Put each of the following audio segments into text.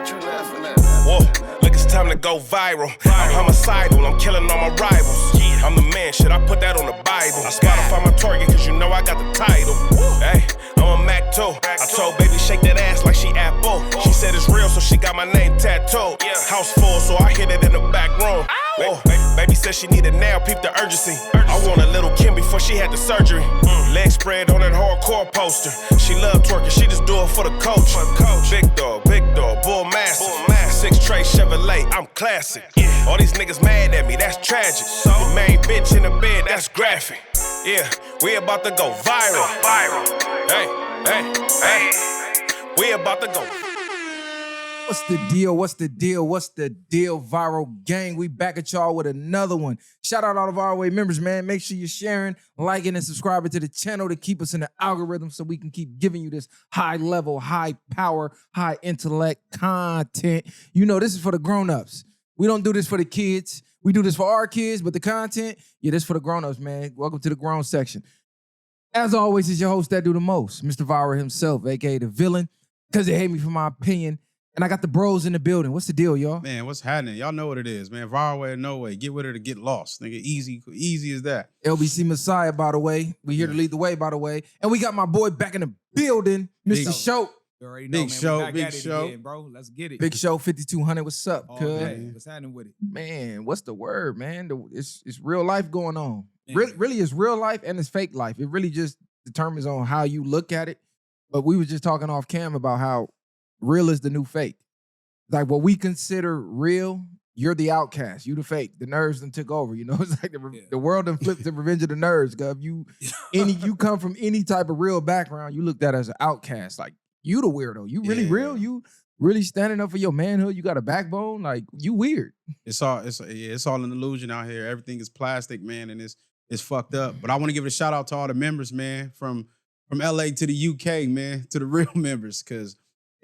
Whoa, look, it's time to go viral. I'm homicidal, I'm killing all my rivals. I'm the man, shit, I put that on the Bible. I Spotify my target, cause you know I got the title. Hey, I'm a Mac 2. I told baby shake that ass like she Apple. She said it's real, so she got my name tattooed. House full, so I hit it in the back room. Whoa, baby said she needed now, peep the urgency. I want a little Kim before she had the surgery. Leg spread on that hardcore poster. She love twerking, she just do it for the coach. Big dog, bull massive. 6 tray Chevrolet, I'm classic. All these niggas mad at me, that's tragic. The main bitch in the bed, that's graphic. Yeah, we about to go viral. Hey, we about to go. What's the deal? What's the deal? What's the deal, Viral Gang? We back at y'all with another one. Shout out all of our VwP members, man. Make sure you're sharing, liking, and subscribing to the channel to keep us in the algorithm so we can keep giving you this high level, high power, high intellect content. You know, this is for the grown-ups. We don't do this for the kids. We do this for our kids, but the content, yeah, this is for the grown-ups, man. Welcome to the grown section. As always, it's your host that do the most, Mr. Viral himself, a.k.a. the villain, because they hate me for my opinion. And I got the bros in the building. What's the deal, y'all? Man, what's happening? Y'all know what it is, man. Viral way or no way. Get with it or get lost. Nigga, easy as that. LBC Messiah, by the way. We here to lead the way, by the way. And we got my boy back in the building, Mr. Show. You already know, Big show. Again, bro. Let's get it. Big Show 5200. What's up, cuz? What's happening with it? Man, what's the word, man? It's real life going on. Really, it's real life and it's fake life. It really just determines on how you look at it. But we was just talking off cam about how real is the new fake. Like what we consider real, you're the outcast. You the fake. The nerds done took over. You know, it's like the world done flipped the Revenge of the Nerds. If you come from any type of real background, you looked at as an outcast. Like you the weirdo. You really real. You really standing up for your manhood. You got a backbone. Like you weird. It's all an illusion out here. Everything is plastic, man, and it's fucked up. But I want to give a shout out to all the members, man, from LA to the UK, man, to the real members, because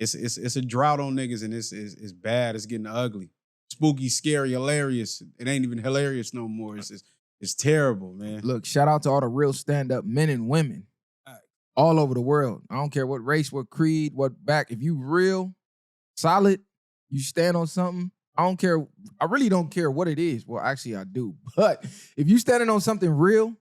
it's a drought on niggas, and it's bad. It's getting ugly, spooky, scary, hilarious. It ain't even hilarious no more. It's terrible, man. Look, shout out to all the real stand-up men and women all over the world. I don't care what race, what creed, what back. If you real, solid, you stand on something. I don't care. I really don't care what it is. Well, actually, I do. But if you standing on something real,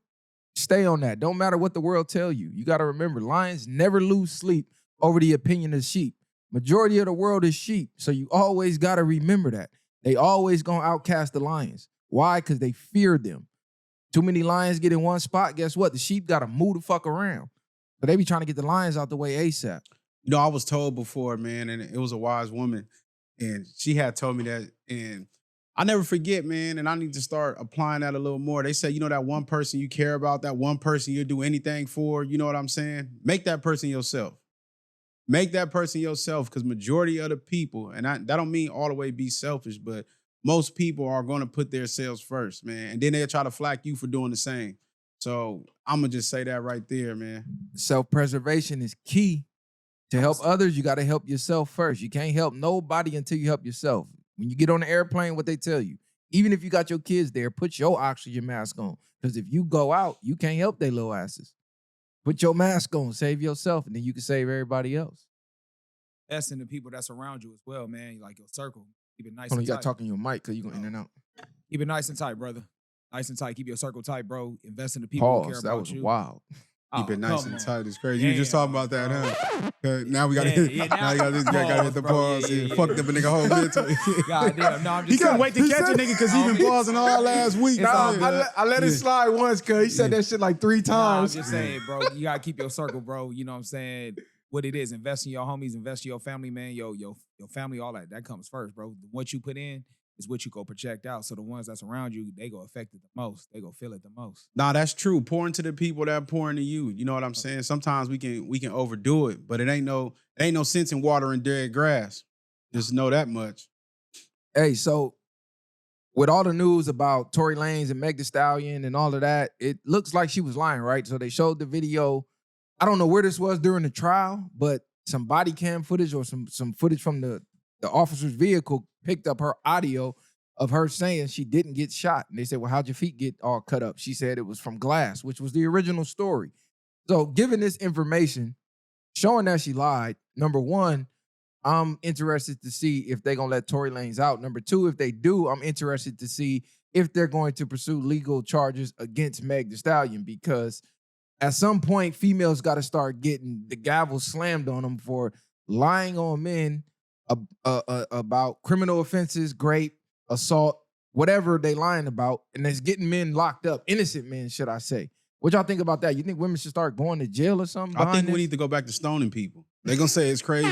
stay on that. Don't matter what the world tell you. You got to remember, lions never lose sleep over the opinion of sheep. Majority of the world is sheep, so you always got to remember that. They always gonna outcast the lions. Why? Because they fear them. Too many lions get in one spot, guess what? The sheep got to move the fuck around. But they be trying to get the lions out the way ASAP. You know, I was told before, man, and it was a wise woman, and she had told me that, and I never forget, man, and I need to start applying that a little more. They say, you know, that one person you care about, that one person you'll do anything for, you know what I'm saying? Make that person yourself. Make that person yourself, because majority of the people, and that don't mean all the way be selfish, but most people are going to put their selves first, man. And then they'll try to flack you for doing the same. So I'm going to just say that right there, man. Self-preservation is key. To help others, you got to help yourself first. You can't help nobody until you help yourself. When you get on the airplane, what they tell you, even if you got your kids there, put your oxygen mask on. Because if you go out, you can't help their little asses. Put your mask on, save yourself, and then you can save everybody else. That's in the people that's around you as well, man. Like your circle. Keep it nice Hold on, and you tight. got to talk in your mic because you're going in and out. Keep it nice and tight, brother. Nice and tight. Keep your circle tight, bro. Invest in the people who care Pause, about that was you. wild. Keep it nice come and on. tight. It's crazy. You were just talking about that, huh? Now we got to now now this guy got to hit the pause. Yeah. Fucked up a nigga whole mentally. Goddamn. No, I'm just He couldn't saying. wait to catch a nigga because he been pausing all last week. I let it slide once because he said that shit like 3 Nah, I'm times. just saying, bro. You gotta keep your circle, bro. You know what I'm saying? What it is, invest in your homies, invest in your family, man. Your family, all that comes first, bro. What you put in is what you go project out. So the ones that's around you, they go affect it the most. They go feel it the most. Nah, that's true. Pour into the people that pour into you. You know what I'm saying? Sometimes we can overdo it, but it ain't no sense in watering dead grass. Just know that much. Hey, so with all the news about Tory Lanez and Meg Thee Stallion and all of that, it looks like she was lying, right? So they showed the video. I don't know where this was during the trial, but some body cam footage or some footage from the officer's vehicle picked up her audio of her saying she didn't get shot. And they said, well, how'd your feet get all cut up? She said it was from glass, which was the original story. So given this information, showing that she lied, number one, I'm interested to see if they're gonna let Tory Lanez out. Number two, if they do, I'm interested to see if they're going to pursue legal charges against Meg Thee Stallion, because at some point, females got to start getting the gavel slammed on them for lying on men about criminal offenses, rape, assault, whatever they lying about, and it's getting men locked up, innocent men, should I say. What y'all think about that? You think women should start going to jail or something? I think we need to go back to stoning people. They're going to say it's crazy.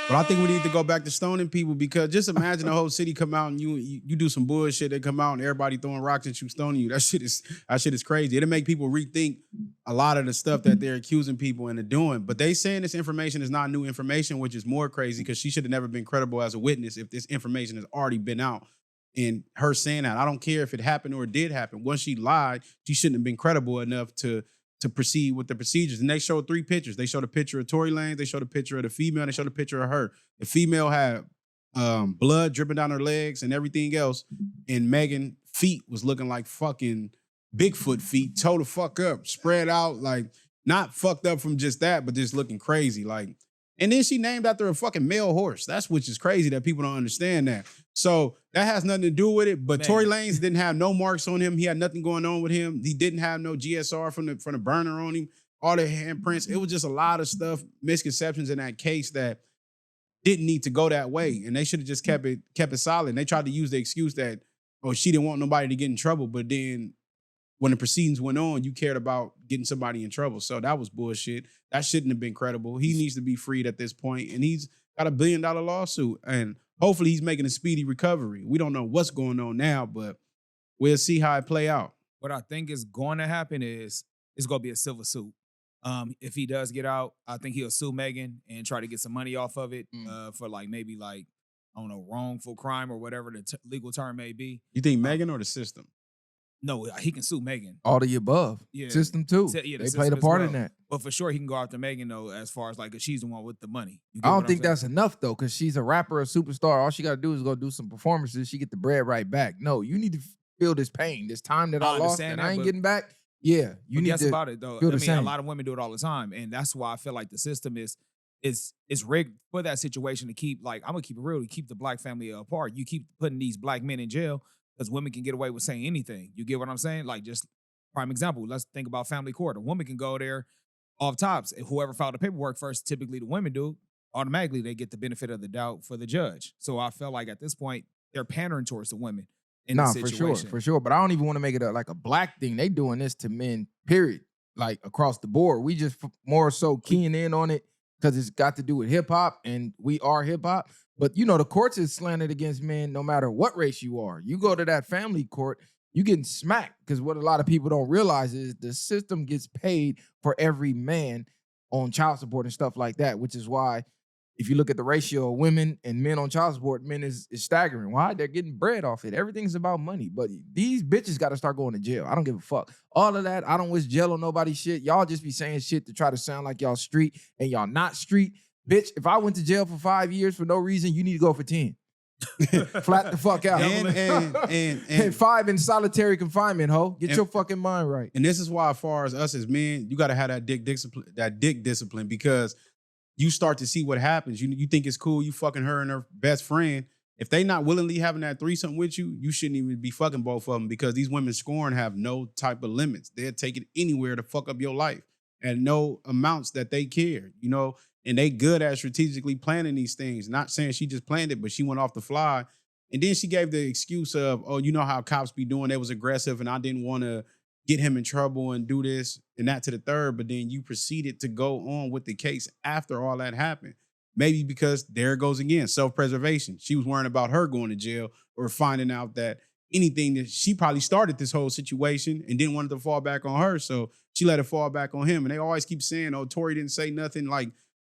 But I think we need to go back to stoning people, because just imagine the whole city come out and you do some bullshit. They come out and everybody throwing rocks at you, stoning you. That shit is crazy. It'll make people rethink a lot of the stuff that they're accusing people into doing. But they saying this information is not new information, which is more crazy, because she should have never been credible as a witness if this information has already been out. And her saying that, I don't care if it happened or it did happen. Once she lied, she shouldn't have been credible enough to proceed with the procedures. And they showed 3 pictures. They showed a picture of Tory Lanez, they showed a picture of the female, and they showed a picture of her. The female had blood dripping down her legs and everything else. And Megan's feet was looking like fucking Bigfoot feet, toe the fuck up, spread out, like not fucked up from just that, but just looking crazy. Like, and then she named after a fucking male horse. That's which is crazy that people don't understand that. So that has nothing to do with it. But Tory Lanez didn't have no marks on him. He had nothing going on with him. He didn't have no GSR from the burner on him. All the handprints. It was just a lot of stuff, misconceptions in that case that didn't need to go that way. And they should have just kept it solid. And they tried to use the excuse that, oh, she didn't want nobody to get in trouble. But then when the proceedings went on, you cared about getting somebody in trouble. So that was bullshit. That shouldn't have been credible. He needs to be freed at this point. And he's got $1 billion lawsuit. And hopefully he's making a speedy recovery. We don't know what's going on now, but we'll see how it play out. What I think is going to happen is it's going to be a civil suit. If he does get out, I think he'll sue Megan and try to get some money off of it for maybe I don't know, wrongful crime or whatever the legal term may be. You think Megan or the system? No, he can sue Megan. All the above. Yeah. System too. Yeah, they played a part in that. But for sure, he can go after Megan, though, as far as cause she's the one with the money. I don't think that's enough, though, because she's a rapper, a superstar. All she got to do is go do some performances. She get the bread right back. No, you need to feel this pain, this time that I lost and I ain't getting back. Yeah, you need to about it, though. I mean, a lot of women do it all the time. And that's why I feel like the system is rigged for that situation to keep, I'm going to keep it real, to keep the black family apart. You keep putting these black men in jail because women can get away with saying anything. You get what I'm saying? Just prime example, let's think about family court. A woman can go there off tops. Whoever filed the paperwork first, typically the women do, automatically they get the benefit of the doubt for the judge. So I feel like at this point, they're pandering towards the women in this situation. For sure. But I don't even want to make it a black thing. They doing this to men, period. Across the board. We just more so keying in on it because it's got to do with hip hop and we are hip hop. But the courts is slanted against men no matter what race you are. You go to that family court, you getting smacked, because what a lot of people don't realize is the system gets paid for every man on child support and stuff like that, which is why if you look at the ratio of women and men on child support, men is staggering. Why? They're getting bread off it. Everything's about money. But these bitches got to start going to jail. I don't give a fuck. All of that, I don't wish jail on nobody shit. Y'all just be saying shit to try to sound like y'all street and y'all not street. Bitch, if I went to jail for 5 years for no reason, you need to go for 10. Flat the fuck out. And 5 in solitary confinement, ho. Get your fucking mind right. And this is why, as far as us as men, you got to have that dick discipline, because you start to see what happens. You think it's cool, you fucking her and her best friend. If they not willingly having that threesome with you, you shouldn't even be fucking both of them, because these women scoring have no type of limits. They'll take it anywhere to fuck up your life, and no amounts that they care, and they good at strategically planning these things. Not saying she just planned it, but she went off the fly. And then she gave the excuse of, oh, you know how cops be doing. They was aggressive and I didn't want to get him in trouble and do this and that to the third. But then you proceeded to go on with the case after all that happened. Maybe because there it goes again, self-preservation. She was worrying about her going to jail or finding out that anything that she probably started this whole situation and didn't want it to fall back on her. So she let it fall back on him. And they always keep saying, oh, Tory didn't say nothing.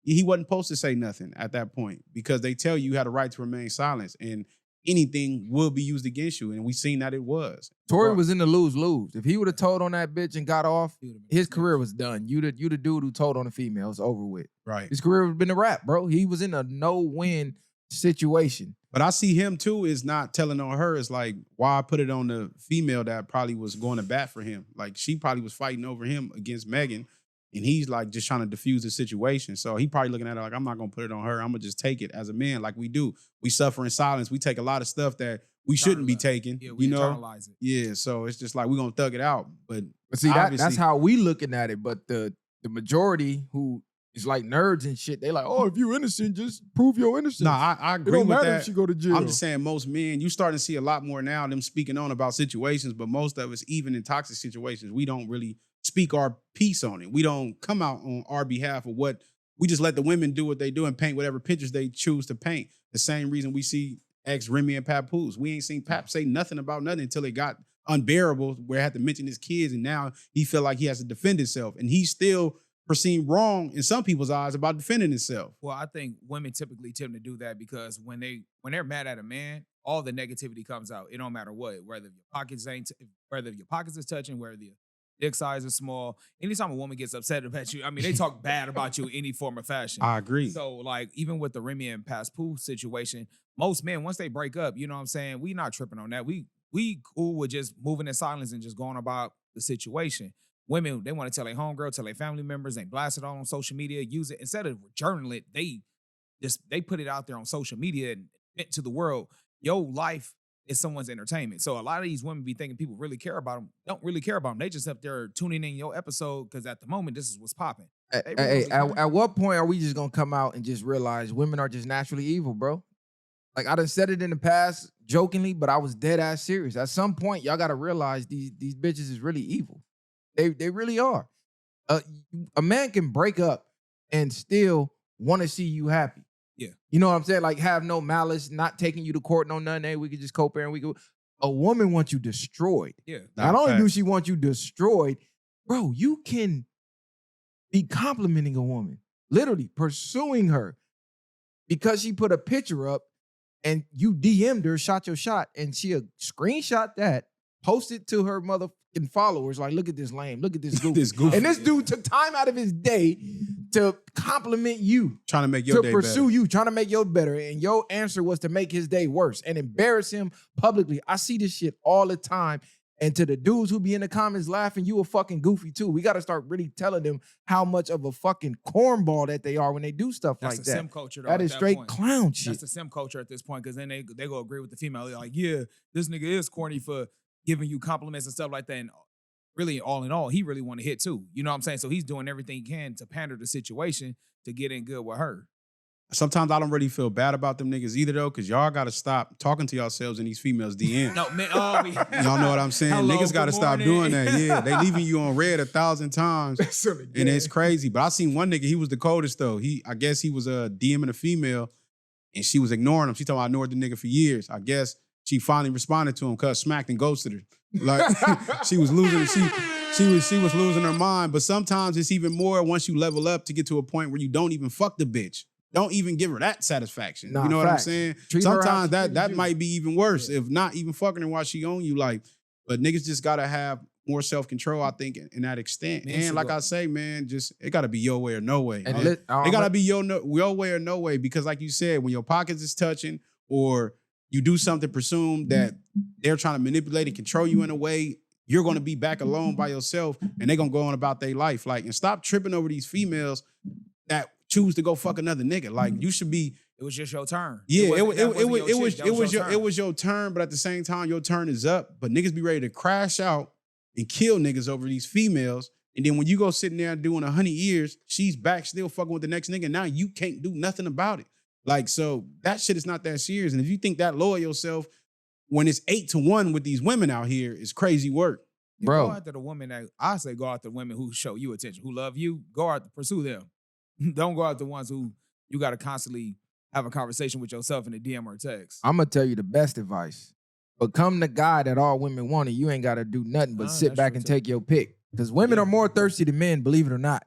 He wasn't supposed to say nothing at that point, because they tell you had a right to remain silent and anything will be used against you. And we seen that it was. Tory was in the lose-lose. If he would have told on that bitch and got off, his career was done. You the dude who told on the female, it's over with. Right. His career would have been a wrap, bro. He was in a no-win situation. But I see him too is not telling on her. It's why I put it on the female that probably was going to bat for him. She probably was fighting over him against Megan. And he's like just trying to diffuse the situation. So he probably looking at it like, I'm not gonna put it on her. I'm gonna just take it as a man, like we do. We suffer in silence. We take a lot of stuff that we shouldn't be taking. Yeah, we internalize it. Yeah, so it's just like we're gonna thug it out. But see, that's how we looking at it. But the majority who is like nerds and shit, they like, oh, if you're innocent, just prove your innocence. Nah, I agree it don't with matter that. if she go to jail. I'm just saying most men, you starting to see a lot more now them speaking on about situations, but most of us, even in toxic situations, we don't really speak our piece on it. We don't come out on our behalf of what we just let the women do what they do and paint whatever pictures they choose to paint. The same reason we see ex-Remy and Papoose. We ain't seen Pap say nothing about nothing until it got unbearable where I had to mention his kids, and now he feel like he has to defend himself. And he's still perceived wrong in some people's eyes about defending himself. Well, I think women typically tend to do that because when they're mad at a man, all the negativity comes out. It don't matter what, whether your pockets is touching, whether your dick size is small. Anytime a woman gets upset about you, I mean, they talk bad about you in any form or fashion. I agree. So, like, even with the Remy and Papoose situation, most men, once they break up, you know what I'm saying, we not tripping on that. We cool with just moving in silence and just going about the situation. Women, they want to tell their homegirl, tell their family members, they blast it all on social media, use it. Instead of journaling it, they put it out there on social media and vent to the world. Your life is someone's entertainment. So a lot of these women be thinking people really care about them. Don't really care about them. They just up there tuning in your episode because at the moment, this is what's popping. Hey, at what point are we just going to come out and just realize women are just naturally evil, bro? Like, I done said it in the past jokingly, but I was dead ass serious. At some point, y'all got to realize these bitches is really evil. They really are. A man can break up and still want to see you happy. Yeah. You know what I'm saying? Like, have no malice, not taking you to court, no nothing. Hey, we could just co-parent. A woman wants you destroyed. Yeah. Not only do she want you destroyed, bro, you can be complimenting a woman, literally pursuing her because she put a picture up and you DM'd her, shot your shot, and she'll screenshot that, post it to her motherfucking followers, like, look at this lame, look at this goofy. And this dude took time out of his day to compliment you. Trying to make your day better. To pursue you, trying to make your better. And your answer was to make his day worse and embarrass him publicly. I see this shit all the time. And to the dudes who be in the comments laughing, you a fucking goofy too. We got to start really telling them how much of a fucking cornball that they are when they do stuff like that. That's the sim culture, though. That is straight clown shit. That's the sim culture at this point, because then they go agree with the female. They're like, yeah, this nigga is corny for giving you compliments and stuff like that. And really, all in all, he really want to hit too. You know what I'm saying? So he's doing everything he can to pander the situation to get in good with her. Sometimes I don't really feel bad about them niggas either, though, because y'all got to stop talking to yourselves in these females' DMs. No, man, y'all know what I'm saying? Hello, niggas got to stop doing that. Yeah, they leaving you on red 1,000 times, and it's crazy. But I seen one nigga, he was the coldest, though. I guess he was DMing a female, and she was ignoring him. She told me I ignored the nigga for years. I guess she finally responded to him because smacked and ghosted her. Like, she was losing, she was losing her mind. But sometimes it's even more once you level up to get to a point where you don't even fuck the bitch. Don't even give her that satisfaction. You know what I'm saying? Sometimes that might be even worse, if not even fucking her while she on you. Like, but niggas just gotta have more self-control, I think, in that extent. Man, and like I say, man, just it gotta be your way or no way. And it gotta be your way or no way, because like you said, when your pockets is touching or you do something, presume that they're trying to manipulate and control you in a way, you're gonna be back alone by yourself, and they're gonna go on about their life. Like, and stop tripping over these females that choose to go fuck another nigga. Like, you should be. It was just your turn. Yeah, it was your turn, but at the same time, your turn is up. But niggas be ready to crash out and kill niggas over these females. And then when you go sitting there doing 100 years, she's back still fucking with the next nigga. Now you can't do nothing about it. Like, so that shit is not that serious. And if you think that lower yourself when it's 8-1 with these women out here, is crazy work. Bro. Go after the women that, I say go after the women who show you attention, who love you. Go out to pursue them. Don't go out the ones who you got to constantly have a conversation with yourself in a DM or a text. I'm going to tell you the best advice. Become the guy that all women want, and you ain't got to do nothing but sit back and take your pick. Because women are more thirsty than men, believe it or not.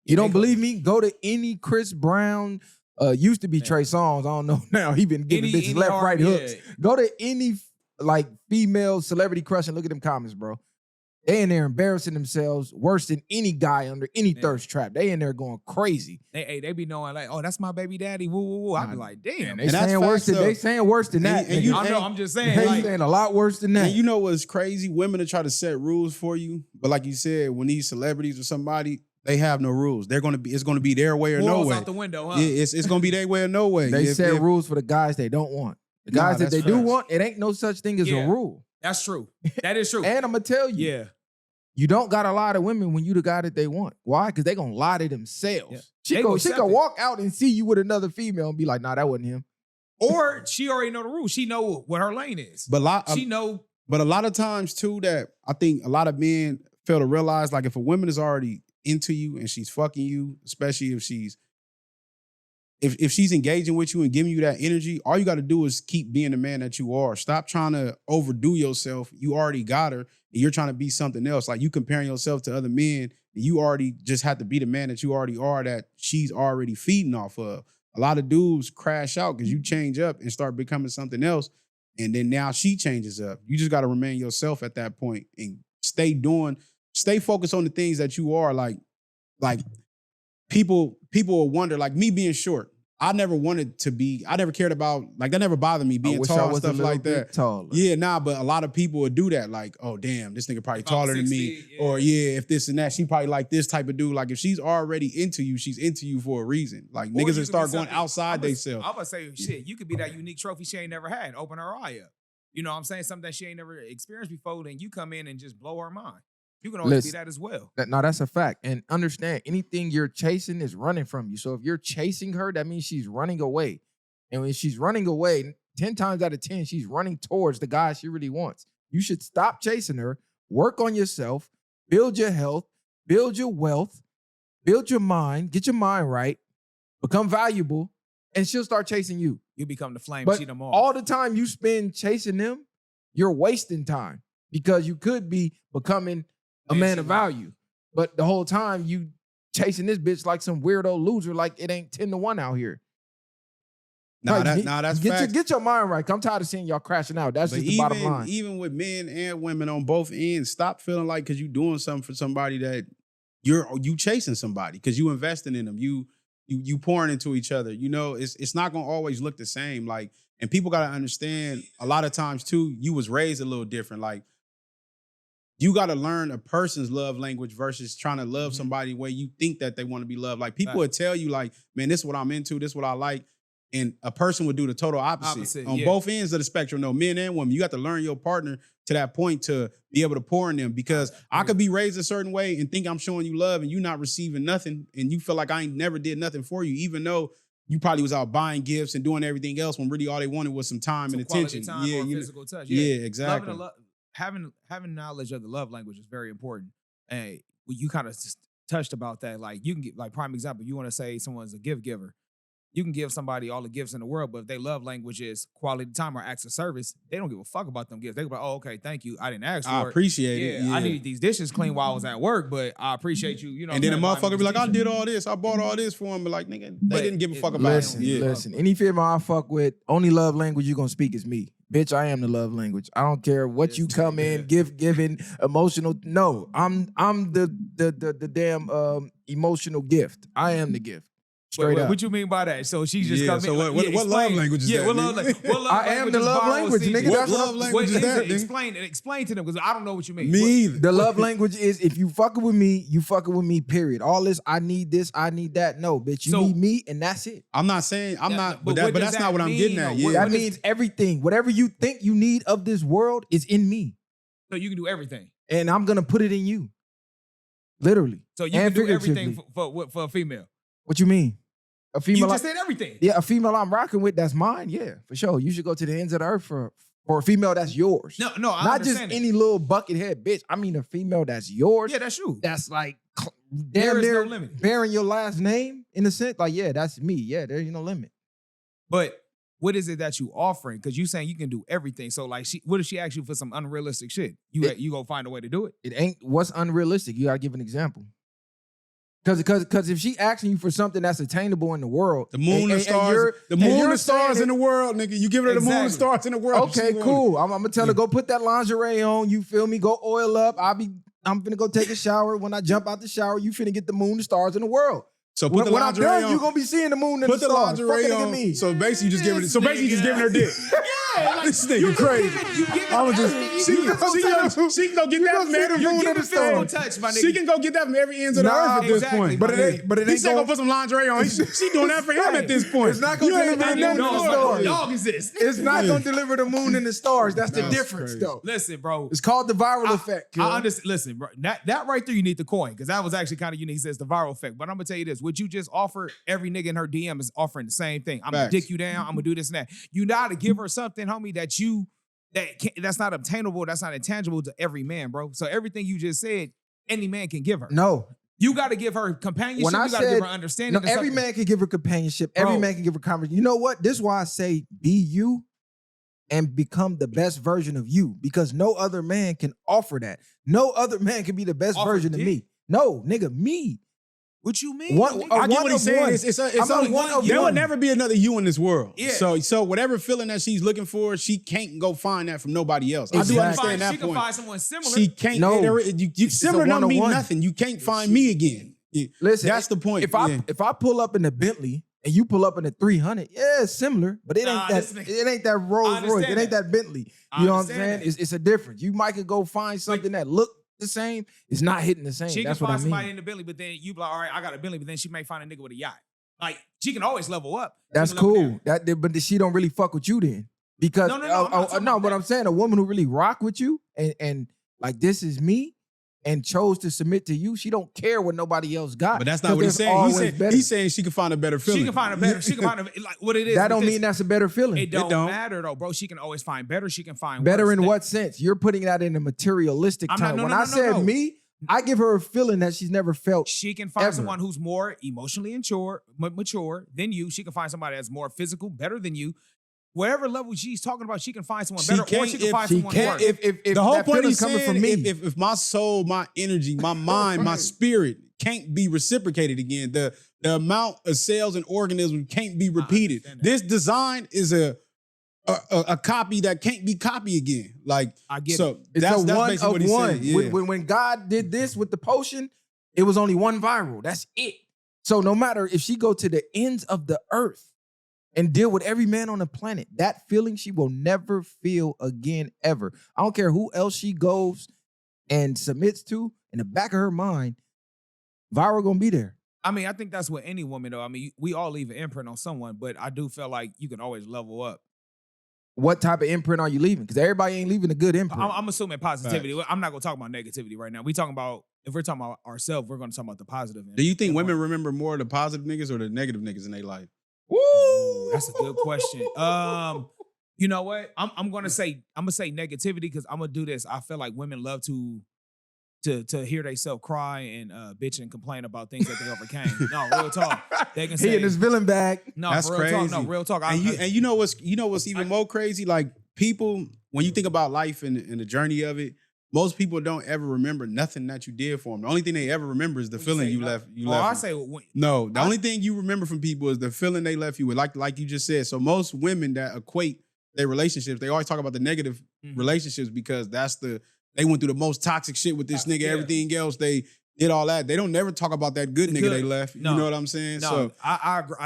You don't believe me? Go to any Chris Brown, used to be Trey Songz. I don't know now. He been getting bitches left, right hooks. Go to any like female celebrity crush and look at them comments, bro. They in there embarrassing themselves worse than any guy under any thirst trap. They in there going crazy. They be knowing like, oh, that's my baby daddy. Woo, woo, woo. I be like, damn. They saying worse than that. And I know, I'm just saying. They saying a lot worse than that. And you know what's crazy? Women are trying to set rules for you. But like you said, when these celebrities or somebody, They have no rules. It's gonna be their way or Morals no way. out the window, huh? Yeah, it's gonna be their way or no way. They set rules for the guys they don't want. The guys that they do want, it ain't no such thing as a rule. That's true. That is true. And I'm gonna tell you, Yeah. you don't gotta lie to women when you the guy that they want. Why? Because they gonna lie to themselves. Yeah. She They can accept it. walk out and see you with another female and be like, nah, that wasn't him. Or she already know the rules. She know what her lane is. But a lot of times too, that I think a lot of men fail to realize, like if a woman is already into you and she's fucking you, especially if she's engaging with you and giving you that energy, all you got to do is keep being the man that you are. Stop trying to overdo yourself. You already got her and you're trying to be something else. Like you comparing yourself to other men, and you already just have to be the man that you already are, that she's already feeding off of. A lot of dudes crash out because you change up and start becoming something else. And then now she changes up. You just got to remain yourself at that point and stay focused on the things that you are. Like people will wonder, like me being short. I never cared about, like that never bothered me being tall and stuff like that. Taller. Yeah, but a lot of people would do that. Like, oh damn, this nigga probably taller than me. 60, Or yeah, if this and that, she probably like this type of dude. Like if she's already into you, she's into you for a reason. Like Or niggas you will could start be going something- outside I'm themselves. about to say, shit, you could be that unique trophy she ain't never had. Open her eye up. You know what I'm saying? Something that she ain't never experienced before, then you come in and just blow her mind. You can always be that as well. That's a fact. And understand, anything you're chasing is running from you. So if you're chasing her, that means she's running away. And when she's running away, 10 times out of 10, she's running towards the guy she really wants. You should stop chasing her, work on yourself, build your health, build your wealth, build your mind, get your mind right, become valuable, and she'll start chasing you. You become the flame, But cheat them all. all the time you spend chasing them, you're wasting time because you could be becoming a man of value. But the whole time you chasing this bitch like some weirdo loser, like it ain't 10-1 out here. That's facts. Get your mind right. I'm tired of seeing y'all crashing out. That's just the bottom line. Even with men and women on both ends, stop feeling like because you doing something for somebody that you chasing somebody because you investing in them. You pouring into each other. You know, it's not gonna always look the same. Like, and people gotta understand a lot of times too, you was raised a little different. Like, you gotta learn a person's love language versus trying to love somebody where you think that they want to be loved. Like people would tell you, like, man, this is what I'm into, this is what I like. And a person would do the total opposite on both ends of the spectrum. No, men and women, you got to learn your partner to that point to be able to pour in them. Because I could be raised a certain way and think I'm showing you love and you not receiving nothing, and you feel like I ain't never did nothing for you, even though you probably was out buying gifts and doing everything else when really all they wanted was some time and attention. Time or physical touch. Yeah, exactly. Having knowledge of the love language is very important. And you kind of just touched about that. Like you can get, like, prime example, you want to say someone's a gift giver. You can give somebody all the gifts in the world, but if they love language is quality time or acts of service, they don't give a fuck about them gifts. They go, oh, okay, thank you. I didn't ask for it. I appreciate it. Yeah. I needed these dishes clean while I was at work, but I appreciate you. You know, and then the motherfucker be like, I did all this. I bought all this for him. But like, nigga, they didn't give a fuck about it. Listen, any female I fuck with, only love language you gonna speak is me. Bitch, I am the love language. I don't care what you come in, giving emotional. No, I'm the damn emotional gift. I am the gift. Straight up. What you mean by that? So she just come so in. What love language is that? What love language? I am the love language, nigga. What love language is that? Explain to them because I don't know what you mean. Me either. The love language is if you fucking with me, you fucking with me, period. All this, I need this, I need that. No, bitch, you need me and that's it. I'm not saying, but that's not what I'm mean, getting at. though? That means everything. Whatever you think you need of this world is in me. So you can do everything. And I'm going to put it in you. Literally. So you can do everything for a female. What you mean? A female. You just said everything. Yeah, a female I'm rocking with, that's mine. Yeah, for sure. You should go to the ends of the earth for a female that's yours. No, I not understand just any little bucket head bitch. I mean a female that's yours. Yeah, that's you. That's like There is no limit. Bearing your last name in a sense. Like, yeah, that's me. Yeah, there's no limit. But what is it that you offering? Because you saying you can do everything. So like, what if she asks you for some unrealistic shit? You gonna find a way to do it? It ain't what's unrealistic. You gotta give an example. Because if she asking you for something that's attainable in the world, the moon and stars, the moon and stars in the world, nigga. You giving her the moon and stars in the world. Okay, cool. I'm gonna tell her go put that lingerie on. You feel me? Go oil up. I'm finna go take a shower. When I jump out the shower, you finna get the moon and stars in the world. So put the when I'm lingerie done, on. you gonna be seeing the moon and Put the the stars. lingerie Fuck a nigga on. me. So basically, you just giving it. So basically, you just giving her dick. Yeah, like, This nigga crazy. I'ma just she can go get that from every moon moon and the stars. touch, my nigga. She can go get that from every ends of the Nah, earth at this exactly, point. But it He ain't said gonna go put some lingerie on. She doing that for him at this point. It's not gonna You ain't deliver the done moon nothing and the for stars. her. dog is this? It's not gonna deliver the moon and the stars. That's the That's difference, crazy. though. Listen, bro. It's called the viral effect. I understand. Listen, bro, that right there, you need the coin because that was actually kind of unique. It says the viral effect. But I'm gonna tell you this: what you just offer, every nigga in her DM is offering the same thing. I'm gonna Facts. dick you down. I'm gonna do this and that. You gotta give her something, homie, that's not obtainable. That's not intangible to every man, bro. So everything you just said, any man can give her. No. You got to give her companionship. When I You got to give said- her understanding. No, to every something. man can give her companionship. Every Bro. man can give her conversation. You know what? This is why I say be you and become the best version of you because no other man can offer that. No other man can be the best Offer version of dick? me. No, nigga, me. What you mean? One- nigga? I get one what he's of saying. one. It's I'm only a one of there will one. never be another you in this world. Yeah. So whatever feeling that she's looking for, she can't go find that from nobody else. I Exactly. do She understand that can point. find someone similar. She can't. No. Similar a don't mean one-on-one. nothing. You can't find me again. Listen, That's the point. If I pull up in the Bentley and you pull up in the 300, yeah, it's similar, but it Nah, ain't this that. nigga- It ain't that I Rolls Royce. understand It ain't that. that Bentley. I You know what I'm understand saying? that. It's a difference. You might could go find something that look the same. It's not hitting the same. She That's can what I find somebody mean. in the Bentley, but then you be like, all right, I got a Bentley, but then she may find a nigga with a yacht. Like she can always level up. She That's can level cool. down. But she don't really fuck with you then. Because No, I'm not talking no, about but that. I'm saying a woman who really rock with you and like this is me and chose to submit to you, she don't care what nobody else got. But that's not 'cause what he's there's saying. always better. He's saying she can find a better feeling. She can find a better. She can find a like what it is. that don't because mean that's a better feeling. it don't, don't. matter though, bro. She can always find better. She can find Better worse. in what sense? You're putting that in a materialistic I'm not- term. no, When no, I no, said no. me, I give her a feeling that she's never felt. She can find Ever. someone who's more emotionally mature than you. She can find somebody that's more physical, better than you. Whatever level she's talking about, she can find someone She better, or can't- she can if find She someone can't. worse. If The whole that point feeling's he's coming saying, from me, if my soul, my energy, my mind, my spirit can't be reciprocated again, the amount of cells and organisms can't be repeated. understand that. This design is a copy that can't be copied again. Like I get so it's that's a one basically of what he's one. saying. Yeah. When God did this with the potion, it was only one viral. That's it. So no matter if she go to the ends of the earth and deal with every man on the planet, that feeling she will never feel again ever. I don't care who else she goes and submits to. In the back of her mind, viral gonna be there. I mean, I think that's what any woman though. I mean, we all leave an imprint on someone, but I do feel like you can always level up. What type of imprint are you leaving? Because everybody ain't leaving a good imprint. I'm assuming positivity. I'm not gonna talk about negativity right now. If we're talking about ourselves, we're gonna talk about the positive. Do you think women remember more of the positive niggas or the negative niggas in their life? Ooh, that's a good question. You know what? I'm gonna say negativity because I'm gonna do this. I feel like women love to hear themselves cry and bitch and complain about things that they overcame. No, real talk. They can He say in his villain bag. no, That's real talk. crazy. No, real talk. And you know what's even more crazy? Like people, when you think about life and the journey of it, most people don't ever remember nothing that you did for them. The only thing they ever remember is the feeling you left. I say when, No, the only thing you remember from people is the feeling they left you with, like you just said. So most women that equate their relationships, they always talk about the negative relationships because they went through the most toxic shit with this nigga. Yeah. Everything else, they did all that. They don't never talk about that good The nigga good. they left. No. You know what I'm saying? No, So I agree.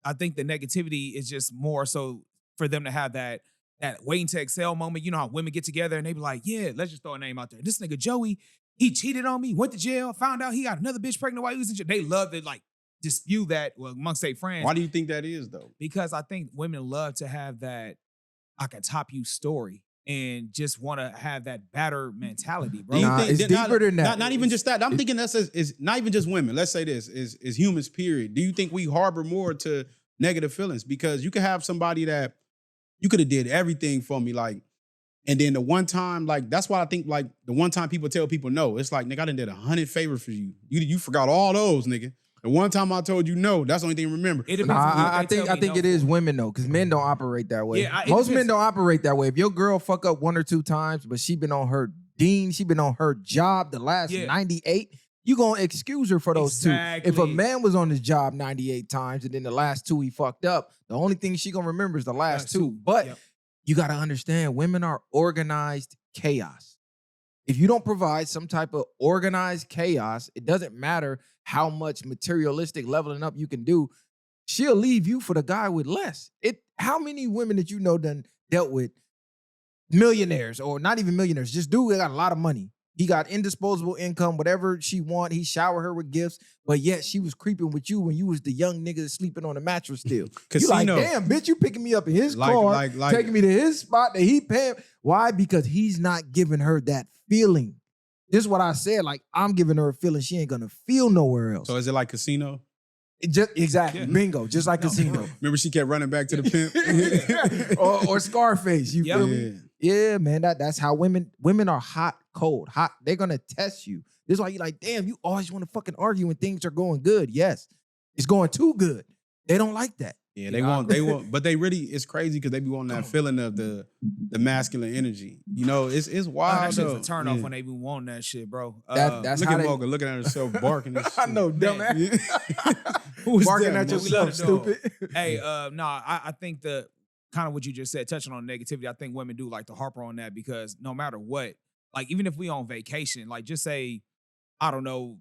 I think the negativity is just more so for them to have that waiting to excel moment. You know how women get together and they be like, yeah, let's just throw a name out there. This nigga Joey, he cheated on me, went to jail, found out he got another bitch pregnant while he was in jail. They love to like dispute that amongst their friends. why do you think that is though? Because I think women love to have that I can top you story and just want to have that batter mentality, bro. Do you Nah, think it's that- deeper than that. Not even just that. I'm thinking that's is not even just women. Let's say this is humans. Period. Do you think we harbor more to negative feelings because you could have somebody that you could have did everything for me, like, and then the one time, like, that's why I think like the one time people tell people no, it's like nigga, I done did 100 favors for you. You forgot all those, nigga. The one time I told you no, that's the only thing you remember. It depends Nah, on what I they think tell me it no is for. women though, because men don't operate that way. Yeah, it Most men depends. don't operate that way. If your girl fuck up 1 or 2 times, but she been on her she been on her job the last Yeah. 98, you gonna excuse her for those 2. If a Exactly. man was on his job 98 times and then the last 2 he fucked up, the only thing she gonna remember is the last 2. But Yep. you gotta understand, women are organized chaos. If you don't provide some type of organized chaos, it doesn't matter how much materialistic leveling up you can do. She'll leave you for the guy with less. How many women that you know done dealt with millionaires or not even millionaires? Just dude that got a lot of money. He got indisposable income, whatever she want. He showered her with gifts, but yet she was creeping with you when you was the young nigga sleeping on the mattress still. You like, damn, bitch, you picking me up in his car, taking me to his spot that he paying. Why? Because he's not giving her that feeling. This is what I said. Like, I'm giving her a feeling she ain't gonna feel nowhere else. So is it like Casino? Exactly. Bingo. Just like Casino. Remember she kept running back to the pimp? or Scarface. You feel me? Yeah, man. That's how women are hot, cold, hot. They're gonna test you. This is why you're like, damn, you always want to fucking argue when things are going good. Yes. It's going too good. They don't like that. Yeah, they want, but they really, it's crazy because they be wanting that feeling of the masculine energy. You know, it's wild. That shit's a turn off when they be wanting that shit, bro. That's look how at Mocha looking at herself barking. And shit. I know, dumbass. Who's barking that, at yourself, stupid. Hey, I think the kind of what you just said, touching on negativity, I think women do like to harper on that because no matter what, like even if we on vacation, like just say, I don't know,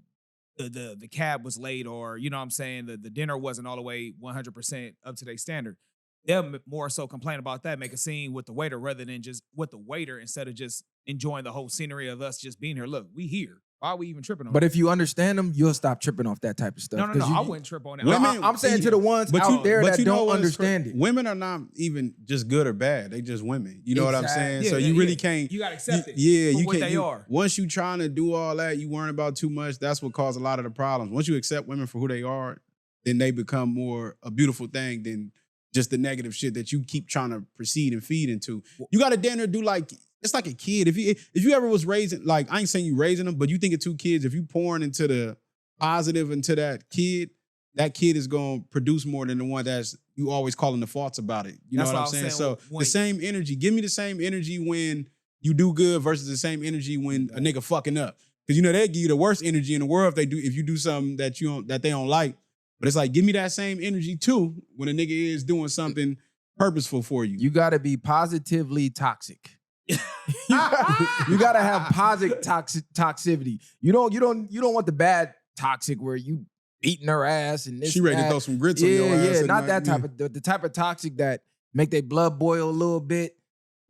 the cab was late or, you know what I'm saying, the dinner wasn't all the way 100% up to their standard. They'll more so complain about that, make a scene with the waiter rather than just with the waiter instead of just enjoying the whole scenery of us just being here. Look, we here. Why are we even tripping on But that? if you understand them, you'll stop tripping off that type of stuff. No, I wouldn't trip on that. I'm saying to the ones out there that don't understand it. Women are not even just good or bad. They just women. You know what I'm saying? Yeah, so you really can't. You got to accept it. Yeah, for you what can't. they are. Once you trying to do all that, you worrying about too much. That's what caused a lot of the problems. Once you accept women for who they are, then they become more a beautiful thing than just the negative shit that you keep trying to proceed and feed into. You got to damn near do like, it's like a kid. If you ever was raising, like, I ain't saying you raising them, but you think of two kids, if you pouring into the positive into that kid is going to produce more than the one that's you always calling the faults about it. You know what I'm saying? So the same energy, give me the same energy when you do good versus the same energy when a nigga fucking up. Because you know they give you the worst energy in the world if you do something that they don't like. But it's like, give me that same energy too when a nigga is doing something purposeful for you. You got to be positively toxic. you got to have positive toxicity. You don't want the bad toxic where you beating her ass and this. She ready to throw some grits on your ass. Yeah, not that type of the type of toxic that make their blood boil a little bit,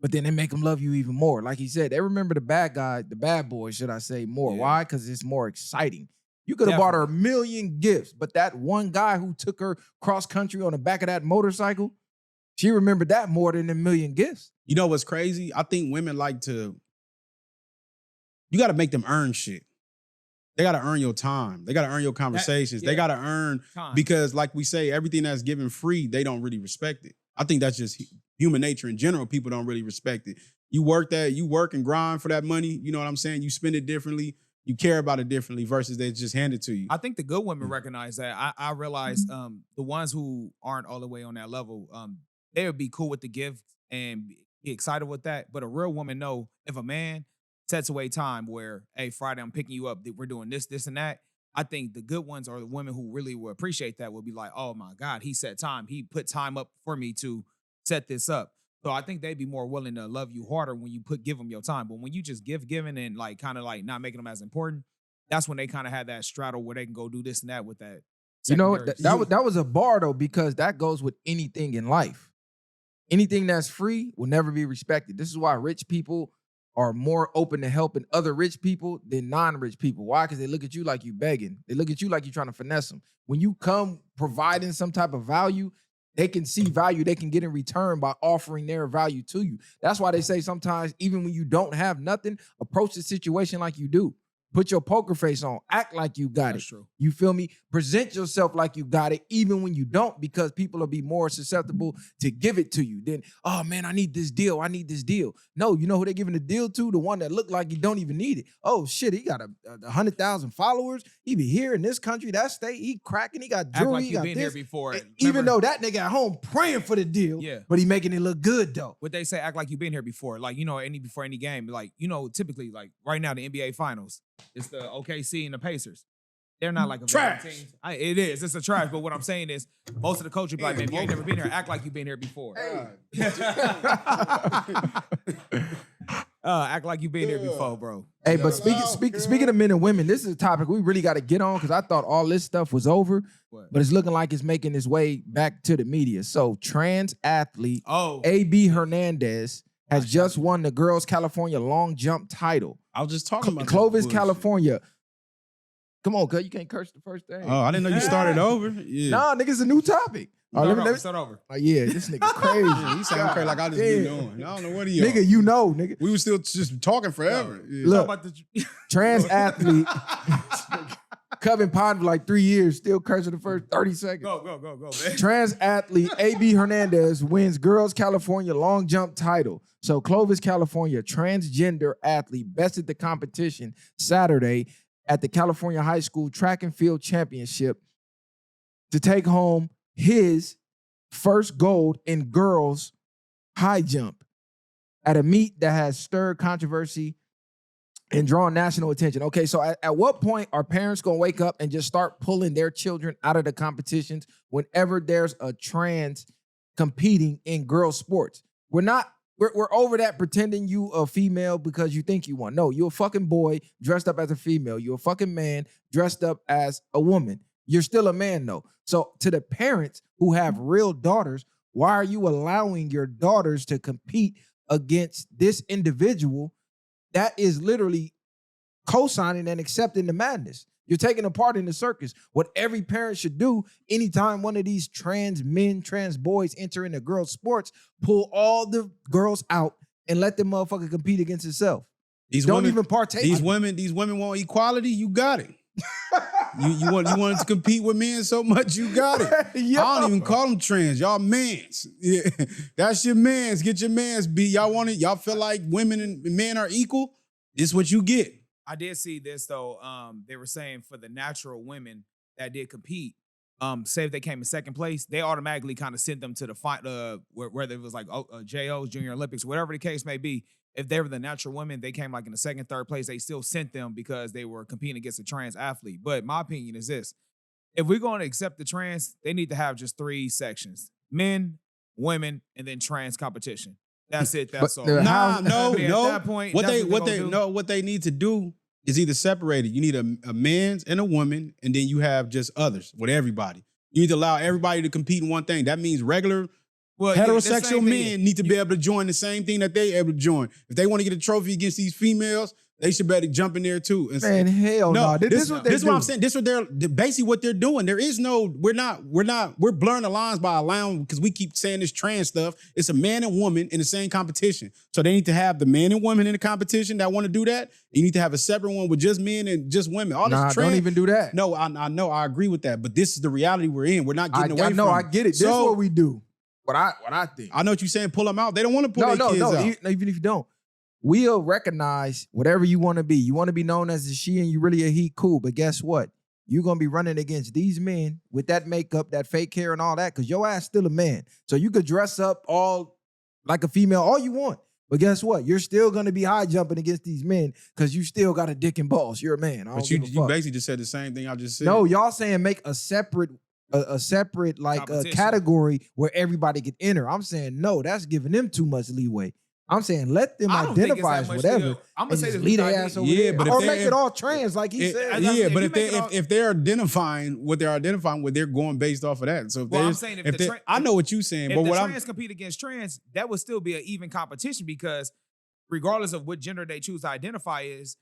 but then they make them love you even more. Like he said, they remember the bad boy, should I say, more. Yeah. Why? Because it's more exciting. You could have bought her a million gifts, but that one guy who took her cross country on the back of that motorcycle, she remembered that more than a million gifts. You know what's crazy? I think women you got to make them earn shit. They got to earn your time. They got to earn your conversations. They got to earn time. Because like we say, everything that's given free, they don't really respect it. I think that's just human nature in general. People don't really respect it. You work and grind for that money. You know what I'm saying? You spend it differently. You care about it differently versus they just hand it to you. I think the good women recognize that. I realize the ones who aren't all the way on that level, they would be cool with the gift and be excited with that. But a real woman know if a man sets away time where, hey, Friday I'm picking you up, we're doing this, and that. I think the good ones are the women who really will appreciate that. Will be like, oh my God, he set time. He put time up for me to set this up. So I think they'd be more willing to love you harder when you give them your time. But when you just giving and like kind of like not making them as important, that's when they kind of have that straddle where they can go do this and that with that. You know, that was a bar though, because that goes with anything in life. Anything that's free will never be respected. This is why rich people are more open to helping other rich people than non-rich people. Why? Because they look at you like you begging. They look at you like you're trying to finesse them. When you come providing some type of value, they can see value they can get in return by offering their value to you. That's why they say sometimes, even when you don't have nothing, approach the situation like you do. Put your poker face on. Act like you got That's it. true. You feel me? Present yourself like you got it, even when you don't, because people will be more susceptible to give it to you. Then, oh man, I need this deal. I need this deal. No, you know who they're giving the deal to? The one that look like you don't even need it. Oh shit, he got 100,000 followers. He be here in this country, that state. He cracking. He got jewelry. Act like he you got been this. here before. Even though that nigga at home praying for the deal, Yeah. but he making it look good though. What they say, act like you've been here before. Like, you know, before any game. Like, you know, typically, like right now, the NBA Finals, it's the OKC and the Pacers. They're not like a trash. team. It is. It's a trash. But what I'm saying is, most of the coaches be like, man, if you ain't never been here, act like you've been here before. Act like you've been there before, bro. Hey, but speaking of men and women, this is a topic we really got to get on because I thought all this stuff was over, but it's looking like it's making its way back to the media. So trans athlete AB Hernandez has just won the Girls California long jump title. I was just talking about Clovis, California. Come on, cuz you can't curse the first thing. Oh, I didn't know you started over. Yeah. Nah, nigga, it's a new topic. Let me start over. Yeah, this nigga crazy. Yeah, he sound crazy like I just been doing. I don't know what he Nigga, you know, nigga. We were still just talking forever. Yeah. Look, trans athlete, Coven Pond for like 3 years, still cursing the first 30 seconds. Go, man. Trans athlete AB Hernandez wins Girls California long jump title. So Clovis, California, transgender athlete bested the competition Saturday at the California High School Track and Field Championship to take home his first gold in girls high jump at a meet that has stirred controversy and drawn national attention. Okay, so at what point are parents gonna wake up and just start pulling their children out of the competitions whenever there's a trans competing in girls sports? We're over that pretending you a female because you think you want. No, you're a fucking boy dressed up as a female. You're a fucking man dressed up as a woman. You're still a man though. So to the parents who have real daughters, why are you allowing your daughters to compete against this individual that is literally co-signing and accepting the madness? You're taking a part in the circus. What every parent should do anytime one of these trans men, trans boys enter into girls' sports, pull all the girls out and let them motherfucker compete against itself. Don't even partake. These women want equality. You got it. you wanted to compete with men so much, you got it. I don't even call them trans. Y'all mans. Yeah. That's your mans. Get your mans beat. Y'all feel like women and men are equal? This is what you get. I did see this though. They were saying for the natural women that did compete, say if they came in second place, they automatically kind of sent them to the final, whether it was like JOs, Junior Olympics, whatever the case may be. If they were the natural women, they came like in the second, third place, they still sent them because they were competing against a trans athlete. But my opinion is this. If we're going to accept the trans, they need to have just 3 sections. Men, women, and then trans competition. That's it. That's all. No. At that point, what they need to do is either separate it. You need a man's and a woman, and then you have just others with everybody. You need to allow everybody to compete in one thing. That means regular heterosexual men need to be able to join the same thing that they able to join. If they want to get a trophy against these females, they should better jump in there too. Man, hell no. This is what I'm saying. This is basically what they're doing. There is no, we're blurring the lines by allowing, because we keep saying this trans stuff. It's a man and woman in the same competition. So they need to have the man and woman in the competition that want to do that. You need to have a separate one with just men and just women. All this trans, don't even do that. No, I know, I agree with that. But this is the reality we're in. We're not getting away from it. No, I get it. This is what we do. What I think. I know what you're saying. Pull them out. They don't want to pull their kids out. Even if you don't. We'll recognize whatever you want to be. You want to be known as a she and you really a he, cool. But guess what? You're going to be running against these men with that makeup, that fake hair and all that, because your ass still a man. So you could dress up all like a female all you want. But guess what? You're still going to be high jumping against these men because you still got a dick and balls. You're a man. But you basically just said the same thing I just said. No, y'all saying make a separate like a category where everybody could enter. I'm saying no, that's giving them too much leeway. I'm saying let them identify as whatever. I'm gonna say this. Lead their ass over there. But or make it all trans, like he said. Yeah, but if they're identifying what they're identifying with, they're going based off of that. So I'm saying I know what you're saying, but if the trans compete against trans, that would still be an even competition because regardless of what gender they choose to identify as,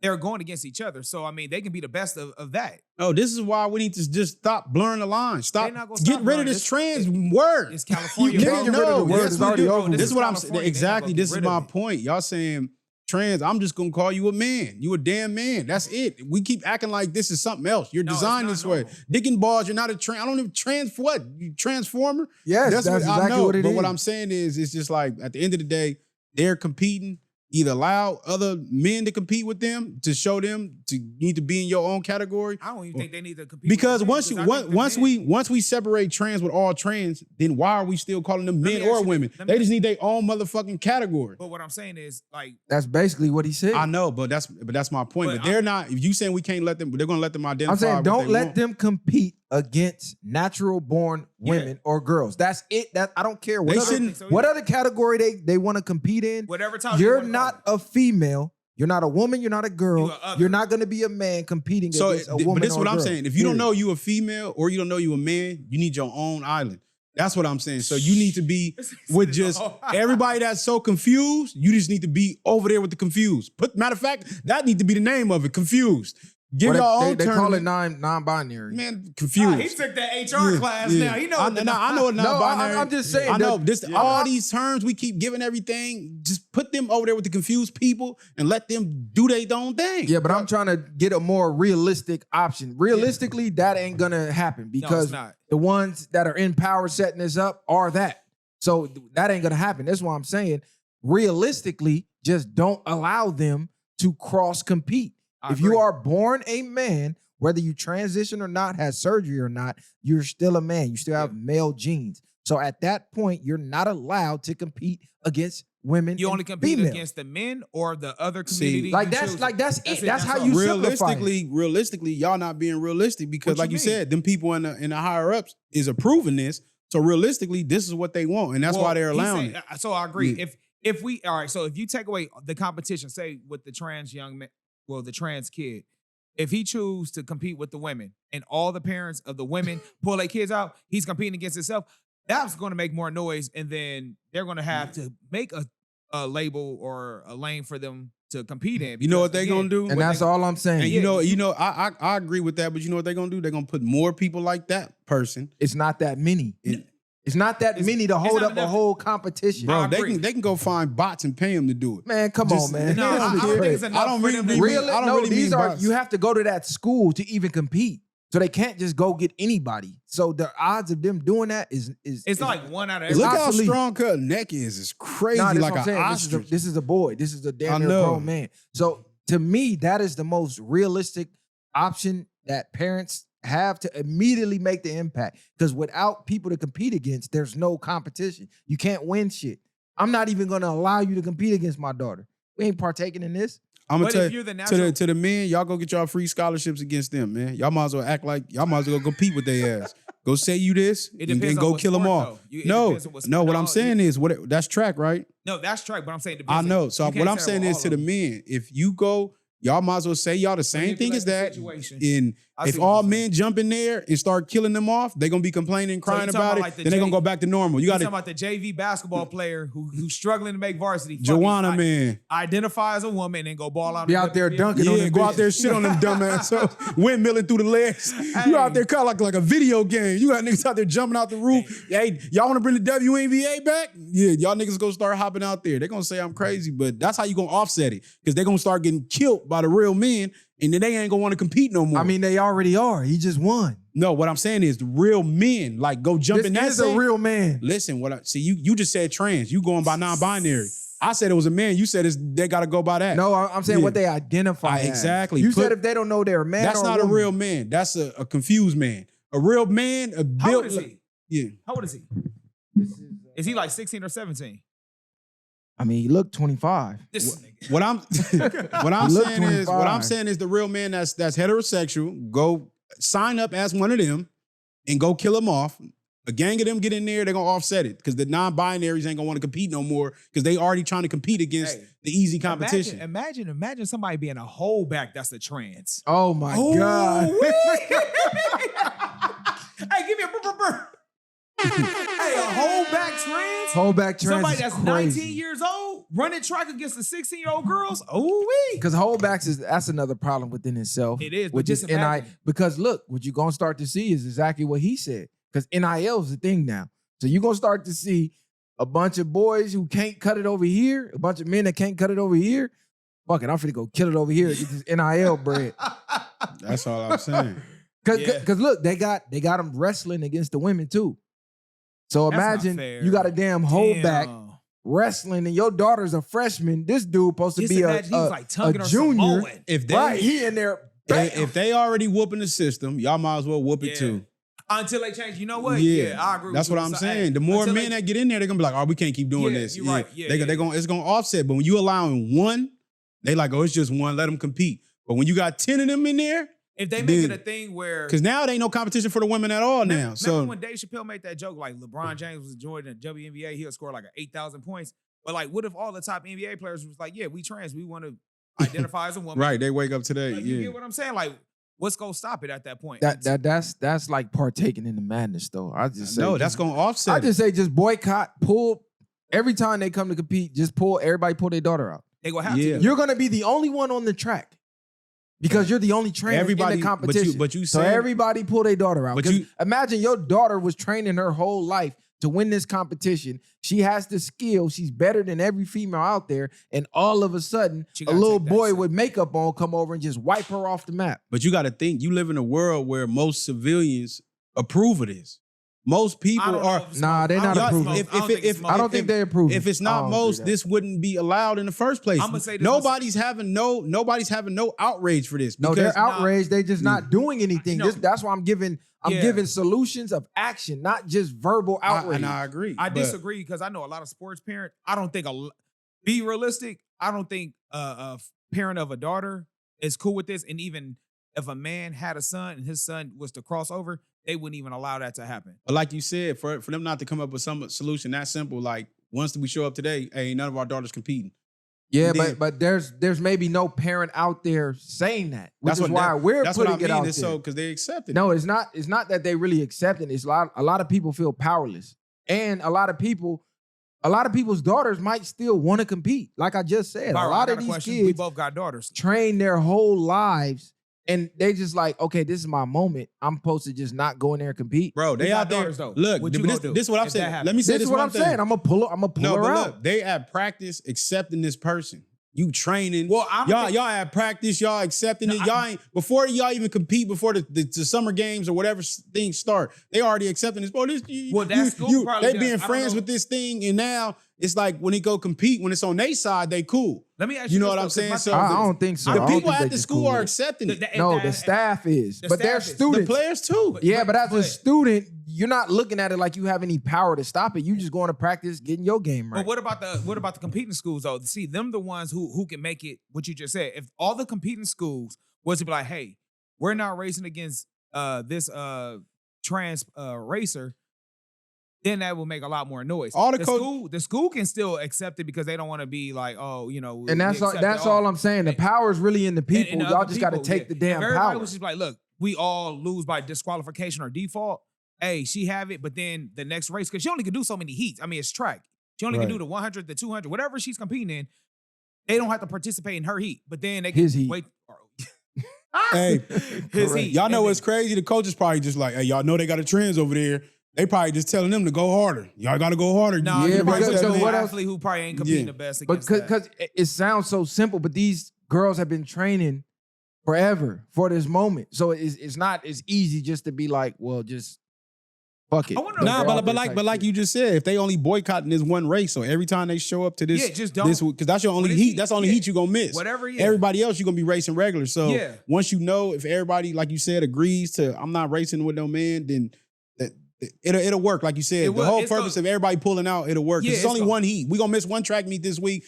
they're going against each other. So, I mean, they can be the best of that. Oh, this is why we need to just stop blurring the lines. Get rid of this trans word. It's California. You can't get rid of the word. It's already over. This is what I'm saying. Exactly. This is my point. Y'all saying trans, I'm just going to call you a man. You a damn man. That's it. We keep acting like this is something else. You're designed this way. Dick and balls, you're not a trans. I don't even trans for what? You transformer? Yes, that's exactly I know. what it is. But what I'm saying is, it's just like, at the end of the day, they're competing. Either allow other men to compete with them to show them to need to be in your own category. I don't even think they need to compete. Because once we separate trans with all trans, then why are we still calling them men or women? They just need their own motherfucking category. But what I'm saying is, like, that's basically what he said. I know, but that's my point. But they're not. If you saying we can't let them, they're gonna let them identify. I'm saying don't let them compete against natural born women or girls. That's it. That I don't care They what shouldn't- what other category they want to compete in. Whatever time You're not a female. You're not a woman. You're not a girl. You are other. You're not going to be a man competing So, against a woman. but this is or what a I'm girl. saying. If you don't Period. know you a female or you don't know you a man, you need your own island. That's what I'm saying. So you need to be with just everybody that's so confused. You just need to be over there with the confused. Matter of fact, that need to be the name of it. Confused. Give Well, your own they term. call it non-binary. Man, confused. He took that HR class now. He know I what the know it's No, not binary. I'm just saying. I know that- this. All these terms we keep giving everything. Just put them over there with the confused people and let them do their own thing. Yeah, but I'm trying to get a more realistic option. Realistically, that ain't gonna happen because not. the ones that are in power setting this up are that. So that ain't gonna happen. That's why I'm saying realistically, just don't allow them to cross compete. If you are born a man, whether you transition or not, has surgery or not, you're still a man. You still have male genes. So at that point, you're not allowed to compete against women. You and only compete females. against the men or the other See, community. Like you that's choose. like that's it. That's how all. you simplify it. Realistically, y'all not being realistic because, What like you you mean? said, them people in the higher ups is approving this. So realistically, this is what they want, and that's why they're he's allowing saying- it. So I agree. Yeah. If we all right, so if you take away the competition, say with the trans young man, well, the trans kid, if he choose to compete with the women and all the parents of the women pull their kids out, he's competing against himself. That's going to make more noise, and then they're going to have to make a label or a lane for them to compete in. You know what because, they gonna do? And that's all I'm saying. And you know, I agree with that, but you know what they're gonna do? They're gonna put more people like that person. It's not that many. It's not that many to hold not up a enough. whole competition. Bro, I they agree. can go find bots and pay them to do it. Man, come Just- on, man. No, I don't think it's I enough don't for really them to mean- Really? I don't No, really these mean are bots. you have to go to that school to even compete. So they can't just go get anybody. So the odds of them doing that is It's like one out of every. Look how obsolete. strong her neck is. It's crazy, Nah, that's like what I'm an saying. ostrich. This is a boy. This is a I damn near know. grown man. So to me, that is the most realistic option that parents have to immediately make the impact. Because without people to compete against, there's no competition. You can't win shit. I'm not even gonna allow you to compete against my daughter. We ain't partaking in this. I'm gonna But tell if you, you're the natural- to the men, y'all go get y'all free scholarships against them, man. Y'all might as well act like y'all might as well go compete with their ass. Go say you this It and depends on go what kill them sport, off. though. It No, depends on what no. sport. What I'm No, saying is that's track, right? No, that's track, but I'm saying I know. So what I'm saying is to the men, if you go, y'all might as well say y'all the same thing as that. And I if see what all you're men jump in there and start killing them off, they're gonna be complaining, crying you talking about about it. like the Then they're gonna J- go back to normal. You You got talking to about the JV basketball player who's struggling to make varsity. Joanna, fucking man. Identify as a woman and go ball out. Be in out there WNBA. dunking on Yeah, them go out there, bitches. shit on them dumbass, so windmilling through the legs. You out there kind of like a video game. You got niggas out there jumping out the roof. Hey, y'all want to bring the WNBA back? Yeah, y'all niggas gonna start hopping out there. They're gonna say I'm crazy, but that's how you gonna offset it because they're gonna start getting killed by the real men, and then they ain't gonna want to compete no more. I mean, they already are. He just won. no, what I'm saying is the real men like go jump This in that. is a real man. Listen, what I see you just said trans. You going by non-binary. I said it was a man. You said they got to go by that. No, I'm saying Yeah. what they identify as. Exactly. You Put- said if they don't know they're a man That's or not a woman. real man. That's a confused man. A real man, a built. How old is he? Yeah. How old is he? Is he like 16 or 17? I mean, he looked 25. This nigga. What I'm He look what I'm 25. saying is the real man that's heterosexual, go sign up as one of them and go kill them off. A gang of them get in there, they're gonna offset it because the non-binaries ain't gonna want to compete no more because they already trying to compete against Hey, the easy competition. Imagine somebody being a holdback that's a trans. Oh my God. Hey, give me a brr. Hey, a holdback trans? Holdback trans Somebody is that's crazy. 19 years old running track against the 16-year-old girls? Oh, wee. Because holdbacks that's another problem within itself. It is, but Which just is NI. imagine. Because look, what you're gonna start to see is exactly what he said. Because NIL is the thing now. So you're gonna start to see a bunch of boys who can't cut it over here, a bunch of men that can't cut it over here. Fuck it, I'm finna go kill it over here and get this NIL bread. That's all I'm saying. Cause, Yeah. cause look, they got them wrestling against the women too. So That's not imagine fair. you got a damn holdback Damn. wrestling and your daughter's a freshman. This dude supposed to Just be imagine he was like Tongan or junior. Samoan. If they Right, he in there. Bam. if they already whooping the system, y'all might as well whoop it Yeah. too. Until they change. You know what? Yeah, I agree That's with what you. I'm So, saying. hey, The more until men that get in there, they're gonna be like, "Oh, we can't keep doing Yeah, this." you're right. Yeah, they're gonna it's gonna offset. But when you allowing one, they like, "Oh, it's just one. Let them compete." But when you got 10 of them in there, If they make it a thing where, because now it ain't no competition for the women at all now. Remember when Dave Chappelle made that joke, like LeBron James was joining the WNBA, he'll score like 8,000 points. But like, what if all the top NBA players was like, yeah, we trans, we want to identify as a woman. Right, they wake up today. Like, you get what I'm saying? Like, what's gonna stop it at that point? That's like partaking in the madness, though. I just say no, that's gonna offset. I just say just boycott, pull every time they come to compete. Just pull their daughter out. They gonna have to. You're gonna be the only one on the track because you're the only trainer in the competition. But you so everybody pull their daughter out. But imagine your daughter was training her whole life to win this competition. She has the skill. She's better than every female out there. And all of a sudden, a little boy with makeup on come over and just wipe her off the map. But you got to think, you live in a world where most civilians approve of this. Most people are they're not approving. I don't think they approve. If it's not most, this wouldn't be allowed in the first place. I'm gonna say this nobody's having no outrage for this. No, they're outraged. They just not doing anything. That's why I'm giving solutions of action, not just verbal outrage. And I agree. I disagree because I know a lot of sports parents. I don't think be realistic. I don't think a parent of a daughter is cool with this. And even if a man had a son and his son was to cross over, they wouldn't even allow that to happen. But like you said, for them not to come up with some solution that simple, like once we show up today, hey, none of our daughters competing. Yeah, but there's maybe no parent out there saying that, which is why we're putting it out there. So because they accept it. No, it's not that they really accept it. It's a lot of people feel powerless, and a lot of people's daughters might still want to compete. Like I just said, Byron, a lot of these kids, we both got daughters, train their whole lives. And they just like, okay, this is my moment. I'm supposed to just not go in there and compete. Bro, they out there. Though. Look, this is what I'm saying. Let me say this is what I'm saying. I'm gonna pull her out. Look, they at practice accepting this person. You training. Well, y'all at practice. Y'all accepting it. Y'all ain't before y'all even compete before the summer games or whatever things start. They already accepting this. Bro, they being friends with this thing, and now it's like when they go compete, when it's on their side, they cool. Let me ask you know what I'm saying? So I don't think so. The people at the school are accepting it. No, the staff is, but they're students. The players too. But as a student, you're not looking at it like you have any power to stop it. You just going to practice, getting your game right. But what about the competing schools though? See, them the ones who can make it. What you just said. If all the competing schools was to be like, hey, we're not racing against this trans racer, then that will make a lot more noise. The school can still accept it because they don't want to be like, oh, you know. And that's all I'm saying. The power is really in the people. Y'all just got to take the damn power. Everybody was just like, look, we all lose by disqualification or default. Hey, she have it, but then the next race, because she only can do so many heats. I mean, it's track. She only can do the 100, the 200, whatever she's competing in. They don't have to participate in her heat, but then they can wait. Hey, his heat. Y'all know what's crazy? The coach is probably just like, hey, y'all know they got a trans over there. They probably just telling them to go harder. Y'all got to go harder. No, because what athlete who probably ain't competing the best against that. Because it sounds so simple, but these girls have been training forever for this moment. So it's not as easy just to be like, well, just fuck it. But like you just said, if they only boycotting this one race, so every time they show up to this, just don't. Because that's your only heat. That's the only heat you're going to miss. Whatever, Everybody else, you're going to be racing regular. So once you know, if everybody, like you said, agrees to, I'm not racing with no man, then it'll work, like you said. The whole purpose of everybody pulling out, it'll work. It's only one heat. We're gonna miss one track meet this week.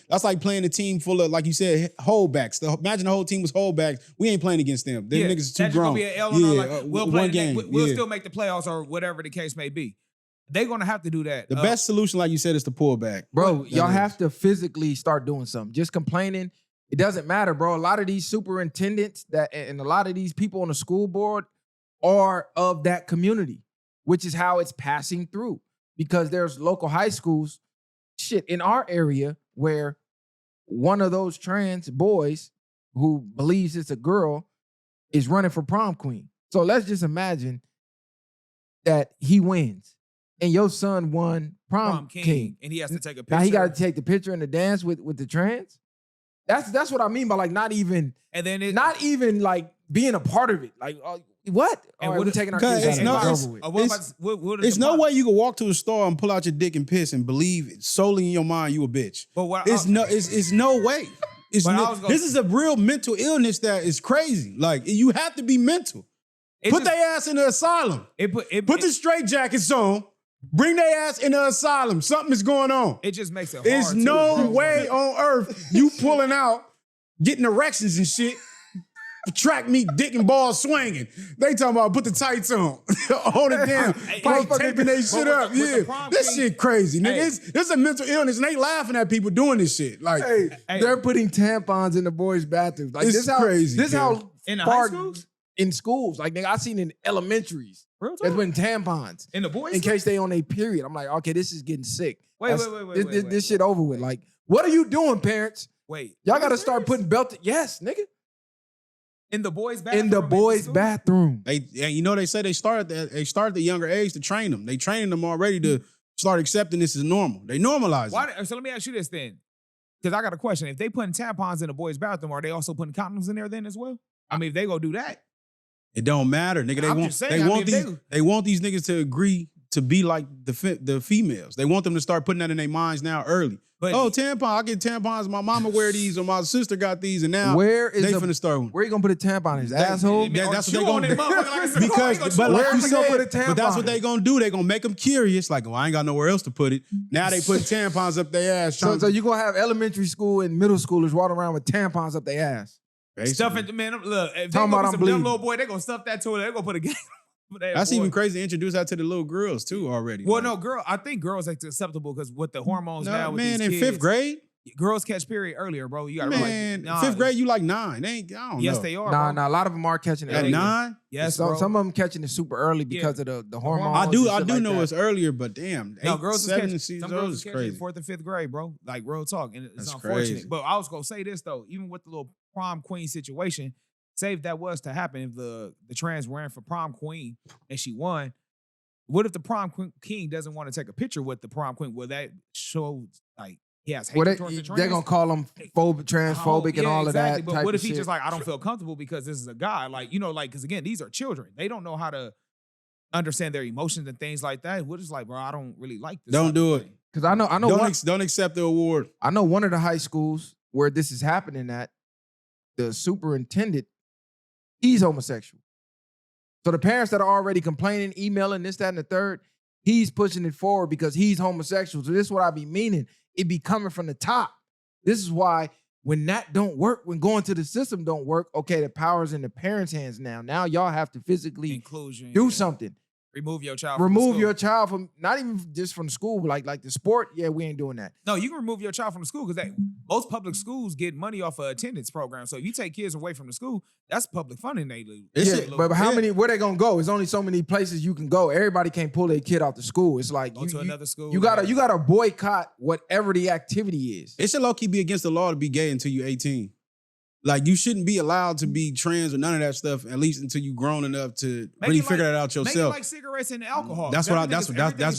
That's like playing a team full of, like you said, holdbacks. Imagine the whole team was holdbacks. We ain't playing against them. Them niggas is too grown. Gonna be an L on we'll play one game. We'll still make the playoffs or whatever the case may be. They're gonna have to do that. The best solution, like you said, is to pull back. Bro, y'all have to physically start doing something. Just complaining, it doesn't matter, bro. A lot of these superintendents and a lot of these people on the school board are of that community, which is how it's passing through. Because there's local high schools, in our area where one of those trans boys who believes it's a girl is running for prom queen. So let's just imagine that he wins and your son won prom king. And he has to take a picture. Now he got to take the picture and the dance with the trans. That's what I mean by like not even like being a part of it. Like, what? And we're taking our kids There's no way you can walk to a store and pull out your dick and piss and believe solely in your mind you a bitch. But it's no way. This is a real mental illness that is crazy. Like, you have to be mental. Put their ass in the asylum. Put the straight jackets on. Bring their ass in the asylum. Something is going on. It just makes it hard. There's no way on earth you pulling out, getting erections and shit. track meet, dick and ball swinging. They talking about put the tights on, hold it down, like taping they shit up. Yeah, this shit crazy, nigga. This is a mental illness, and they laughing at people doing this shit. Like, they're putting tampons in the boys' bathrooms. Like, it's crazy. This how in the high schools, in schools. Like, nigga, I seen in elementaries. Real There's been tampons in the boys in case they on a period. I'm like, okay, this is getting sick. Wait. This shit over with. Like, what are you doing, parents? Wait, y'all got to start putting belted. Yes, nigga. In the boys' bathroom. In the boys' bathroom. You know, they say they start at the younger age to train them. They training them already to start accepting this as normal. They normalize it. So let me ask you this then, because I got a question. If they putting tampons in the boys' bathroom, are they also putting condoms in there then as well? I mean, if they go do that, it don't matter, nigga. They want these niggas to agree to be like the females. They want them to start putting that in their minds now early. But, tampon, I get tampons. My mama wear these, or my sister got these, and now they finna start one. Where you gonna put a tampon in his asshole? That's what they gonna do. But like you said, but that's what they gonna do. They gonna make them curious. Like, well, I ain't got nowhere else to put it. Now they put tampons up their ass. So you gonna have elementary school and middle schoolers walking around with tampons up their ass? Stuff it, man. Look, if they go some dumb little boy, they gonna stuff that to it. They gonna put a game. That's even crazy to introduce that to the little girls too already. Well, no, I think girls are acceptable because with the hormones now. With man, these in kids, 5th grade, girls catch period earlier, bro. You gotta realize. 5th grade, you like 9. I don't know. Yes, they are. Nah. A lot of them are catching it at 9. Yes, some bro. of them catching it super early because of the hormones. I do know it's earlier, but damn, girls 7 catching seasons some girls is crazy. 4th and 5th grade, bro. Like real talk, and it's That's unfortunate. crazy. But I was gonna say this though, even with the little prom queen situation, say if that was to happen, if the trans ran for prom queen and she won. What if the prom king doesn't want to take a picture with the prom queen? Will that show like he has hatred towards the trans? They're gonna call him transphobic and all of that. But what if he's just like, I don't feel comfortable because this is a guy? Like, you know, like, because again, these are children. They don't know how to understand their emotions and things like that. We're just like, bro, I don't really like this. Don't do it. Because I know don't accept the award. I know one of the high schools where this is happening at, the superintendent, he's homosexual. So the parents that are already complaining, emailing this, that, and the third, he's pushing it forward because he's homosexual. So this is what I be meaning. It be coming from the top. This is why when that don't work, when going to the system don't work, okay, the power's in the parents' hands now. Now y'all have to physically do something. Remove your child. Remove your child from, not even just from school, but like the sport. Yeah, we ain't doing that. No, you can remove your child from the school because most public schools get money off of attendance programs. So if you take kids away from the school, that's public funding they lose. But where they gonna go? There's only so many places you can go. Everybody can't pull their kid out the school. It's like go to another school. You gotta boycott whatever the activity is. It should low-key be against the law to be gay until you're 18. Like, you shouldn't be allowed to be trans or none of that stuff, at least until you're grown enough to really figure that out yourself. Make it like cigarettes and alcohol. That's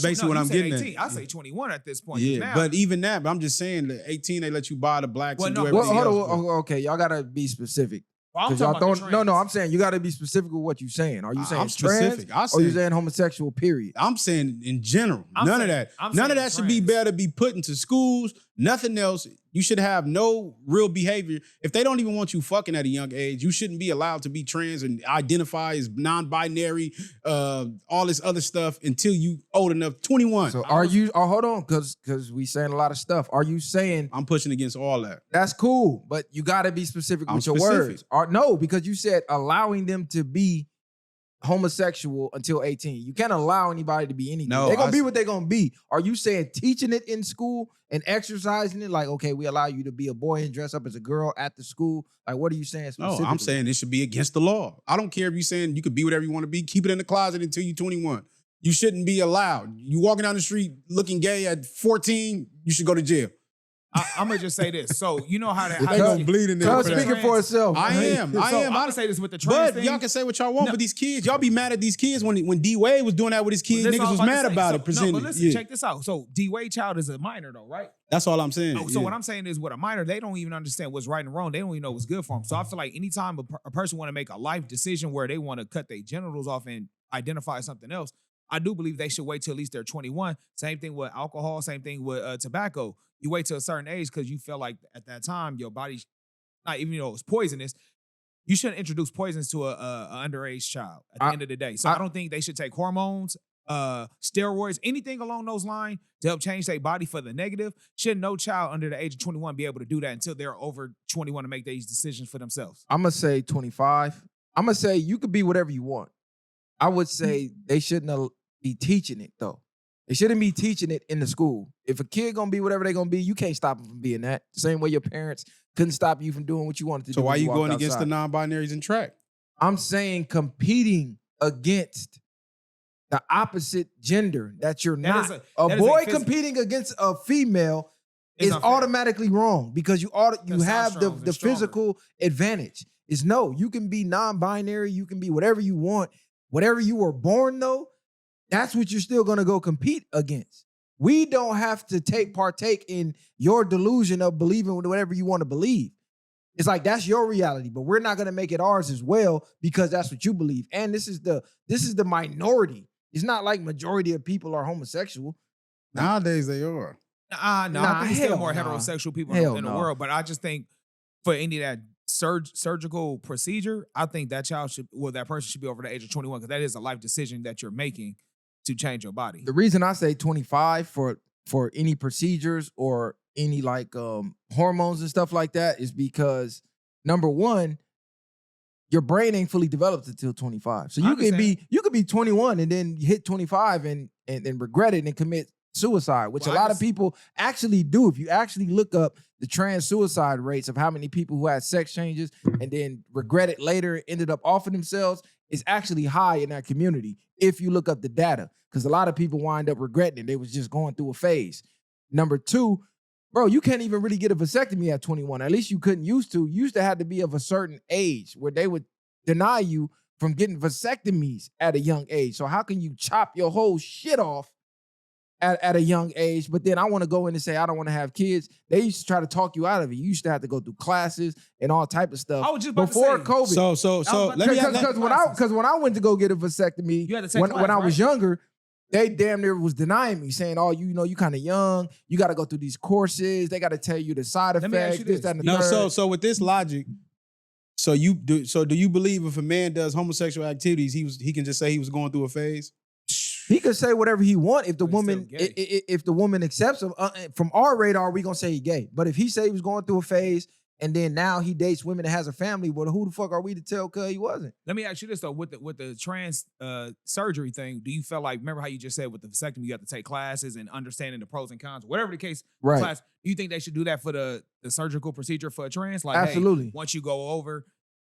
basically what I'm getting 18. at. I say 21 at this point. Yeah, but even that, I'm just saying that 18, they let you buy the blacks and do everything okay, y'all gotta be specific. Well, I'm saying you gotta be specific with what you're saying. Are you saying I'm specific? Trans, or you saying homosexual, period? I'm saying in general. None of that should be better to be put into schools. Nothing else. You should have no real behavior. If they don't even want you fucking at a young age, you shouldn't be allowed to be trans and identify as non-binary, all this other stuff until you old enough, 21. So hold on, because we saying a lot of stuff. Are you saying I'm pushing against all that? That's cool, but you gotta be specific with your words. No, because you said allowing them to be homosexual until 18. You can't allow anybody to be anything. They're gonna be what they're gonna be. Are you saying teaching it in school and exercising it? Like, okay, we allow you to be a boy and dress up as a girl at the school. Like, what are you saying specifically? No, I'm saying it should be against the law. I don't care if you're saying you could be whatever you want to be. Keep it in the closet until you're 21. You shouldn't be allowed. You walking down the street looking gay at 14, you should go to jail. I'm gonna just say this. So you know how they gonna bleed in there. Speaking for itself. I am. I'm gonna say this with the trans thing. Y'all can say what y'all want, but these kids, y'all be mad at these kids when D Wade was doing that with his kids. Niggas was mad about it. Presented. No, but listen, check this out. So D Wade child is a minor though, right? That's all I'm saying. So what I'm saying is, with a minor, they don't even understand what's right and wrong. They don't even know what's good for them. So I feel like anytime a person want to make a life decision where they want to cut their genitals off and identify something else, I do believe they should wait till at least they're 21. Same thing with alcohol. Same thing with tobacco. You wait till a certain age because you feel like at that time your body, not even though it's poisonous, you shouldn't introduce poisons to a underage child at the end of the day. So I don't think they should take hormones steroids, anything along those lines to help change their body for the negative, should no child under the age of 21 be able to do that until they're over 21 to make these decisions for themselves? I'm gonna say 25. I'm gonna say you could be whatever you want. I would say they shouldn't be teaching it though. They shouldn't be teaching it in the school. If a kid gonna be whatever they gonna be, you can't stop them from being that. The same way your parents couldn't stop you from doing what you wanted to do. So why when you walked going against the outside. non-binaries in track? I'm saying competing against the opposite gender that you're That is not. a- A that is a boy physical- competing against a female It's is unfair. automatically wrong because you have Testosterone's the stronger. physical advantage. Is no, you can be non-binary, you can be whatever you want. Whatever you were born though, that's what you're still gonna go compete against. We don't have to partake in your delusion of believing whatever you want to believe. It's like that's your reality, but we're not gonna make it ours as well because that's what you believe. And this is the minority. It's not like majority of people are homosexual. Nowadays they are. No, Nah, I think it's still hell more nah. heterosexual people Hell in the no. world. But I just think for any of that surgical procedure, I think that that person should be over the age of 21 because that is a life decision that you're making to change your body. The reason I say 25 for any procedures or any like hormones and stuff like that is because number one, your brain ain't fully developed until 25. So I you could be 21 and then hit 25 and regret it and commit suicide, which Well, a lot of people actually do. If you actually look up the trans suicide rates of how many people who had sex changes and then regret it later, ended up offing themselves, is actually high in that community. If you look up the data, because a lot of people wind up regretting it. They was just going through a phase. Number two, bro, you can't even really get a vasectomy at 21. At least you couldn't used to. You used to have to be of a certain age where they would deny you from getting vasectomies at a young age. So how can you chop your whole shit off at a young age? But then I want to go in and say, I don't want to have kids. They used to try to talk you out of it. You used to have to go through classes and all type of stuff I was just about to before say, COVID. So about let to me say- Because when I went to go get a vasectomy, You had to take when class, I was right? younger, they damn near was denying me, saying, "Oh, you kind of young. You got to go through these courses. They got to tell you the side Let me ask effects, you this, this. that, and the No, third." so with this logic, do you believe if a man does homosexual activities, he can just say he was going through a phase? He could say whatever he want if the But he's still woman gay. if the woman accepts him. From our radar, we gonna say he gay. But if he say he was going through a phase and then now he dates women and has a family, well, who the fuck are we to tell? Cause he wasn't. Let me ask you this though: with the trans surgery thing, do you feel like, remember how you just said with the vasectomy, you have to take classes and understanding the pros and cons, whatever the case, Right. class? Do you think they should do that for the surgical procedure for a trans? Like, hey, Absolutely. once you go over,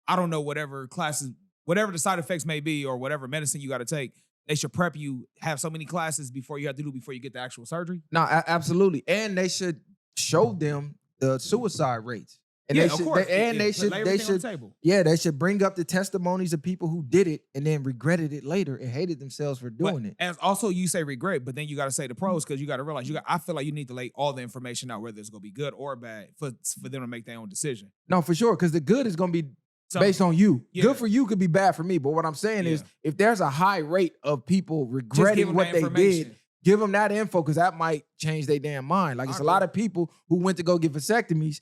I don't know, whatever classes, whatever the side effects may be, or whatever medicine you got to take, they should prep you, have so many classes before you have to do before you get the actual surgery. No, absolutely, and they should show them the suicide rates. And Yeah, they of should, course. they Lay should, everything on the table. yeah, they should bring up the testimonies of people who did it and then regretted it later and hated themselves for doing it. And also, you say regret, but then you got to say the pros because you got to realize I feel like you need to lay all the information out, whether it's gonna be good or bad, for them to make their own decision. No, for sure, because the good is gonna be So, based on you. Yeah. Good for you could be bad for me. But what I'm saying is, if there's a high rate of people just give regretting them what that they information. did, give them that info because that might change their damn mind. Like it's a lot of people who went to go get vasectomies.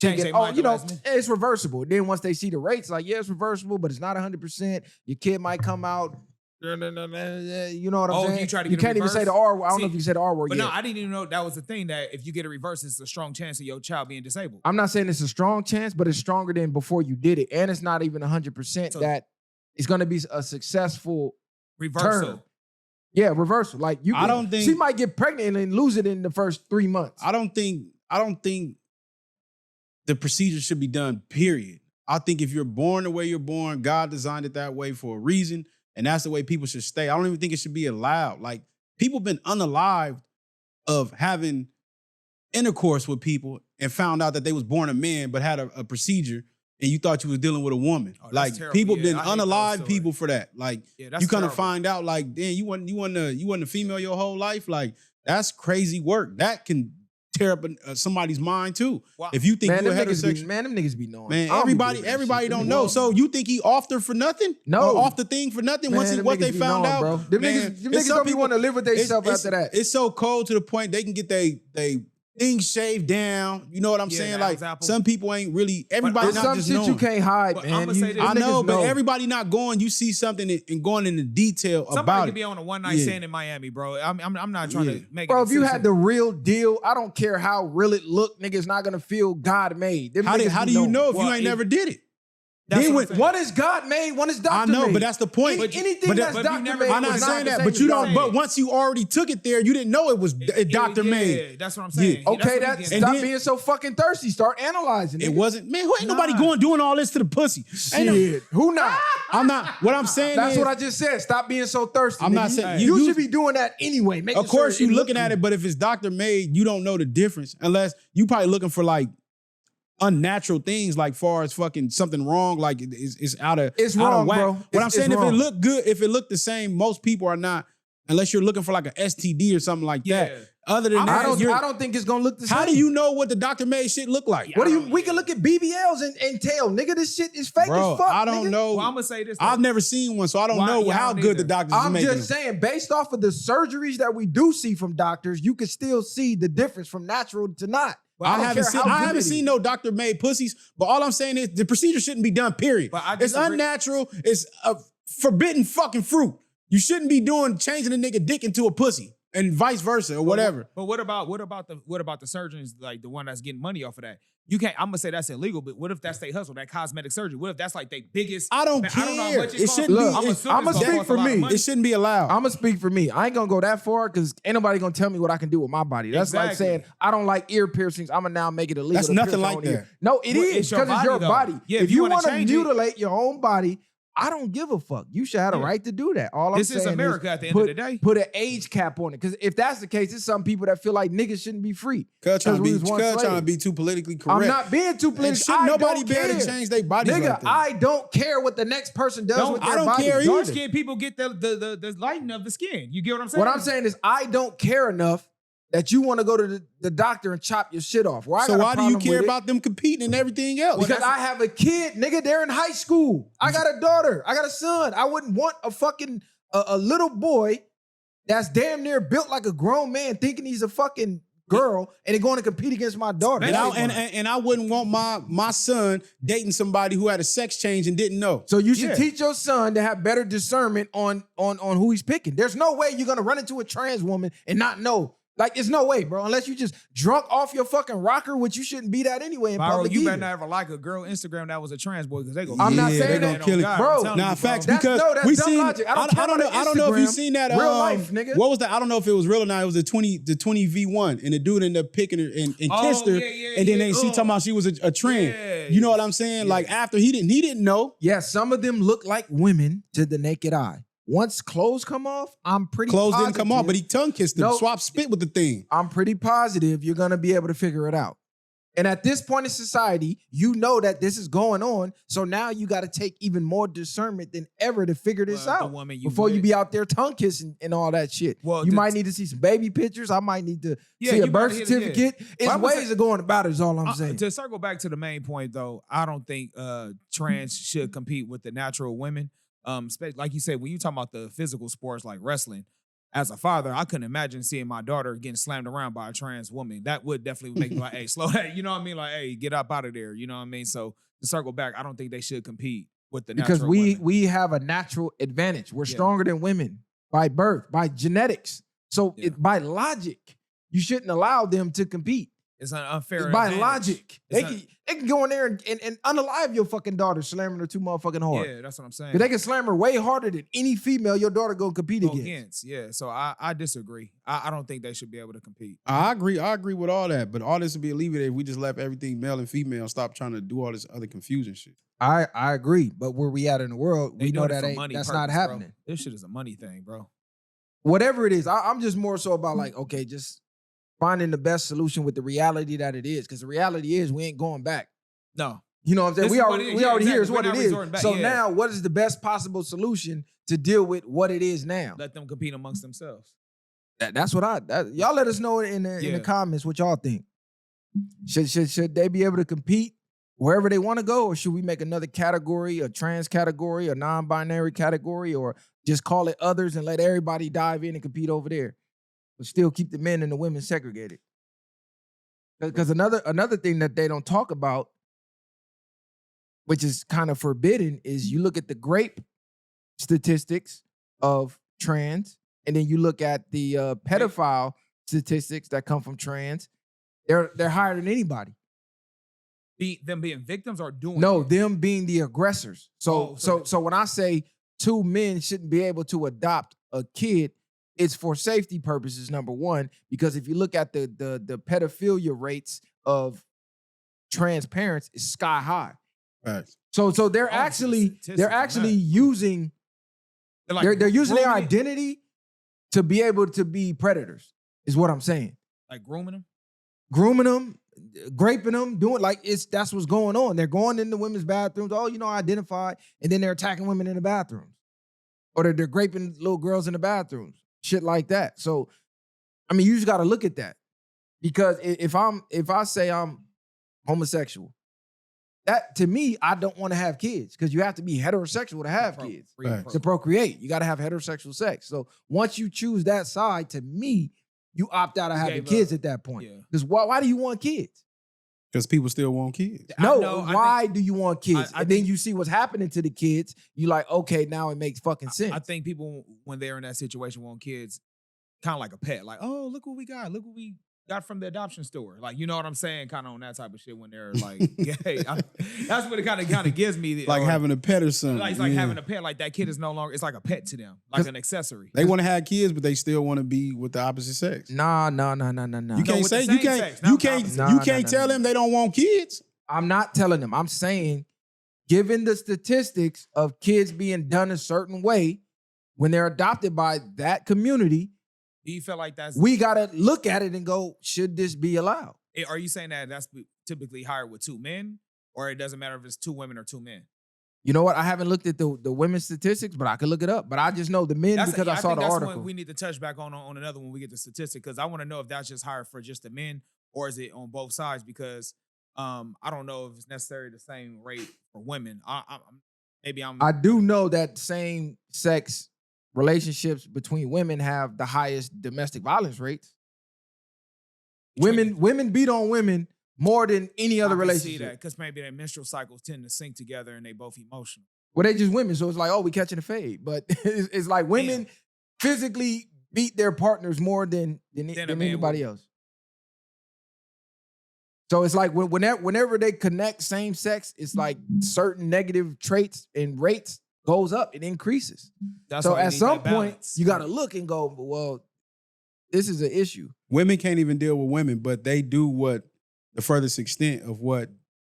Change Thinking, their oh, mind you the know, last minute. it's reversible. Then once they see the rates, like, yeah, it's reversible, but it's not 100%. Your kid might come out. You know what I'm Oh, if saying? you try to You get a can't even say the reverse? R word. I don't know See, if you said the R word But yet. no, I didn't even know that was the thing, that if you get a reverse, it's a strong chance of your child being disabled. I'm not saying it's a strong chance, but it's stronger than before you did it. And it's not even 100% So- that it's going to be a successful Reversal. turn. Yeah, reversal. Like I don't think- she might get pregnant and lose it in the first 3 months. I don't think the procedure should be done, period. I think if you're born the way you're born, God designed it that way for a reason, and that's the way people should stay. I don't even think it should be allowed. Like, people been unalived of having intercourse with people and found out that they was born a man but had a procedure and you thought you was dealing with a woman. Oh, that's Like, terrible. people Yeah, been I hate those unalived stories. people for that. Like, Yeah, that's you kind of terrible. find out, like, damn, you wasn't a female your whole life. Like, that's crazy work. That can tear up somebody's mind too. Wow. If you think Man, you're them heterosexual, them niggas be knowing. man, I don't be everybody believing that shit. don't Them know. niggas- So you think he offed her for nothing? No. Or off the thing for nothing? Man, Once them what niggas they be found knowing, out, bro. Them man, niggas it's some gonna be people- wanting to live with themselves after that. It's so cold to the point they can get they things shaved down. You know what I'm Yeah, saying? the Like Adam's apple. some people ain't really. Everybody There's not some just shit knowing. you can't hide, But man. I'ma say this. I know, niggas but everybody not going. You see something and going into detail Somebody about could it. be on a one night Yeah. stand in Miami, bro. I'm not trying Yeah. to make Bro, it if you exist. had the real deal, I don't care how real it looked, niggas not gonna feel God made. Them How do niggas be you knowing. know if Well, you ain't if- never did it? That's Then what when- I'm saying. One is God made, one is I doctor know, made. but that's the point. Anything But that's but you doctor never- made. I'm not was saying that, the but same you as don't. God But made. once you already took it there, you didn't know it was doctor made. Yeah, that's what I'm saying. Yeah. Okay, That's what that he And stop then- being so fucking thirsty. Start analyzing. It nigga. wasn't, man. Who ain't nobody Nah. going doing all this to the pussy? Ain't no- Shit. Who not? I'm not. What I'm saying That's is, what I just said. Stop being so thirsty. I'm not nigga. saying- you you- should be doing that anyway. of course, you looking at it, but if it's doctor made, you don't know the difference unless you probably looking for like unnatural things, like far as fucking something wrong, like it's out of It's out of wrong, whack. bro. What It's- I'm saying, it's if it wrong. look good, if it look the same, most people are not, unless you're looking for like an STD or something like Yeah. that. Other than I that, don't think it's gonna look the same. how do you know what the doctor made shit look like? What do you? We can look at BBLs and tell, nigga, this shit is fake Bro, as fuck. I don't nigga. know. Well, I'm gonna say this. though. I've never seen one, so I don't Why- know yeah, I how don't good the either. doctors are I'm making just them. saying, based off of the surgeries that we do see from doctors, you can still see the difference from natural to not. Well, I don't haven't care seen. how I good haven't it seen is. no doctor made pussies. But all I'm saying is the procedure shouldn't be done. Period. But I It's disagree. unnatural. It's a forbidden fucking fruit. You shouldn't be changing a nigga dick into a pussy and vice versa or whatever. But what about the surgeons, like the one that's getting money off of that? You can't. I'm gonna say that's illegal. But what if that's their hustle, that cosmetic surgery? What if that's like their biggest? I don't Man, I don't know how care. much It costs. shouldn't be- I'm it- assuming I'ma it's gonna speak cost for a lot of me. money. It shouldn't be allowed. I'm gonna speak for me. I ain't gonna go that far because ain't nobody gonna tell me what I can do with my body. That's like Exactly. saying I don't like ear piercings. I'm gonna now make it illegal. That's to nothing pierce like my own that. ear. No, it Well, is it's your because it's your body, though. body. Yeah, if if you you wanna want to change it- mutilate your own body, I don't give a fuck. You should have a Yeah. right to do that. All I'm This saying is America at the end put, of the day. Put an age cap on it. Because if that's the case, there's some people that feel like niggas shouldn't be free. Cuz trying to we be, was once trying to slaves. be too politically correct. I'm not being too And political. shouldn't I nobody don't be able care. to change their bodies Nigga, like that. I don't care what the next person does with their I don't body. care either. Dark skinned people get the lighting of the skin. You get what I'm saying? What I'm saying is I don't care enough that you want to go to the doctor and chop your shit off. Where I So got a why do you problem care with it, about them competing and everything else? because I have a kid, nigga. They're in high school. I got a daughter. I got a son. I wouldn't want a fucking a little boy that's damn near built like a grown man thinking he's a fucking girl and then going to compete against my daughter. And That I, ain't and, fun. and I wouldn't want my son dating somebody who had a sex change and didn't know. So you should Yeah. teach your son to have better discernment on who he's picking. There's no way you're gonna run into a trans woman and not know. Like, there's no way, bro. Unless you just drunk off your fucking rocker, which you shouldn't be that anyway in Byro, public you either. better not ever like a girl Instagram that was a trans boy because they go. I'm not Yeah, saying they that. gonna kill it. Bro, Nah, facts, That's, because no, that's we dumb seen. logic. I don't care know. about I don't know if you Instagram. seen that. Real life, nigga. What was that? I don't know if it was real or not. It was the 20 v1, and the dude ended up picking her and kissed her, and then she talking about she was a trend. Yeah, You know what I'm saying? yeah. Like after he didn't know. Yeah, some of them look like women to the naked eye. Once clothes come off, I'm pretty Clothes positive. didn't come off, but he tongue kissed him. Nope. Swap spit with the thing. I'm pretty positive you're gonna be able to figure it out. And at this point in society, you know that this is going on. So now you got to take even more discernment than ever to figure this Well, the out woman you before you with- be out there tongue kissing and all that shit. Well, you the- might need to see some baby pictures. I might need to Yeah, see you a might birth hit it, certificate. But It's I'm gonna ways say- of going about it is all I'm saying. To circle back to the main point, though, I don't think trans should compete with the natural women. Like you said, when you talking about the physical sports like wrestling, as a father, I couldn't imagine seeing my daughter getting slammed around by a trans woman. That would definitely make me like, hey, slow that. You know what I mean? Like, hey, get up out of there. You know what I mean? So to circle back, I don't think they should compete with the Because natural we women. have a natural advantage. We're Yeah. stronger than women by birth, by genetics. So Yeah. by logic, you shouldn't allow them to compete. It's an unfair By advantage. logic. It's They can go in there and unalive your fucking daughter, slamming her too motherfucking hard. Yeah, that's what I'm saying. 'Cause they can slam her way harder than any female your daughter gonna compete Go against. against. Yeah, so I disagree. I don't think they should be able to compete. I agree with all that, but all this would be alleviated if we just left everything male and female, stop trying to do all this other confusing shit. I agree, but where we at in the world, They we know doing it that for ain't money that's not purpose, bro. happening. This shit is a money thing, bro. Whatever it is, I'm just more so about like, okay, just finding the best solution with the reality that it is. Because the reality is we ain't going back. No. You know what I'm saying? This We is what already it is. we Yeah, already here is exactly. what We're it not is. resorting back. So Yeah. now what is the best possible solution to deal with what it is now? Let them compete amongst themselves. That's what y'all let us know in the Yeah. comments what y'all think. Should they be able to compete wherever they want to go, or should we make another category, a trans category, a non-binary category, or just call it others and let everybody dive in and compete over there, but still keep the men and the women segregated? Because another thing that they don't talk about, which is kind of forbidden, is you look at the grape statistics of trans, and then you look at the pedophile statistics that come from trans. They're higher than anybody. Them being victims or doing No, it? them being the aggressors. So when I say two men shouldn't be able to adopt a kid, it's for safety purposes, number one, because if you look at the pedophilia rates of trans parents, it's sky high. Right. So they're actually using they're using their identity to be able to be predators, is what I'm saying. Like grooming them, graping them, doing that's what's going on. They're going into women's bathrooms. Oh, identify, and then they're attacking women in the bathrooms, or they're graping little girls in the bathrooms, shit like that. So, I mean, you just got to look at that, because if I say I'm homosexual, that to me, I don't want to have kids, because you have to be heterosexual to have kids, to procreate. You got to have heterosexual sex. So once you choose that side, to me, you opt out of having kids at that point. Because why do you want kids? Because people still want kids. No, why do you want kids? And then you see what's happening to the kids. You like, okay, now it makes fucking sense. I think people, when they're in that situation, want kids kind of like a pet. Like, oh, look what we got. Look what we got from the adoption store. Like, you know what I'm saying? Kind of on that type of shit when they're like gay. That's what it kind of gives me. Like having a pet or something. It's like having a pet. Like that kid is no longer, it's like a pet to them. Like an accessory. They want to have kids, but they still want to be with the opposite sex. Nah. You can't say, you can't tell them they don't want kids. I'm not telling them. I'm saying, given the statistics of kids being done a certain way, when they're adopted by that community, do you feel like we got to look at it and go, should this be allowed? Are you saying that that's typically higher with two men, or it doesn't matter if it's two women or two men? You know what? I haven't looked at the women's statistics, but I could look it up. But I just know the men because I saw the article. When we need to touch back on another when we get the statistic, because I want to know if that's just higher for just the men, or is it on both sides? Because I don't know if it's necessarily the same rate for women. I do know that same sex relationships between women have the highest domestic violence rates. Women beat on women more than any other relationship. See that because maybe their menstrual cycles tend to sync together and they both emotional. Well, they just women, so it's like, oh, we catching a fade. But it's like women physically beat their partners more than anybody else. So it's like whenever they connect same sex, it's like certain negative traits and rates goes up, it increases. So at some point, you got to look and go, well, this is an issue. Women can't even deal with women, but they do what the furthest extent of what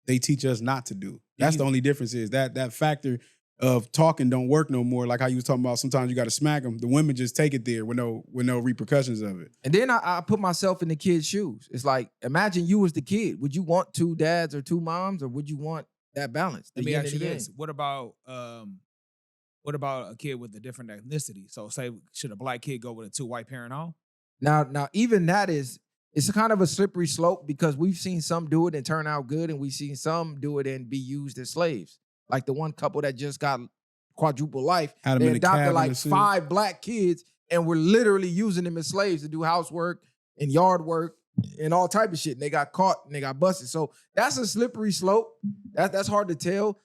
they teach us not to do. That's the only difference is that factor of talking don't work no more. Like how you was talking about, sometimes you got to smack them. The women just take it there with no repercussions of it. And then I put myself in the kid's shoes. It's like, imagine you was the kid. Would you want two dads or two moms, or would you want that balance? Let me ask you this: What about a kid with a different ethnicity? So say, should a black kid go with a two white parent home? Now even that it's kind of a slippery slope, because we've seen some do it and turn out good, and we've seen some do it and be used as slaves. Like the one couple that just got quadruple life, they adopted like 5 black kids and were literally using them as slaves to do housework and yard work and all type of shit. And they got caught and they got busted. So that's a slippery slope. That's hard to tell.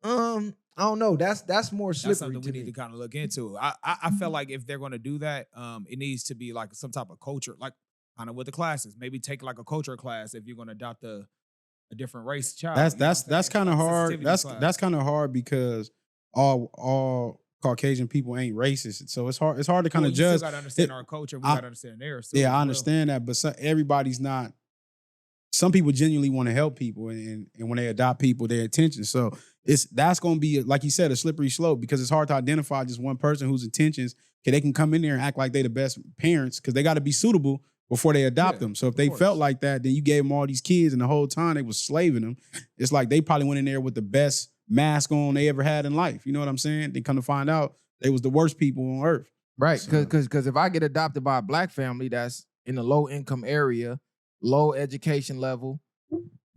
I don't know. That's more slippery. That's something we need to kind of look into. I feel like if they're going to do that, it needs to be like some type of culture, like kind of with the classes. Maybe take like a culture class if you're going to adopt a different race child. That's kind of hard. That's kind of hard because all Caucasian people ain't racist, so it's hard to kind of judge. We got to understand our culture. We got to understand theirs. Yeah, I understand that, but everybody's not. Some people genuinely want to help people, and when they adopt people, their intentions. So that's going to be, like you said, a slippery slope, because it's hard to identify just one person whose intentions. They can come in there and act like they the best parents, because they got to be suitable before they adopt them. So if they felt like that, then you gave them all these kids, and the whole time they was slaving them. It's like they probably went in there with the best mask on they ever had in life. You know what I'm saying? They come to find out they was the worst people on earth. Right, because if I get adopted by a black family that's in a low income area, low education level,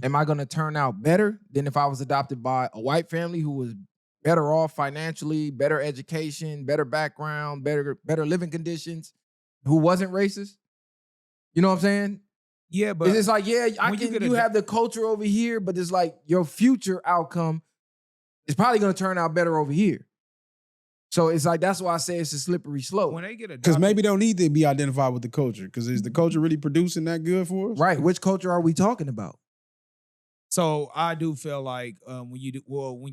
am I going to turn out better than if I was adopted by a white family who was better off financially, better education, better background, better living conditions, who wasn't racist? You know what I'm saying? Yeah, but It's like, yeah, when you get you have the culture over here, but it's like your future outcome is probably going to turn out better over here. So it's like, that's why I say it's a slippery slope. when they get Because adopted, maybe they don't need to be identified with the culture. Because is the culture really producing that good for us? Right. Which culture are we talking about? so I do feel like when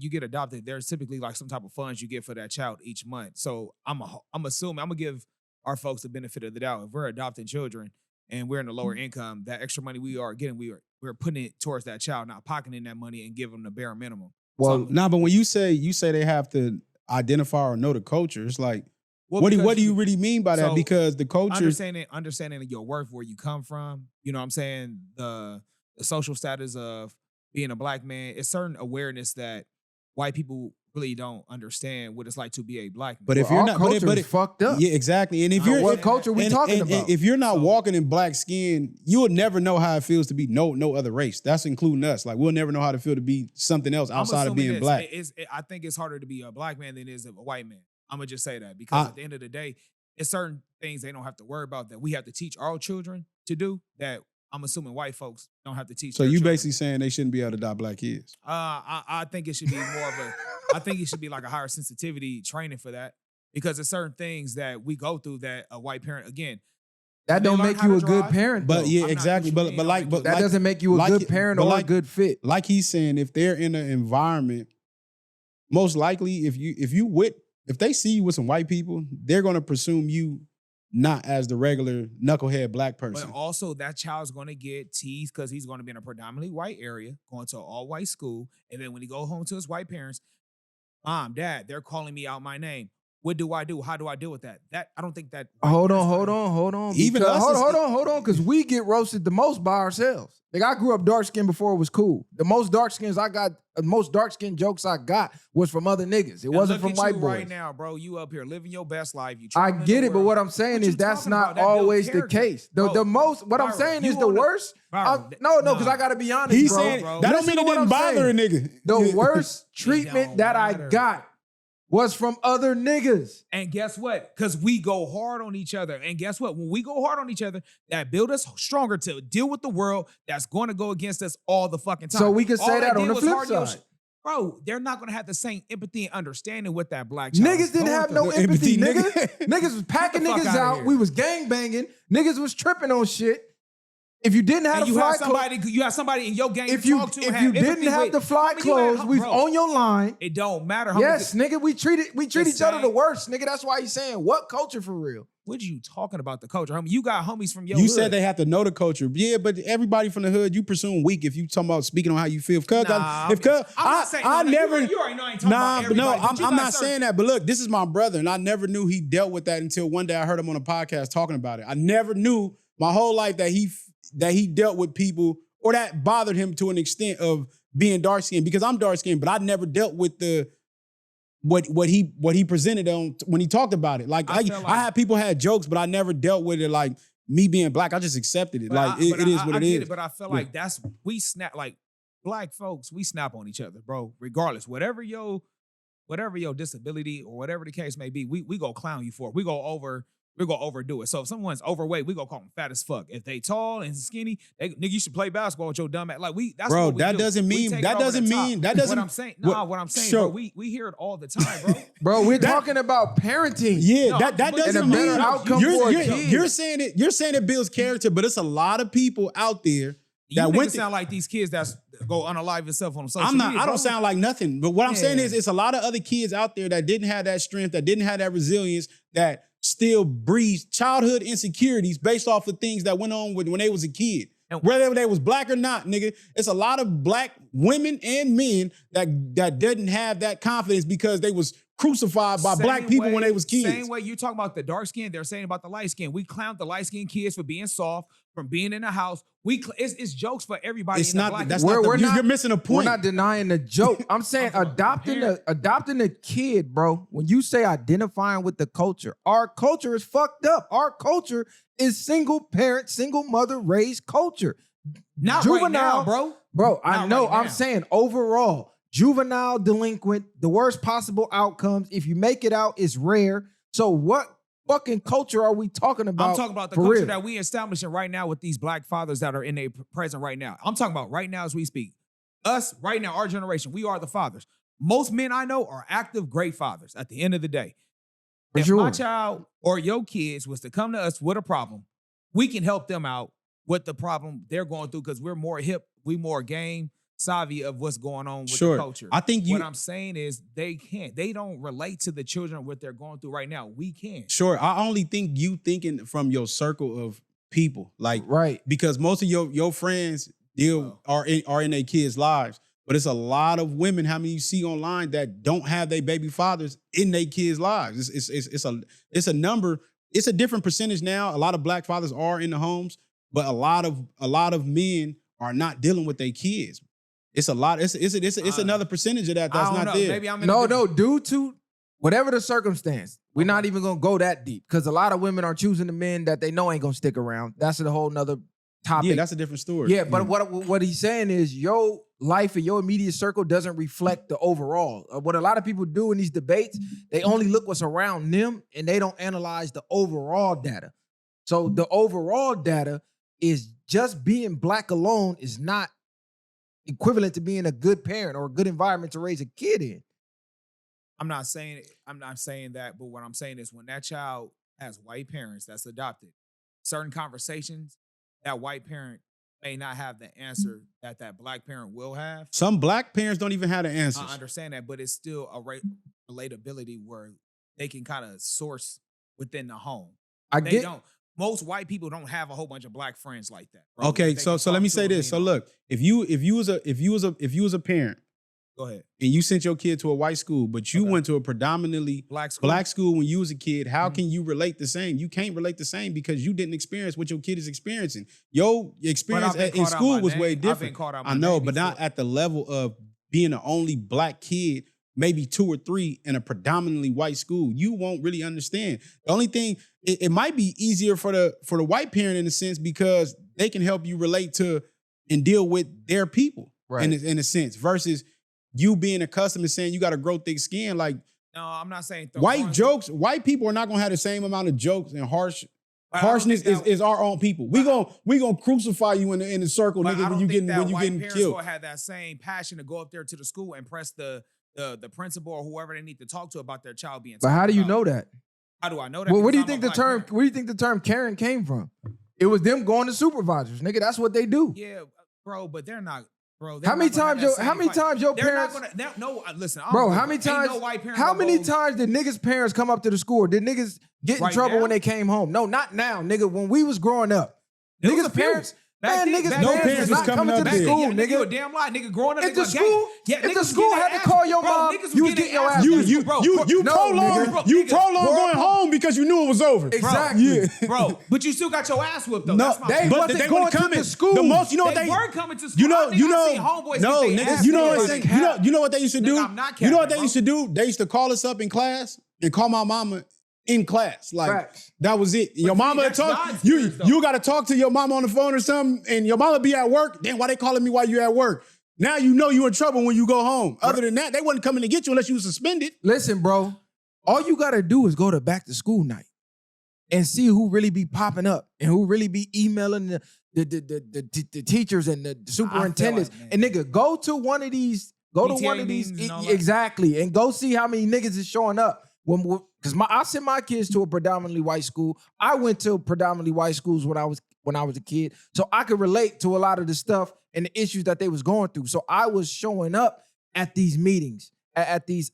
you get adopted, there's typically like some type of funds you get for that child each month. So I'm assuming I'm gonna give our folks the benefit of the doubt. If we're adopting children and we're in a lower income, that extra money we are getting, we're putting it towards that child, not pocketing that money and giving them the bare minimum. Well, Nah, but when you say they have to identify or know the culture, it's like, Well, what because do you really mean by that? so Because the culture, understanding your worth, where you come from, you know what I'm saying? The social status of being a black man, it's certain awareness that white people really don't understand what it's like to be a black man. but if well, you're our not, culture but is fucked up. yeah, exactly. And if So you're what culture we talking about? if you're not So- walking in black skin, you will never know how it feels to be no other race. That's including us. Like we'll never know how to feel to be something else outside of being black. I think it's harder to be a black man than it is a white man. I'm gonna just say that because at the end of the day, it's certain things they don't have to worry about that we have to teach our children to do that I'm assuming white folks don't have to teach. So their you children. basically saying they shouldn't be able to adopt black kids? I think it should be more of a. I think it should be like a higher sensitivity training for that because there's certain things that we go through that a white parent again. That they don't learn make how you to a good drive, parent. But though. yeah, I'm not exactly. what you But mean, but that doesn't make you a like good it- parent but or like- a good fit. like he's saying, if they're in an environment, most likely if they see you with some white people, they're gonna presume you not as the regular knucklehead black person. But also that child's going to get teased because he's going to be in a predominantly white area, going to an all-white school, and then when he go home to his white parents, Mom, Dad, they're calling me out my name. What do I do? How do I deal with that? I don't think that. Hold on. Even Because- us hold on, because we get roasted the most by ourselves. Like I grew up dark skinned before it was cool. The most dark skinned jokes I got was from other niggas. It wasn't from white boys. Right now, bro, you up here living your best life. You. I traveling get the it, but world. what I'm saying What is you that's talking not about? That builds always the character. case. Bro, The most, what I'm Byron, saying you is the on the- worst. Byron, No, nah. because I gotta be honest. He's bro. saying bro. that don't Listen mean to it what didn't I'm bother a saying. nigga. The worst It treatment don't that I matter. got was from other niggas. And guess what? Because we go hard on each other. And guess what? When we go hard on each other, that build us stronger to deal with the world that's going to go against us all the fucking time. So we could say All that they on did the was flip hard your side. Bro, they're not going to have the same empathy and understanding with that black child. Niggas didn't have no empathy, nigga. Niggas was packing Get the fuck niggas outta out. here. We was gang banging. Niggas was tripping on shit. If you didn't have And the you fly have clothes, somebody, you have somebody in your gang if you you talk to. if and you have empathy didn't have with. the fly Homie, you had- clothes, we was bro, on your line. It don't matter how Yes, much. nigga, we treat The each other the same. worst, nigga. That's why he's saying what culture for real. What you talking about the culture? Homie, you got homies from your You hood. said they have to know the culture. Yeah, but everybody from the hood, you presume weak if you talking about speaking on how you feel. Cuz Nah, if cuz I'm not saying, I no, never you already know I ain't talking Nah, about but no, everybody, but you I'm got not certain- saying that. But look, this is my brother, and I never knew he dealt with that until one day I heard him on a podcast talking about it. I never knew my whole life that he dealt with people or that bothered him to an extent of being dark skinned because I'm dark skinned, but I never dealt with the what he presented on when he talked about it. Like I feel like- I had people had jokes, but I never dealt with it like me being black. I just accepted it. But Like I- it but is I what it get is. But I feel like we snap like black folks. We snap on each other, bro. Regardless, whatever your disability or whatever the case may be, we go clown you for it. We go overdo it. So if someone's overweight, we go call them fat as fuck. If they tall and skinny, nigga, you should play basketball with your dumb ass. Like that's Bro, what we that do. doesn't We mean- take that it over doesn't the top. mean- that doesn't- What I'm saying, what- bro, sure. we hear it all the time, bro. Bro, we're talking about parenting. Yeah, No, that but- doesn't and a better mean outcome for a kid. you're saying it builds character, but it's a lot of people out there You that niggas went sound like these kids that's go unalive themselves on social I'm not. media, I bro. don't sound like nothing. But what I'm saying Yeah. is, it's a lot of other kids out there that didn't have that strength, that didn't have that resilience, that still breathed childhood insecurities based off of things that went on when they was a kid. And- Whether they was black or not, nigga, it's a lot of black women and men that didn't have that confidence because they was crucified by black Same people way- when they was kids. Same way you talk about the dark skin, they're saying about the light skin. We clown the light skinned kids for being soft, from being in the house. It's jokes for everybody. It's in the not. black That's We're- not. we're You're not- missing a We're point. not denying the joke. I'm saying I'm talking about adopting a kid, bro. When you say identifying with the culture, our culture is fucked up. Our culture is single parent, single mother raised culture. Not right now, bro. Bro, I Not know. right I'm now. saying overall, juvenile delinquent, the worst possible outcomes. If you make it out, it's rare. So what fucking culture are we talking about? I'm talking about the for culture real? that we establishing right now with these black fathers that are in their present right now. I'm talking about right now as we speak. Us right now, our generation, we are the fathers. Most men I know are active, great fathers at the end of the day. For If sure. my child or your kids was to come to us with a problem, we can help them out with the problem they're going through because we're more hip, we more game savvy of what's going on with the culture. I think what I'm saying is they don't relate to the children what they're going through right now. We can. Sure. I only think you thinking from your circle of people, like Right. because most of your friends are in their kids' lives. But it's a lot of women, how many you see online that don't have their baby fathers in their kids' lives. It's a number. It's a different percentage now. A lot of black fathers are in the homes, but a lot of men are not dealing with their kids. It's a lot. It's another percentage of that that's not there. Maybe I'm in No, due to whatever the circumstance, we're not even gonna go that deep because a lot of women are choosing the men that they know ain't gonna stick around. That's a whole nother topic. Yeah, that's a different story. Yeah, but what he's saying is your life and your immediate circle doesn't reflect the overall. What a lot of people do in these debates, they only look what's around them and they don't analyze the overall data. So the overall data is just being black alone is not equivalent to being a good parent or a good environment to raise a kid in. I'm not saying that, but what I'm saying is when that child has white parents that's adopted, certain conversations, that white parent may not have the answer that black parent will have. Some black parents don't even have the answers. I understand that, but it's still a relatability where they can kind of source within the home. They don't. Most white people don't have a whole bunch of black friends like that. Bro. Okay, so let me say this. So look, if you was a parent, go ahead, and you sent your kid to a white school, but you went to a predominantly black school when you was a kid, how can you relate the same? You can't relate the same because you didn't experience what your kid is experiencing. Your experience in school was way different. I know, but not at the level of being the only black kid, maybe 2 or 3 in a predominantly white school. You won't really understand. The only thing, it might be easier for the white parent in a sense because they can help you relate to and deal with their people in a sense versus you being accustomed to saying you got to grow thick skin. Like, no, I'm not saying white people are not gonna have the same amount of jokes and harshness is our own people. We gonna crucify you in the circle, nigga, when you getting killed. Will have that same passion to go up there to the school and press the principal or whoever they need to talk to about their child being. But how do you know that? How do I know that? Well, where do you think the term Karen came from? It was them going to supervisors, nigga. That's what they do. Yeah, bro, but they're not. Bro, how many times your parents? Listen, bro. How many times? How many times did niggas' parents come up to the school? Did niggas get in trouble when they came home? No, not now, nigga. When we was growing up, niggas' parents. Man, niggas' parents was not coming to the school, nigga. You a damn lie, nigga. Growing up, if the school had to call your mom, you was getting your ass. You prolonged going home because you knew it was over. Exactly, bro. But you still got your ass whipped though. No, they wasn't going to school. The most, you know what they weren't coming to school. You know, niggas. You know what I'm saying. You know what they used to do. You know what they used to do. They used to call us up in class and call my mama in class. Like, facts. That was it. Your mama talk. You got to talk to your mama on the phone or something, and your mama be at work. Then why they calling me while you at work? Now you know you in trouble when you go home. Other than that, they wasn't coming to get you unless you was suspended. Listen, bro. All you got to do is go to back to school night and see who really be popping up and who really be emailing the teachers and the superintendents. Like, and nigga, go to one of these. Go to one of these exactly, and go see how many niggas is showing up. Because I sent my kids to a predominantly white school. I went to predominantly white schools when I was a kid, so I could relate to a lot of the stuff and the issues that they was going through. So I was showing up at these meetings, not the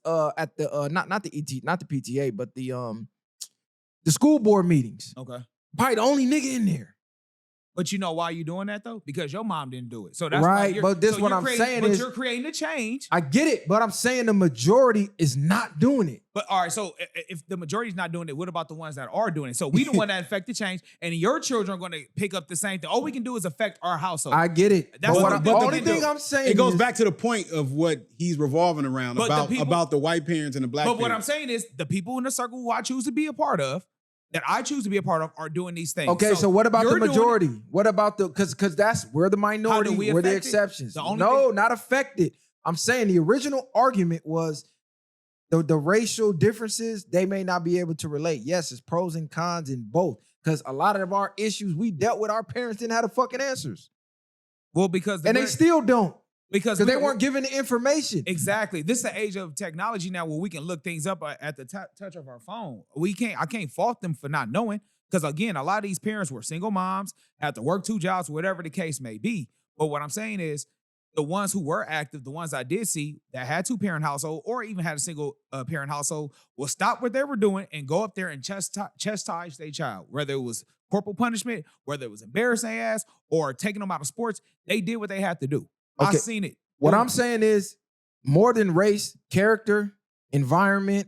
PTA, but the school board meetings. Okay, probably the only nigga in there. But you know why you doing that though? Because your mom didn't do it. So that's right. But this what I'm saying is you're creating a change. I get it, but I'm saying the majority is not doing it. But all right, so if the majority is not doing it, what about the ones that are doing it? So we the one that affect the change, and your children are going to pick up the same thing. All we can do is affect our household. I get it. That's the only thing I'm saying. It goes back to the point of what he's revolving around about the white parents and the black. But parents. what I'm saying is the people in the circle who I choose to be a part of. That I choose to be a part of are doing these things. Okay, so what about the majority? What about because that's we're the minority, we're the exceptions. Not affected. I'm saying the original argument was the racial differences, they may not be able to relate. Yes, it's pros and cons in both. Because a lot of our issues we dealt with, our parents didn't have the fucking answers. Well, because and they still don't. Because they weren't given the information. Exactly. This is the age of technology now where we can look things up at the touch of our phone. I can't fault them for not knowing. Because again, a lot of these parents were single moms, had to work 2 jobs, whatever the case may be. But what I'm saying is, the ones who were active, the ones I did see that had 2-parent household or even had a single parent household will stop what they were doing and go up there and chastise their child. Whether it was corporal punishment, whether it was embarrassing ass or taking them out of sports, they did what they had to do. Okay. I've seen it. What I'm saying is more than race, character, environment,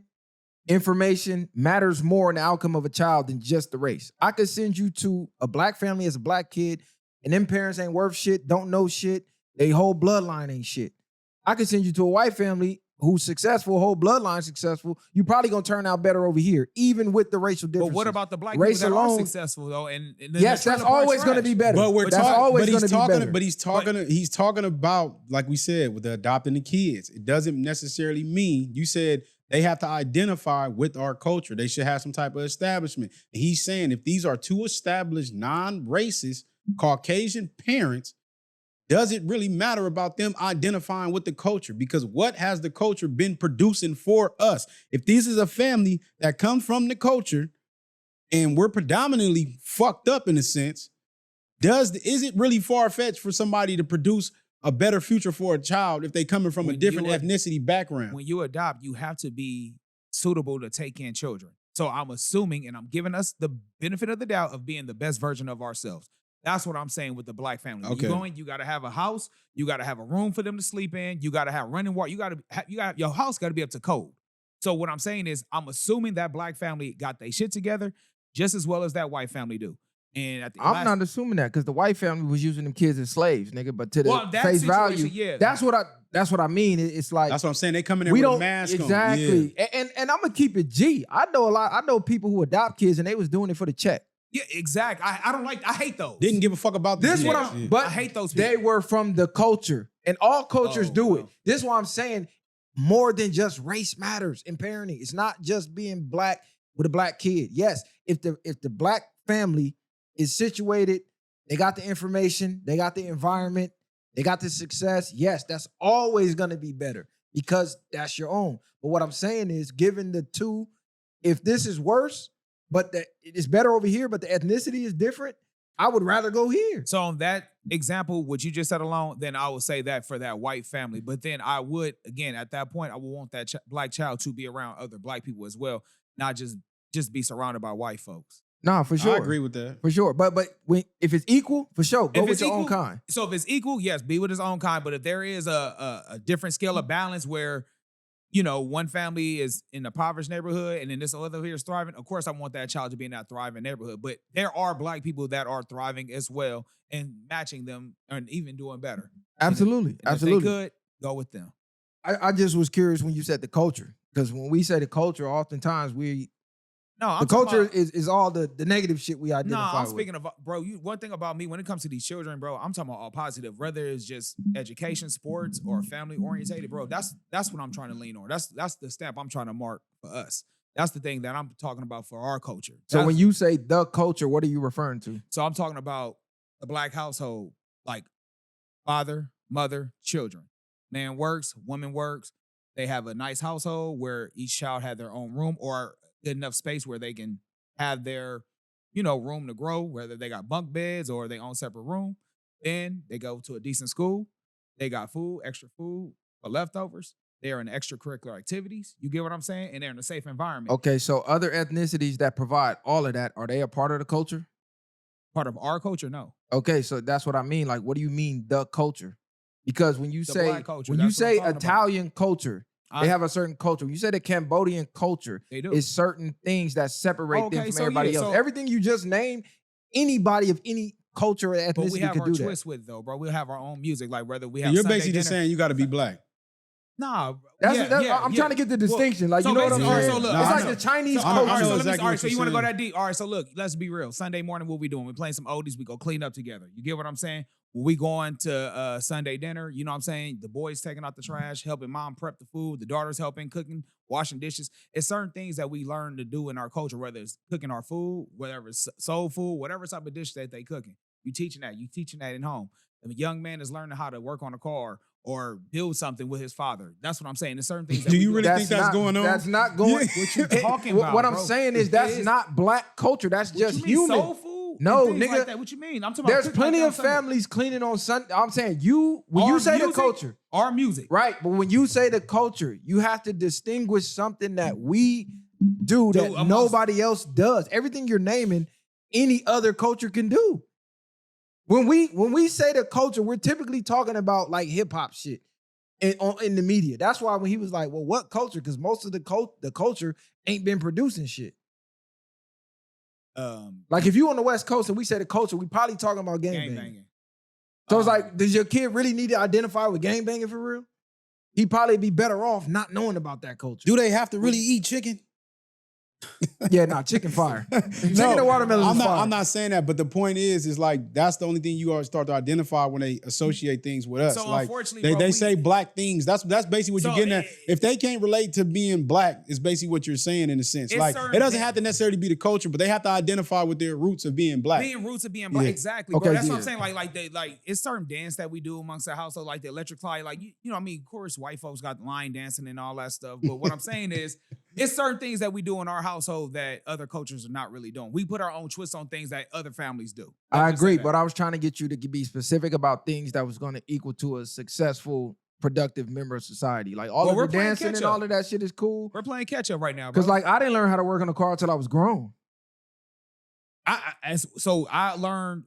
information matters more in the outcome of a child than just the race. I could send you to a black family as a black kid and them parents ain't worth shit, don't know shit. They whole bloodline ain't shit. I could send you to a white family who's successful, whole bloodline successful. You probably gonna turn out better over here, even with the racial differences. But what about the black race people that alone, are successful though? And yes, that's always gonna be better. But he's talking about, like we said, with the adopting the kids. It doesn't necessarily mean, you said they have to identify with our culture. They should have some type of establishment. And he's saying if these are 2 established non-racist Caucasian parents, does it really matter about them identifying with the culture? Because what has the culture been producing for us? If this is a family that comes from the culture and we're predominantly fucked up in a sense, is it really far-fetched for somebody to produce a better future for a child if they coming from a different ethnicity background? When you adopt, you have to be suitable to take in children. So I'm assuming, and I'm giving us the benefit of the doubt of being the best version of ourselves. That's what I'm saying with the black family. When you go in, you got to have a house. You got to have a room for them to sleep in. You got to have running water. Your house got to be up to code. So what I'm saying is, I'm assuming that black family got their shit together just as well as that white family do. And I'm not assuming that because the white family was using them kids as slaves, nigga. But to the face value, yeah. That's what I mean. It's like that's what I'm saying. They coming in with a mask exactly. on. And I'm gonna keep it G. I know people who adopt kids and they was doing it for the check. Yeah, exactly. I hate those. Didn't give a fuck about this. But I hate those people. They were from the culture, and all cultures do it. This is why I'm saying more than just race matters in parenting. It's not just being black with a black kid. Yes, if the black family is situated, they got the information, they got the environment, they got the success. Yes, that's always gonna be better because that's your own. But what I'm saying is, given the 2, if this is worse, but it's better over here, but the ethnicity is different, I would rather go here. So on that example, what you just said alone, then I would say that for that white family. But then I would, again, at that point, I would want that black child to be around other black people as well, not just be surrounded by white folks. Nah, for sure. I agree with that. For sure. But if it's equal, for sure, go with your own kind. So if it's equal, yes, be with his own kind. But if there is a different scale of balance where, one family is in a impoverished neighborhood and then this other here is thriving, of course I want that child to be in that thriving neighborhood. But there are black people that are thriving as well and matching them and even doing better. Absolutely. Absolutely. If they could, go with them. I just was curious when you said the culture. Because when we say the culture, oftentimes the culture is all the negative shit we identify with. No, I'm speaking of, bro, one thing about me, when it comes to these children, bro, I'm talking about all positive. Whether it's just education, sports, or family orientated, bro, that's what I'm trying to lean on. That's the stamp I'm trying to mark for us. That's the thing that I'm talking about for our culture. So when you say the culture, what are you referring to? So I'm talking about the black household, like father, mother, children. Man works, woman works. They have a nice household where each child had their own room or good enough space where they can have their, room to grow, whether they got bunk beds or they own separate room. Then they go to a decent school. They got food, extra food for leftovers. They're in extracurricular activities. You get what I'm saying? And they're in a safe environment. Okay, so other ethnicities that provide all of that, are they a part of the culture? Part of our culture? No. Okay, so that's what I mean. Like, what do you mean the culture? Because when you say Italian culture, they have a certain culture. When you say the Cambodian culture, they do. Is certain things that separate them from everybody else. So everything you just named, anybody of any culture or ethnicity could do that. But we have our twist with it, though, bro. We'll have our own music, like whether we have. You're Sunday basically just dinner. saying you got to be black. Nah, I'm trying to get the distinction. Like, so you know what I'm basically, saying? so look, It's I like know. the Chinese So, I culture. know so exactly all right, what so you you're want to go saying. that deep? All right, so look, let's be real. Sunday morning, what we doing? We're playing some oldies. We go clean up together. You get what I'm saying? When we going to Sunday dinner, you know what I'm saying? The boys taking out the trash, helping mom prep the food. The daughters helping cooking, washing dishes. It's certain things that we learn to do in our culture, whether it's cooking our food, whether it's soul food, whatever type of dish that they cooking. You teaching that in home. The young man is learning how to work on a car or build something with his father. That's what I'm saying. There's certain things that Do we you really think that's not, going on? That's not going. What you talking about? What I'm bro? saying is that's not black culture. That's What just you mean, human. soul food? No, And things nigga. like that. What you mean? I'm talking about There's cooking plenty like of that on Sunday. families cleaning on Sunday. I'm saying when you say the culture, our music. right? But when you say the culture, you have to distinguish something that we do that amongst- nobody else does. Everything you're naming, any other culture can do. When we say the culture, we're typically talking about like hip hop shit in the media. That's why when he was like, "Well, what culture?" Because most of the culture ain't been producing shit. Like if you on the West Coast and we say the culture, we probably talking about gang banging. So it's like, does your kid really need to identify with gang banging for real? He'd probably be better off not knowing about that culture. Do they have to really eat chicken? Yeah, nah, chicken fire. Chicken and watermelon is fire. I'm not saying that, but the point is like that's the only thing you always start to identify when they associate things with us. So like unfortunately, they say black things. That's basically what So you're getting at. If they can't relate to being black, it's basically what you're saying in a sense. It's Like certain it doesn't things. have to necessarily be the culture, but they have to identify with their roots of being black. Being roots of being black, Yeah. exactly. Okay, Bro. That's what yeah. I'm saying. Like it's certain dance that we do amongst the household, like the electric fly. Like you know, what I mean, of course, white folks got line dancing and all that stuff. But what I'm saying is, it's certain things that we do in our household that other cultures are not really doing. We put our own twist on things that other families do. I Just say agree, that. but I was trying to get you to be specific about things that was going to equal to a successful, productive member of society. Like all Well, of we're the playing dancing and catch-up. all of that shit is cool. We're playing catch up right now, bro. Because like I didn't learn how to work on a car until I was grown. So I learned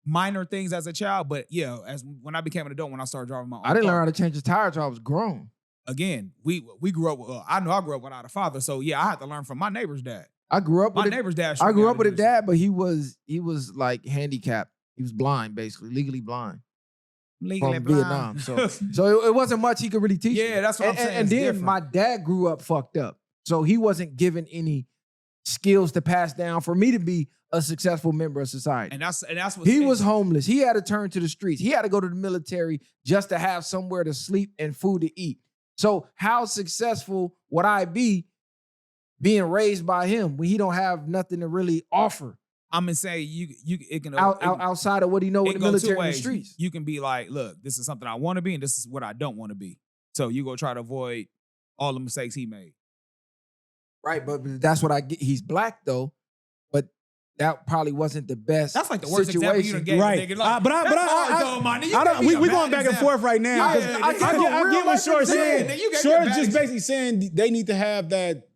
minor things as a child, but yeah, as when I became an adult, when I started driving my own I didn't car, learn how to change a tire until I was grown. again, we grew up. I know I grew up without a father, so yeah, I had to learn from my neighbor's dad. I grew up My with neighbor's dad. showed I me grew how up to with a do this. dad, but he was like handicapped. He was blind, basically, legally blind Legally from blind. Vietnam. So it wasn't much he could really teach me. Yeah, that's what I'm saying. And It's then different. my dad grew up fucked up. So he wasn't given any skills to pass down for me to be a successful member of society. and that's what He was homeless. He had to turn to the streets. He had to go to the military just to have somewhere to sleep and food to eat. So how successful would I be being raised by him when he don't have nothing to really offer I'm gonna say it can outside of what he know it with the can go two military and the ways. streets? You can be like, look, this is something I want to be, and this is what I don't want to be. So you go try to avoid all the mistakes he made. Right, but that's what I get. He's black though, but that probably wasn't the best. That's like the worst example you done gave. Right. Nigga. Like, But we going back and forth right now. Yeah, I get what Short's saying. Then you gave Short's me a bad just basically saying they need to have that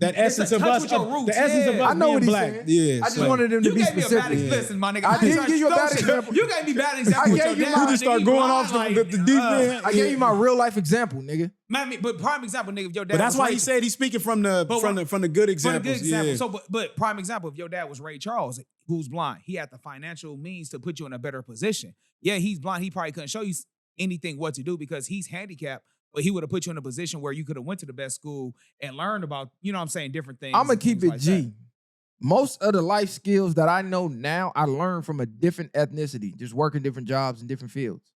essence of touch us. with your roots, The essence of yeah. us I know being what he's black. saying. Yeah. I just so- wanted him to You be gave me a bad specific. example. Listen, my nigga. I did just give you a don't bad shit. example. You gave me bad example. I with gave your you dad, my- You just nigga. start You going blind, off like, the deep end. I gave you my real life example, nigga. But prime example, nigga, if your dad But that's was why Ray- he said he's speaking from the But from the good for the examples. good example. Yeah. So, but prime example, if your dad was Ray Charles, who's blind, he had the financial means to put you in a better position. Yeah, he's blind. He probably couldn't show you anything what to do because he's handicapped. But he would have put you in a position where you could have went to the best school and learned about, you know what I'm saying, different things. I'm gonna and keep things it like G. that. Most of the life skills that I know now, I learned from a different ethnicity, just working different jobs in different fields.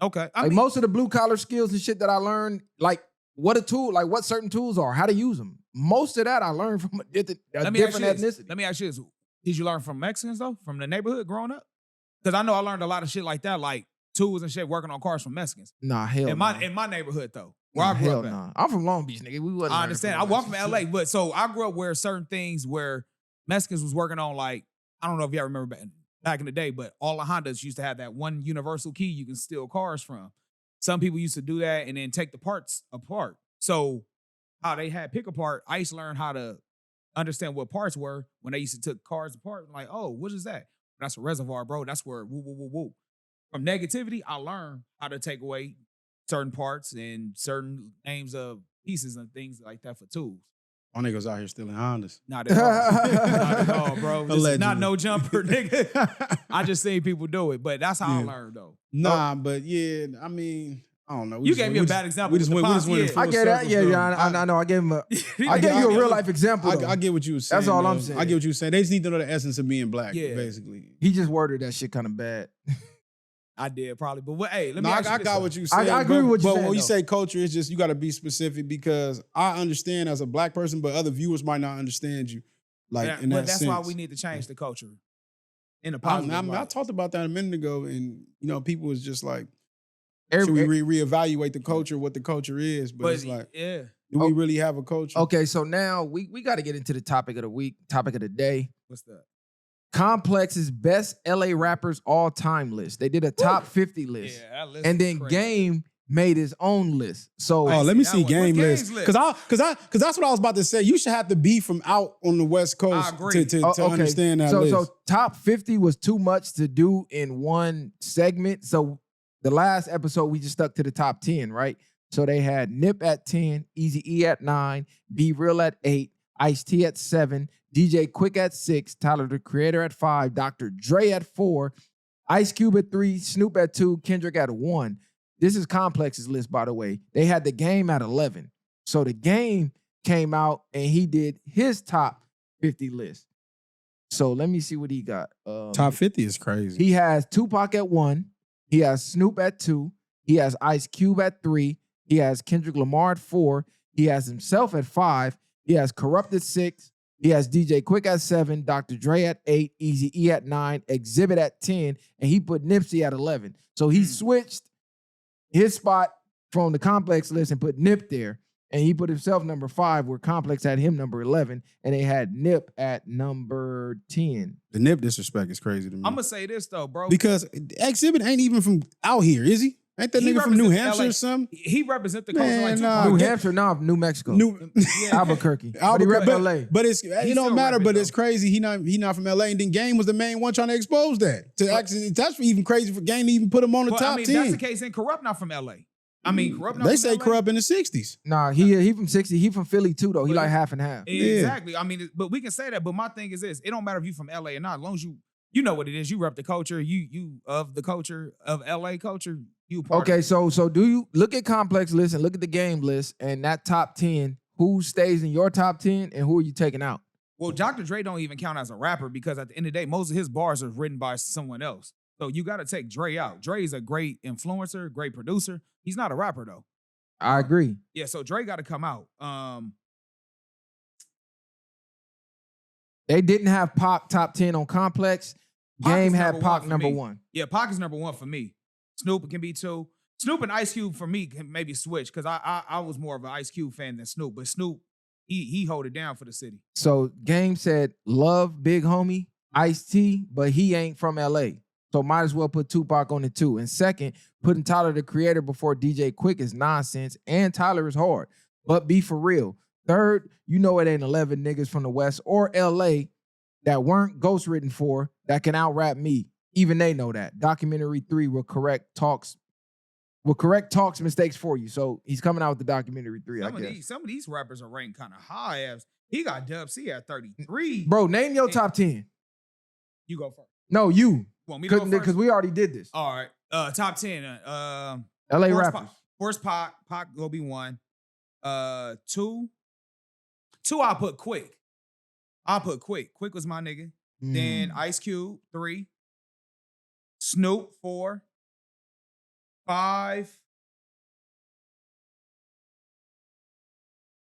Okay. I Like mean, most of the blue collar skills and shit that I learned, like what certain tools are, how to use them. Most of that I learned from a different let me ask you ethnicity. this. Let me ask you this. Did you learn from Mexicans, though, from the neighborhood growing up? Because I know I learned a lot of shit like that, like tools and shit, working on cars from Mexicans. Nah, hell In nah. my neighborhood, though, where Nah, I grew hell up at. nah. I'm from Long Beach, nigga. We wasn't. I learning understand. I from walk from Mexicans. LA, but so I grew up where certain things where Mexicans was working on, like, I don't know if y'all remember back in the day, but all the Hondas used to have that one universal key you can steal cars from. Some people used to do that and then take the parts apart. So how they had pick apart, I used to learn how to understand what parts were when they used to take cars apart. I'm like, oh, what is that? That's a reservoir, bro. That's where woo, woo, woo, woo. From negativity, I learned how to take away certain parts and certain names of pieces and things like that for tools. My niggas out here stealing Hondas. Not at all. Not at all, bro. This is not Allegedly. no jumper, nigga. I just seen people do it, but that's how I Yeah. learned, though. Nah, but yeah, I mean, I don't know. You gave me a bad example. We just went in yeah. full I get that. circles, Yeah, though. yeah. I know. I gave him I gave you a real life example. I get what you were saying. That's all I'm though. saying. I get what you were saying. They just need to know the essence of being black, Yeah. basically. He just worded that shit kind of bad. I did probably, but hey, let me No, ask you I this, got though. what you said. I agree with what you're But saying, when you though. say culture, it's just you got to be specific because I understand as a black person, but other viewers might not understand you. Like Yeah, in that but that's sense. why we need to change the culture in a I positive mean, I light. talked about that a minute ago, and people was just like, Every- should we reevaluate the culture, what the culture is? But it's like, yeah, do we really have a culture? Okay, so now we got to get into the topic of the week, topic of the day. what's that? Complex's best LA rappers all time list. They did a top 50 list. Yeah, that list And is then crazy. Game made his own list. So Oh, let me that see one. game What's list Game's because that's what I was about to say. You should have to be from out on the West Coast agree. to okay. understand that so list. so top 50 was too much to do in one segment. So the last episode we just stuck to the top 10, right? So they had Nip at 10, Eazy-E at 9, Be Real at 8, Ice-T at 7, DJ Quick at 6, Tyler the Creator at 5, Dr. Dre at 4, Ice Cube at 3, Snoop at 2, Kendrick at 1. This is Complex's list, by the way. They had the Game at 11. So the Game came out and he did his top 50 list. So let me see what he got. Top 50 is crazy. He has Tupac at 1. He has Snoop at 2. He has Ice Cube at 3. He has Kendrick Lamar at 4. He has himself at 5. He has Corrupt at 6. He has DJ Quick at 7. Dr. Dre at 8. Eazy-E at 9. Exhibit at 10. And he put Nipsey at 11. So he switched his spot from the Complex list and put Nip there. And he put himself number 5, where Complex had him number 11. And they had Nip at number 10. The Nip disrespect is crazy to me. I'm gonna say this though, bro. because Exhibit ain't even from out here, is he? Ain't that He nigga from New represents Hampshire LA. or something? He represents the culture Man, like nah. Tupac. New get- Hampshire, no, New Mexico. New Yeah. Albuquerque. But he Albuquerque, rep LA. but it's it still don't matter. repping, But though. it's crazy. He not from LA, and then Game was the main one trying to expose that. That's even crazy for Game to even put him on the But, top I mean, 10. that's the case. And Corrupt not from LA. I mean, Corrupt not They from say LA. Corrupt in the 60s. Nah, he from 60. He from Philly too, though. He But like he- half and half. Exactly. I mean, but we can say that. But my thing is this: it don't matter if you from LA or not. As long as you know what it is. You rep the culture. You of the culture of LA culture. You a part Okay, of it. so do you look at Complex list and look at the Game list and that top 10? Who stays in your top 10 and who are you taking out? Well, Dr. Dre don't even count as a rapper because at the end of the day, most of his bars are written by someone else. So you got to take Dre out. Dre is a great influencer, great producer. He's not a rapper though. I agree. Yeah, so Dre got to come out. They didn't have Pac top 10 on Complex. Pac Game is had number one Pac for number me. 1. Yeah, Pac is number 1 for me. Snoop can be 2. Snoop and Ice Cube for me can maybe switch because I was more of an Ice Cube fan than Snoop. But Snoop, he hold it down for the city. So Game said, love Big Homie, Ice-T, but he ain't from LA. So might as well put Tupac on it too. And second, putting Tyler the Creator before DJ Quick is nonsense. And Tyler is hard. But be for real. Third, you know it ain't 11 niggas from the West or LA that weren't ghostwritten for that can out-rap me. Even they know that. Documentary 3 will correct talks mistakes for you. So he's coming out with the documentary 3, I guess. Some of these rappers are ranked kind of high. As he got Dub C at 33. Bro, name your top 10. You go first. No, you. Want me to go first? Because we already did this. All right. Top 10. LA First rappers. First Pac. Pac will be 1. 2, I'll put Quick. Quick was my nigga. Then Ice Cube, 3. Snoop, 4. 5.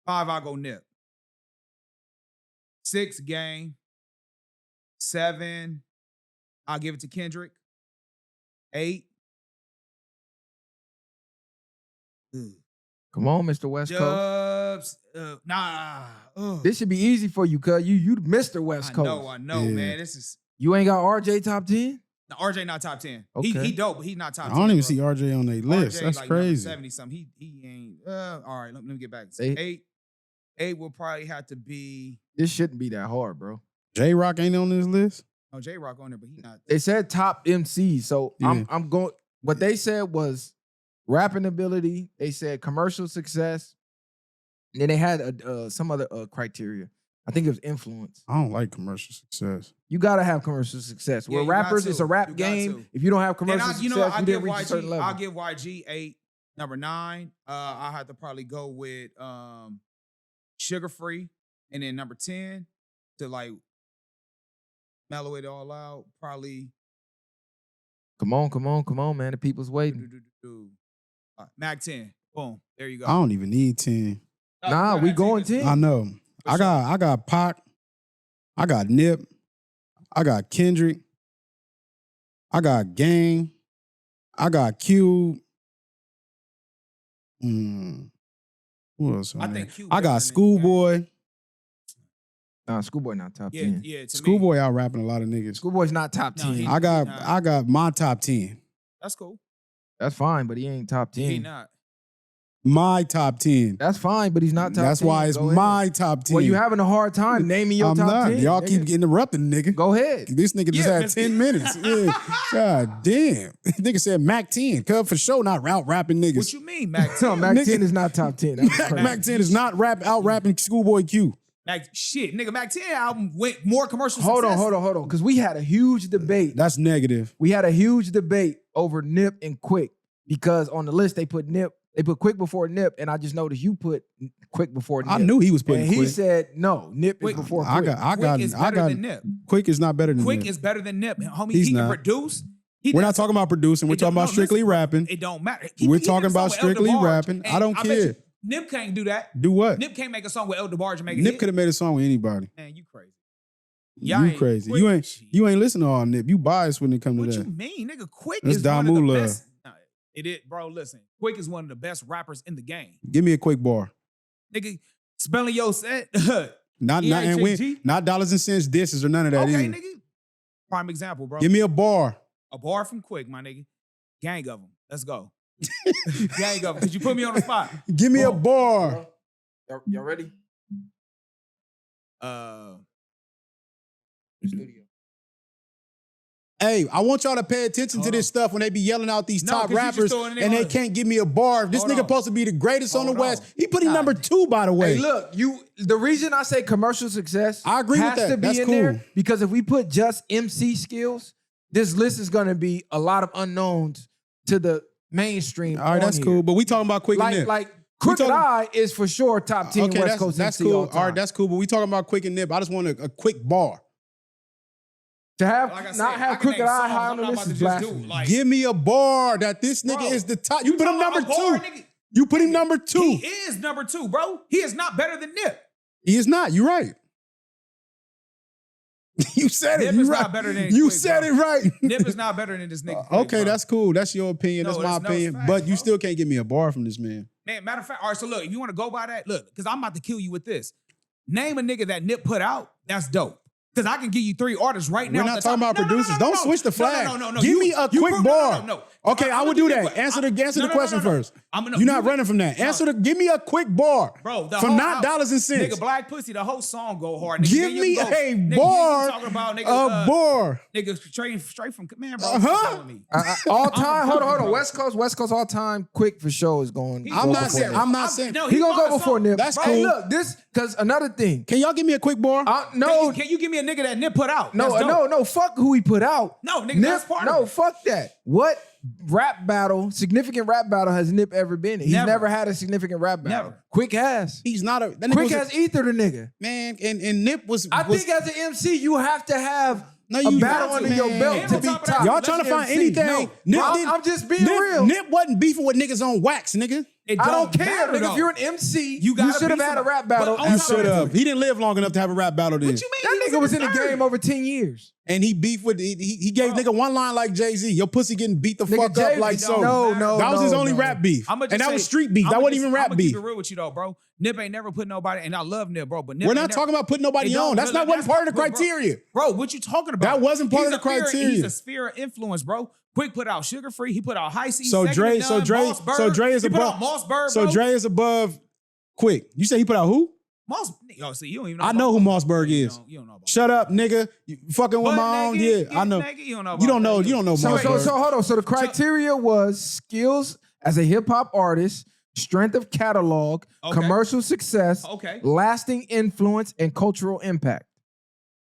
I'll go Nip. 6, Game. 7, I'll give it to Kendrick. 8. Come on, Mr. West Coast. Dubs. This should be easy for you, cuz you Mr. West Coast. I know, Yeah. man. This is You ain't got RJ top 10? no, RJ not top 10. Okay. He dope, but he's not top I 10. don't even bro. see RJ on their list. RJ That's like number crazy. 70 something. He ain't. All right, let me get back. Eight. 8 will probably have to be. This shouldn't be that hard, bro. J-Rock ain't on this list. No, J Rock on there, but he not. They said top MC, so Yeah. I'm going. What they said was rapping ability. They said commercial success. And then they had some other criteria. I think it was influence. I don't like commercial success. You gotta have commercial success. Yeah, We're you got rappers. to. It's a rap You got game. to. If you don't have Then commercial I success, you give didn't reach a certain YG. level. I'll give YG 8. Number 9, I had to probably go with Sugar Free. And then number 10, to like mellow it all out, probably. Come on, man. The people's waiting. Mac 10. Boom. There you go. I don't even need 10. Nah, we going 10. I know. I got Pac. I got Nip. I got Kendrick. I got Gang. I got Cube. What else? I think Cube I got Schoolboy. Nah, Schoolboy not top Yeah, 10. yeah. Schoolboy out rapping a lot of niggas. Schoolboy's not top No, 10. he- I got my top 10. That's cool. That's fine, but he ain't top 10. He not. My top 10. That's fine, but he's not top 10. That's why it's Go ahead. my top 10. Well, you having a hard time naming your I'm top not. 10. Y'all nigga. keep interrupting, nigga. Go ahead. This nigga just Yeah, had 10 minutes. Yeah. God damn. Nigga said Mac 10. Cub for sure not out rapping niggas. What you mean, Mac 10? No, Mac Nigga. 10 is not top 10. That's crazy. Mac 10 is not out rapping Schoolboy Q. Mac, shit, nigga, Mac 10 album went more commercial Hold success. on. Because we had a huge debate. That's negative. We had a huge debate over Nip and Quick because on the list they put Quick before Nip, and I just noticed you put Quick before Nip. I knew he was putting and he Quick. said no, Nip Quick- is before I Quick. got Quick is better than Nip. Quick is not better than Quick Nip. is better than Nip. Homie, He's he can not. produce. We're not talking about producing. We're It don't- talking about no, strictly listen, rapping. It don't matter. We're He talking did a song about with El strictly DeBarge, rapping. I and don't bet care. you Nip can't do that. Do what? Nip can't make a song with El DeBarge and make it Nip hit. could have made a song with anybody. Man, you crazy. You ain't crazy. Quick. You ain't listen to all Nip. You biased when it comes What to you that. mean, nigga? Quick That's is one of the Damu love. best. No, it is, bro. Listen, Quick is one of the best rappers in the game. Give me a quick bar. Nigga, spelling your set. Not EIJG? not dollars and cents disses or none of that Okay, either. nigga. Prime example, bro. Give me a bar. A bar from Quick, my nigga. Gang of them. Let's go. Gang of them. Because you put me on the spot. Give me a bar. Y'all ready? Studio. Hey, I want y'all to pay attention to Hold this stuff when they be yelling out these No, top 'cause you just rappers throwing it in and they on- can't give me a bar. This Hold nigga on. supposed to be the greatest on the Hold West. on. He put him God number 2, by the way. Hey, look, the reason I say commercial success I agree with has that. to be That's in cool. there because if we put just MC skills, this list is gonna be a lot of unknowns to the mainstream. All right, on that's here. cool. But we talking about Quick and Nip. Like Crooked talking- Eye is for sure top 10 Okay, West Coast that's MC cool. all time. All right, that's cool. But we talking about Quick and Nip. I just want a quick bar. To have Like I said, not I have can Crooked name Eye songs. high I'm on the not list about is to just do, blasphemy. like- Give me a bar that this nigga Bro, is the top. You put him talking number about a bar, 2. nigga? You put him number 2. He is number 2, bro. He is not better than Nip. He is not. You're right. You said it. Nip You is right. not better than You Quick, said bro. it right. Nip is not better than this nigga. Quick, Okay, bro. that's cool. That's your opinion. No, That's my it's no opinion. facts, But you bro. still can't give me a bar from this man. Man, matter of fact, all right, so look, if you want to go by that, look, because I'm about to kill you with this. Name a nigga that Nip put out, that's dope. Because I can give you 3 artists right now. We're not talking about producers. Don't switch the flag. No. Give me a quick bar. No. Okay, I I'ma would do give you that. a- Answer the No, question first. no, You're not you- running from that. No. Give me a quick bar. Bro, the from whole not out- dollars and cents. Nigga, Black Pussy, the whole song go hard. Nigga, Give then you me can go, a nigga, bar. You talking about nigga, A bar. nigga straight from man, bro. Uh-huh. Stop telling me. All time, hold on. bro. West Coast all time. Quick for sure is going. I'm go not before saying. Nip. I'm not saying. No, He gonna brought go a before song. Nip. That's Hey, cool. look, because another thing. Can y'all give me a quick bar? No, Can you give me a nigga that Nip put out? That's dope. no. Fuck who he put out. No, nigga, Nip, that's part no, of it. fuck that. What significant rap battle has Nip ever been in? He's Never. never had a significant rap battle. Never. Quick has. He's not a. That nigga Quick was a- has ether the nigga. man, and Nip was. I was- think as an MC, you have to have No, a you battle got to, under your man. belt And to on be top of that, top. Y'all trying to find MC. anything? No, Nip I'm- didn't- I'm just being Nip, real. Nip wasn't beefing with niggas on wax, nigga. It I don't care, matter, nigga. though. If you're an MC, You you gotta should have be had a somebody. rap battle. But on You top should of that, have. He didn't live long enough to have a rap battle then. What you mean? That nigga was in the game over 10 years. And he beefed with he gave nigga one line like Jay-Z. Your pussy getting beat the Nigga, fuck up Jay- like so. no, that was his only no. rap beef. I'ma just And that say- was street beef. That I'ma wasn't just- even rap I'ma beef. keep it real with you though, bro. Nip ain't never put nobody, and I love Nip, bro. But Nip We're ain't not never- talking about putting nobody It don't- on. That's not that's part of the not- bro, criteria. Bro, what you talking about? That wasn't part He's of the a sphere- criteria. He's a sphere of influence, bro. Quick put out Sugar Free. He put out High C. So Second Dre and None, Mossberg. is He put above. out Mossberg, So bro. Dre is above Quick. You say he put out who? Yo, see, you don't even know. I know who Mossberg is. You don't know about Shut up, nigga. You fucking with Butt my own. naked, Yeah, I know. naked, you don't know. You don't about know. that. You don't know So Mossberg. hold on. So the criteria was skills as a hip hop artist, strength of catalog, Okay. commercial success, Okay. lasting influence, and cultural impact.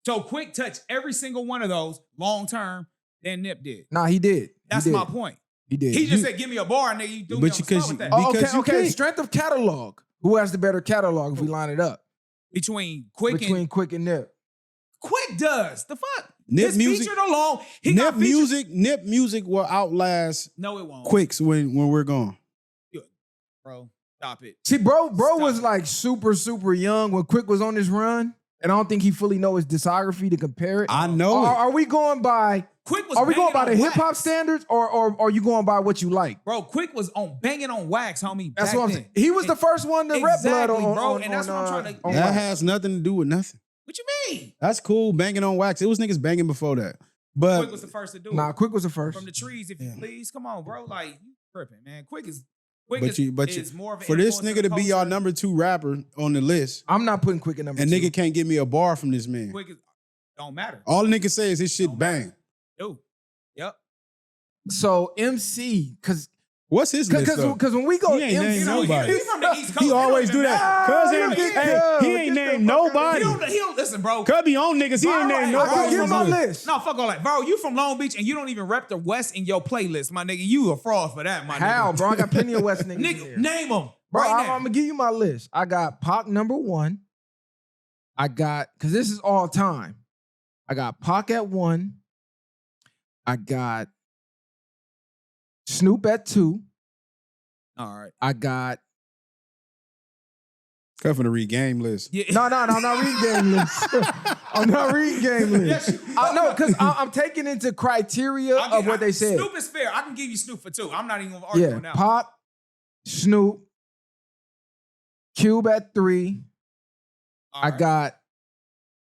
So Quick touched every single one of those long term than Nip did. Nah, he did. That's He did. my point. He did. He just said, "Give me a bar, nigga." You threw me on the spot with that. Oh, Because you okay. can't. Strength of catalog. Who has the better catalog if we line it up? Between Quick Quick and Nip. Quick does the fuck. Nip His music featured alone. He Nip got featured. music will outlast No, it won't. Quicks when we're gone. Bro. Stop it. See, bro Stop was it. like super young when Quick was on his run, and I don't think he fully know his discography to compare it. I know. Are we going by? Quick was Are we going banging by the on hip hop wax. standards, or are you going by what you like? Bro, Quick was on banging on wax, homie. That's back what I'm then. saying. He was the first one to rep blood Exactly, on, bro, on, and that's on, what I'm trying to- on That wax. has nothing to do with nothing. What you mean? That's cool. Banging on wax. It was niggas banging before that. But Quick was the first to do Nah, it. Quick was the first. From the trees, if you Yeah. please. Come on, bro. Like, you tripping, man. Quick is more of an for this influence in nigga the to be y'all culture. number 2 rapper on the list, I'm not putting Quick in number and 2. nigga can't give me a bar from this man. Quick is don't matter. All the nigga say is his shit Don't bang. Dude. Yep. So MC, because What's his list though? when we go He ain't named MC, nobody. He from the East Coast. He always do that. Cuz Nah, ain't, get hey, down, he get ain't the named fuck nobody. He don't listen, bro. Cuz be on niggas. He ain't named Alright, nobody. I can give from my the- list. No, fuck all that. Bro, you from Long Beach and you don't even rep the West in your playlist, my nigga. You a fraud for that, my How, nigga. bro? I got plenty of West niggas in Nigga, there. name them. Bro, right I'm now. gonna give you my list. I got Pac number 1. I got, because this is all time. I got Pac at 1. I got Snoop at 2. All right. I got Cut for the read-game list. Yeah. no, I'm not reading game list. I'm not reading game list. Yes, No, because I'm taking into criteria of what they said. Snoop is fair. I can give you Snoop for 2. I'm not even gonna argue on Yeah, that. Pac, Snoop, Cube at 3. All I right. got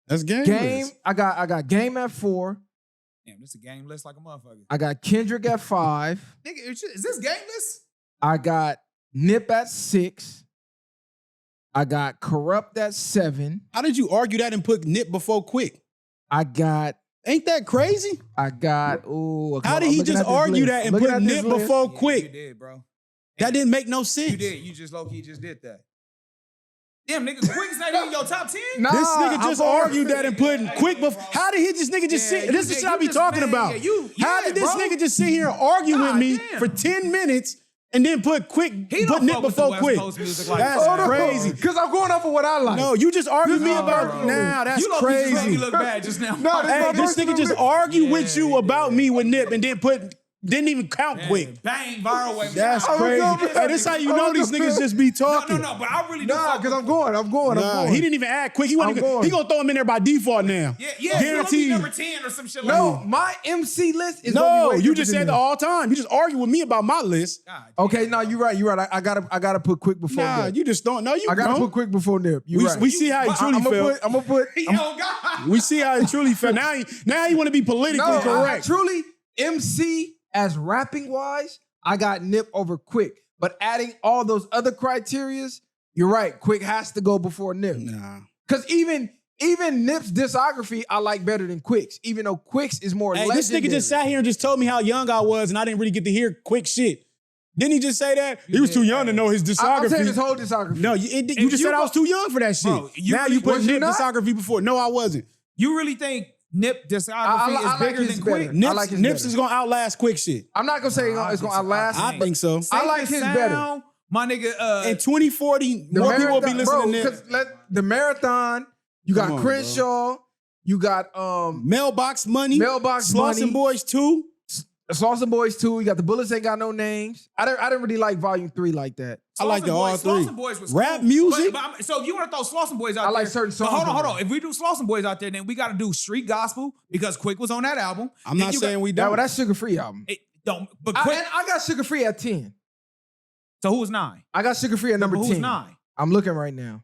That's game. Game. list. I got Game at 4. Damn, this is a game list like a motherfucker. I got Kendrick at 5. Nigga, is this game list? I got Nip at 6. I got Corrupt at 7. How did you argue that and put Nip before Quick? I got. Ain't that crazy? Ooh. How did he just argue that and put Nip before Yeah, Quick? you did, bro. That didn't make no sense. You did. You just low-key just did that. Damn, nigga, Quick's not even your top 10? Nah, This nigga just argued that and put Hey, Quick bro. before. How did he just nigga just Yeah, sit? you This did. is what I You be just talking made- about. How yeah, did this bro. nigga just sit here and argue with God me damn. for 10 minutes and then put Quick, He put don't Nip fuck with the before West Quick? Coast music like That's that. crazy. Because I'm going off of what I like. No, you just argued me This- about. bro. Nah, that's You low-key just made crazy. me look bad just now. No, this- Hey, this nigga just argued with Yeah, you he about did. me with Nip and then didn't even count Man, Quick. Bang, viral way. That's I'm crazy. gonna- Hey, this how you I'm know these gonna- niggas just be No, talking. but I really do. Nah, fuck because with- I'm going. Nah, he didn't even add Quick. He I'm wasn't going. he gonna throw him in there by default now. Yeah, Guaranteed. number 10 or some shit like No, that. my MC list is No, gonna be way you different just than said the this. all time. You just argue with me about my list. God Okay, damn, no, bro. you're right. I gotta put Quick before Nah, Nip. you just don't. No, you I gotta don't. put Quick before Nip. You right. We see how he But truly felt. I'm gonna put. Yo, God. We see how he truly felt. Now you want to be politically No, correct. truly MC as rapping wise, I got Nip over Quick. But adding all those other criterias, you're right. Quick has to go before Nip. Nah. Because even Nip's discography, I like better than Quick's. Even though Quick's is more Hey, legendary. this nigga just sat here and just told me how young I was, and I didn't really get to hear Quick shit. Didn't he just say that? He was too young to know his I'm discography. saying his whole discography. No, you just you said I go- was too young for that shit. Bro, you now really- you put was you Nip not? discography before. No, I wasn't. You really think Nip discography I is like bigger his than better. Quick? I Nips, like his Nips better. is gonna outlast Quick shit. I'm not gonna say it's gonna outlast. I think so. I like his better. Sound, my nigga. In 2040, The more people will be marathon- listening bro, to Nip. 'cause the marathon. You got Come on, Crenshaw. You got Mailbox Money. Mailbox Sloss Money. and Boys 2. Slauson Boys 2. You got the Bullets Ain't Got No Names. I didn't really like Volume 3 like that. I like the all three. Slauson Boys was Rap cool. music? But so if you want to throw Slauson Boys out I there. like certain songs But hold on on. If we do Slauson Boys out there, then we got to do Street Gospel because Quick was on that album. I'm Then not you saying we That, don't. that's Sugar Free album. It don't. But Quick. And I got Sugar Free at 10. So who was 9? I got Sugar Free at number Who's 10. 9? I'm looking right now.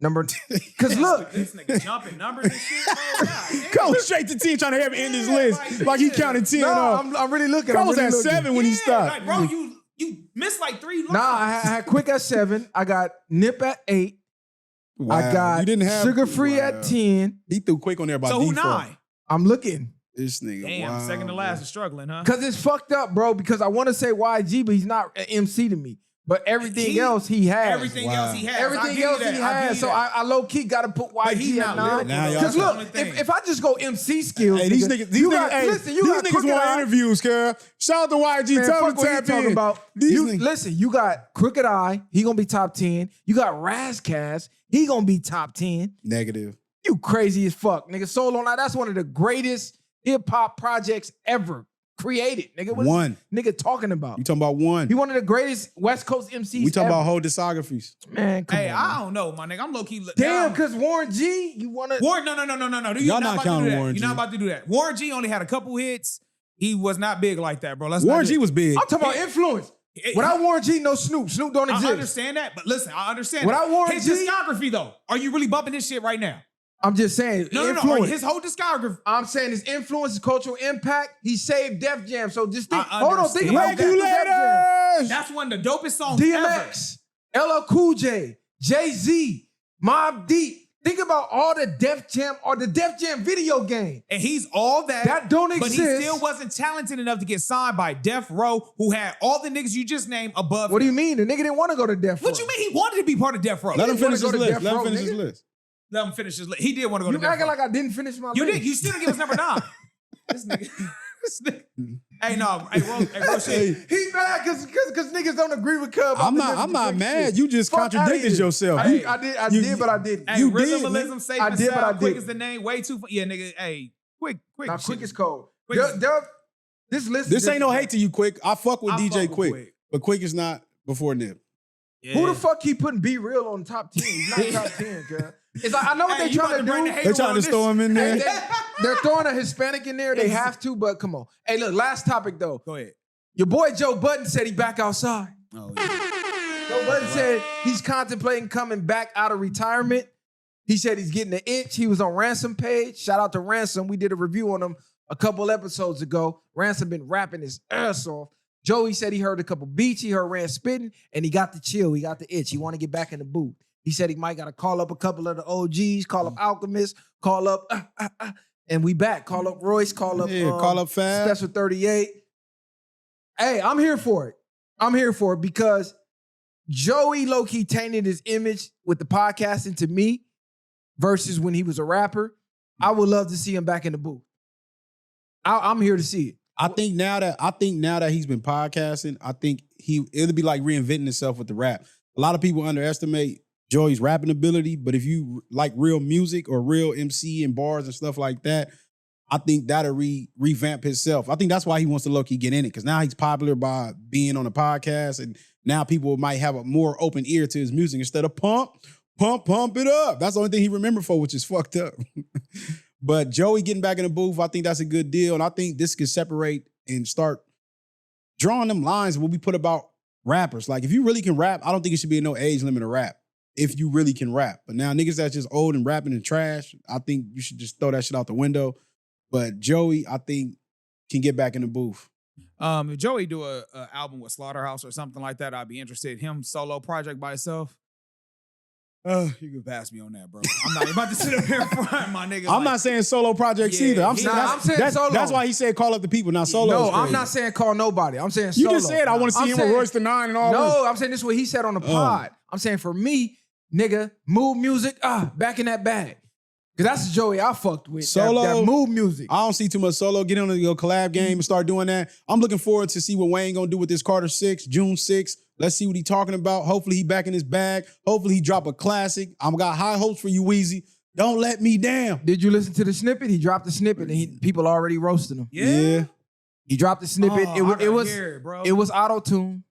Number 10. Because look, This nigga jumping numbers and shit. Bro. God damn. Go straight to 10 trying to have it in his Yeah, list. like, Like he yeah. counted 10 no, off. I'm really looking. I I'm was really at looking. 7 when he Yeah, stopped. like, bro, you missed like 3 lines. Nah, I had Quick at 7. I got Nip at 8. Wow. I got You didn't have Sugar Free Wow. at 10. He threw Quick on there by So who default. 9? I'm looking. This nigga. Damn, wow, second to last bro. is struggling, huh? Because it's fucked up, bro. Because I want to say YG, but he's not an MC to me. But everything else he has. Everything else he has. Everything else he has. So I low key got to put YG at 9. Because look, if I just go MC skills, hey, these niggas want interviews, girl. Shout out to YG. Man, tell fuck what you talking about. Listen, you got Crooked Eye. He gonna be top 10. You got Razcast. He gonna be top 10. Negative. You crazy as fuck, nigga. Solo Night. That's one of the greatest hip hop projects ever created, nigga. What's one. Nigga talking about? You talking about one? He one of the greatest West Coast MCs. We talking ever. about whole discographies. Man, come on. I don't know, my nigga. I'm low key. Damn, because Warren G, you wanna? No. Y'all not counting Warren G. You're not about to do that. Warren G only had a couple hits. He was not big like that, bro. Warren G was big. I'm talking about influence. Without Warren G, no Snoop. Snoop don't exist. I understand that, but listen, I understand. Without Warren his G, discography though, are you really bumping this shit right now? I'm just saying. No. His whole discography. I'm saying his influence, his cultural impact. He saved Def Jam. So just think. I Hold on, think about understand. that. That's one of the dopest songs ever. DMX, LL Cool J, Jay-Z, Mobb Deep. Think about all the Def Jam or the Def Jam video game. And he's all that. That don't exist. But he still wasn't talented enough to get signed by Death Row, who had all the niggas you just named above What do him. you mean? The nigga didn't want to go to Def Row. What you mean? He wanted to be part of Death Row. Let him finish his list. Let him finish his list. He did want to go to You Death acting Row. like I didn't finish my list. You did. You still didn't give us number 9. This nigga. Hey, no. Hey, bro, shit. He mad because niggas don't agree with Cub. I'm not mad. Shit. You just contradicted yourself. I did, but I didn't. Hey, Rhythmalism, safe I and did, but I sound, quick didn't. is the name. Way too. Yeah, nigga. Hey, quick. Now, quick is cold. Quick is- This list. This ain't no hate to you, Quick. I fuck with I DJ fuck with Quick, Quick. but Quick is not before Nip. Yeah. Who the fuck keep putting Be Real on top 10? He's not top 10, cuz. It's like, I know what Hey, they you trying to about to bring do. the hater They trying to throw him in there. They're throwing a Hispanic in there. They have to, but come on. Hey, look, last topic though. Go ahead. Your boy Joe Budden said he back outside. Oh, yeah. Joe Budden said he's contemplating coming back out of retirement. He said he's getting an itch. He was on Ransom page. Shout out to Ransom. We did a review on him a couple episodes ago. Ransom been rapping his ass off. Joey said he heard a couple beats. He heard Rand spitting, and he got the chill. He got the itch. He want to get back in the booth. He said he might got to call up a couple of the OGs, call up Alchemist, call up, and we back. Call up Royce, call up Fab. Special 38. Hey, I'm here for it. I'm here for it because Joey low-key tainted his image with the podcasting to me versus when he was a rapper. I would love to see him back in the booth. I'm here to see it. I think now that he's been podcasting, I think it'll be like reinventing himself with the rap. A lot of people underestimate Joey's rapping ability, but if you like real music or real MC and bars and stuff like that, I think that'll revamp himself. I think that's why he wants to low-key get in it, because now he's popular by being on a podcast, and now people might have a more open ear to his music instead of pump it up. That's the only thing he remembered for, which is fucked up. But Joey getting back in the booth, I think that's a good deal. And I think this could separate and start drawing them lines when we put about rappers. Like, if you really can rap, I don't think it should be no age limit to rap. If you really can rap. But now niggas that's just old and rapping and trash, I think you should just throw that shit out the window. But Joey, I think, can get back in the booth. If Joey do a album with Slaughterhouse or something like that, I'd be interested. Him solo project by himself. You can pass me on that, bro. I'm not about to sit up here in front, my nigga. I'm not saying solo projects Yeah, either. I'm saying solo. That's why he said call up the people, not solo. No, I'm not saying call nobody. I'm saying You solo. just said I want to see him with Royce the 9 and all that. No, I'm saying this is what he said on the pod. I'm saying for me, nigga, mood music, back in that bag. Because that's Joey I fucked with. Solo. That mood music. I don't see too much solo. Get on the collab game and start doing that. I'm looking forward to see what Wayne gonna do with this Carter 6, June 6th. Let's see what he talking about. Hopefully he back in his bag. Hopefully he drop a classic. I'm got high hopes for you, Weezy. Don't let me down. Did you listen to the snippet? He dropped the snippet and people already roasting him. Yeah. He dropped the snippet. It was auto-tune.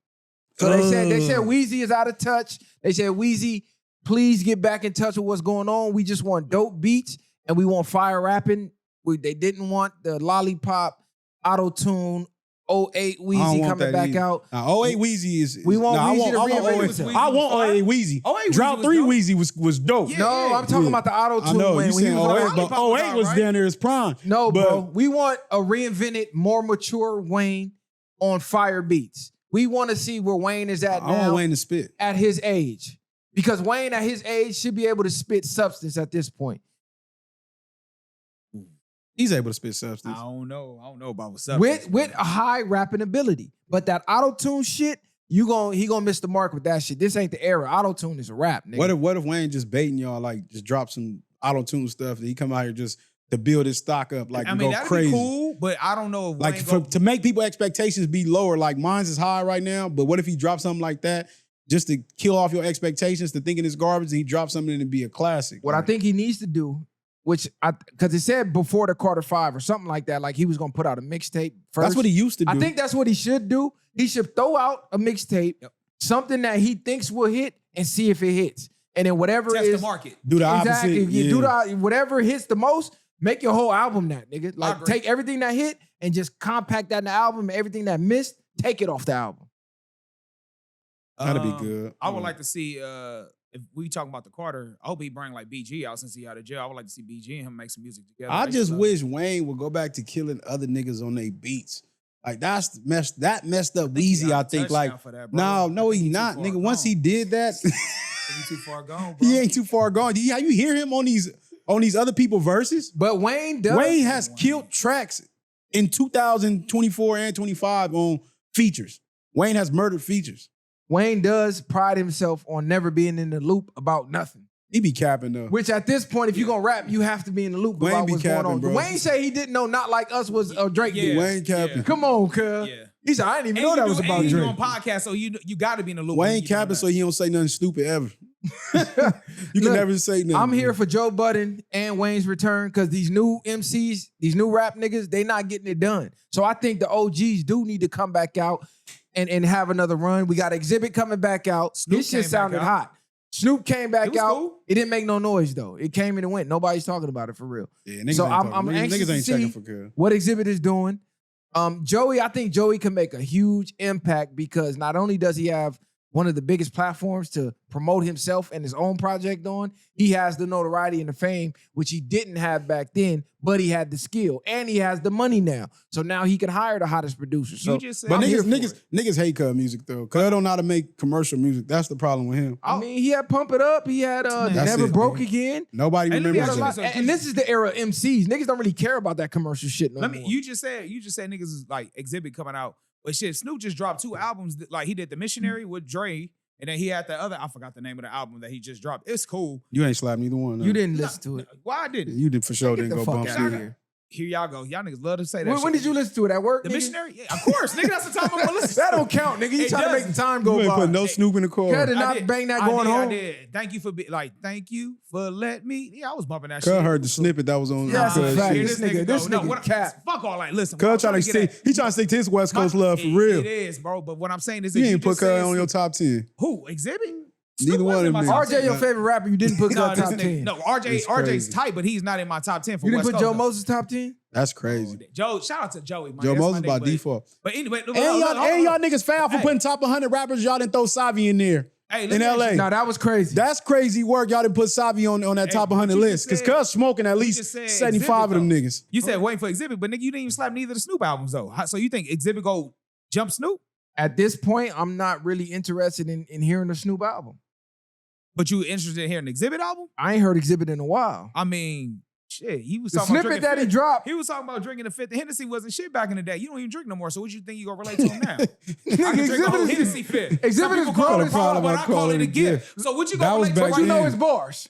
So they said Weezy is out of touch. They said, Weezy, please get back in touch with what's going on. We just want dope beats and we want fire rapping. They didn't want the lollipop auto-tune 08 Weezy coming back either. out. 08 Weezy is. We want Weezy to reinvent himself. I want 08 Weezy. 08 Drop 3 Weezy was dope. Yeah, no, I'm talking about the auto-tune. I know, when you saying he was 08, but 08 was down there as prime. No, bro. We want a reinvented, more mature Wayne on fire beats. We want to see where Wayne is at now. I want Wayne to spit. At his age. Because Wayne at his age should be able to spit substance at this point. He's able to spit substance. I don't know about what's up. With a high rapping ability. But that auto-tune shit, he gonna miss the mark with that shit. This ain't the era. Auto-tune is a rap, nigga. What if Wayne just baiting y'all, like just drop some auto-tune stuff that he come out here just to build his stock up, like I mean, that'd crazy. be cool, but I don't know if Like Wayne to make people expectations be lower. Like mine's is high right now, but what if he drops something like that just to kill off your expectations to thinking it's garbage and he drops something and it'd be a classic? What I think he needs to do, because it said before the Carter 5 or something like that, like he was gonna put out a mixtape first. That's what he used to do. I think that's what he should do. He should throw out a mixtape, something that he thinks will hit, and see if it hits. And then whatever test is the market. do the exactly, opposite. if you do whatever hits the most, make your whole album that, nigga. I Like agree. take everything that hit and just compact that in the album, and everything that missed, take it off the album. That'd be good. I would like to see if we talking about the Carter. I hope he bring like BG out since he out of jail. I would like to see BG and him make some music together. I They just should, wish Wayne would go back to killing other niggas on their beats. Like that's messed up I think he Weezy, got I a think. touchdown Like for that, bro. no, I think he too not. far Nigga, once gone. he did that, He too far gone, bro. he ain't too far gone. You hear him on these other people verses? But Wayne does. Wayne has killed tracks in 2024 and 25 on features. Wayne has murdered features. Wayne does pride himself on never being in the loop about nothing. He be capping though. Which at this point, if you're gonna rap, you have to be in the loop Wayne about be what's going capping, on. bro. Wayne say he didn't know Not Like Us was Drake. Yeah. did. Wayne capping. Yeah. Come on, cuz. Yeah. He said, I didn't even And know that you was do- about and you Drake. doing podcast, so you got to be in the loop. Wayne when you doing capping that. so he don't say nothing stupid ever. You can Look, never say nothing. I'm here for Joe Budden and Wayne's return because these new MCs, these new rap niggas, they not getting it done. So I think the OGs do need to come back out and have another run. We got Exhibit coming back out. Snoop This shit came back sounded out. hot. Snoop came back It was out. cool. It didn't make no noise though. It came and it went. Nobody's talking about it for real. Yeah, niggas So ain't I'm talking. anxious Niggas to ain't see checking for good. what Exhibit is doing. Joey, I think Joey can make a huge impact because not only does he have one of the biggest platforms to promote himself and his own project on, he has the notoriety and the fame, which he didn't have back then, but he had the skill and he has the money now. So now he can hire the hottest producer. So You just said, But I'm here for niggas hate Cuz music though. Cuz don't know how to make commercial music. That's the problem with him. I mean, he had Pump It Up. He had That's Never it, Broke man. Again. Nobody And let me He had remembers a ask that. you lot, something. and this is the era of MCs. Niggas don't really care about that commercial shit no Let more. me. You just said niggas is like Exhibit coming out, but shit, Snoop just dropped 2 albums. Like he did The Missionary with Dre, and then he had the other. I forgot the name of the album that he just dropped. It's cool. You ain't slapped neither one. You didn't listen to it. Why I didn't? You did for sure. Get Didn't the go fuck bump out shit. of here. Here y'all go. Y'all niggas love to say that. When shit. did you listen to it? At work? The nigga? Missionary? Yeah, of course, nigga. That's the time I'm gonna listen. That don't count, nigga. You It trying to does. make the time You go ain't by. put no Snoop in the car. Cut it. I Not did. bang that I going did, home. I did. Thank you for letting me. Yeah, I was bumping that Cuz shit. heard the snippet that was on. Yeah, that's a Cuz fact. shit. This nigga what- cat. Fuck all that. Listen, what I'm Cuz trying to get stick. He trying to stick to his West Coast love for real. It is, bro. But what I'm saying is, that You ain't put just Cuz said on your top 10. who Exhibit? Neither Snoop one wasn't of in them my niggas. top RJ, 10. your favorite rapper, you didn't put No, top this 10. nigga, no, RJ's It's crazy. tight, but he's not in my top 10 for You didn't West put Joe Coast. Moses top 10? That's crazy. Joe, shout out to Joey. Man. Joe That's my Moses nigga, by but- default. But anyway, And y'all niggas foul for Hey. putting top 100 rappers. Y'all didn't throw Savi in there. Hey, in LA. No, that was crazy. That's crazy work. Y'all didn't put Savi on that Hey, top but 100 you list. just Because said- Cuz smoking at you least just said 75 of them Exhibit, niggas. You said waiting for Exhibit, but nigga, you didn't even slap neither of the Snoop albums though. So you think Exhibit go jump Snoop? At this point, I'm not really interested in hearing the Snoop album. But you interested in hearing the Exhibit album? I ain't heard Exhibit in a while. I mean, shit, he was The talking about snippet drinking that he fifth. dropped. He was talking about drinking the fifth. The Hennessy wasn't shit back in the day. You don't even drink no more. So what you think you gonna relate to him now? I Nigga, can drink a whole Exhibit Hennessy is, fifth. Exhibit Some is people call grown it a as problem, fuck. but I call it a gift. So what you That gonna was relate to back but right you then. know now? his bars.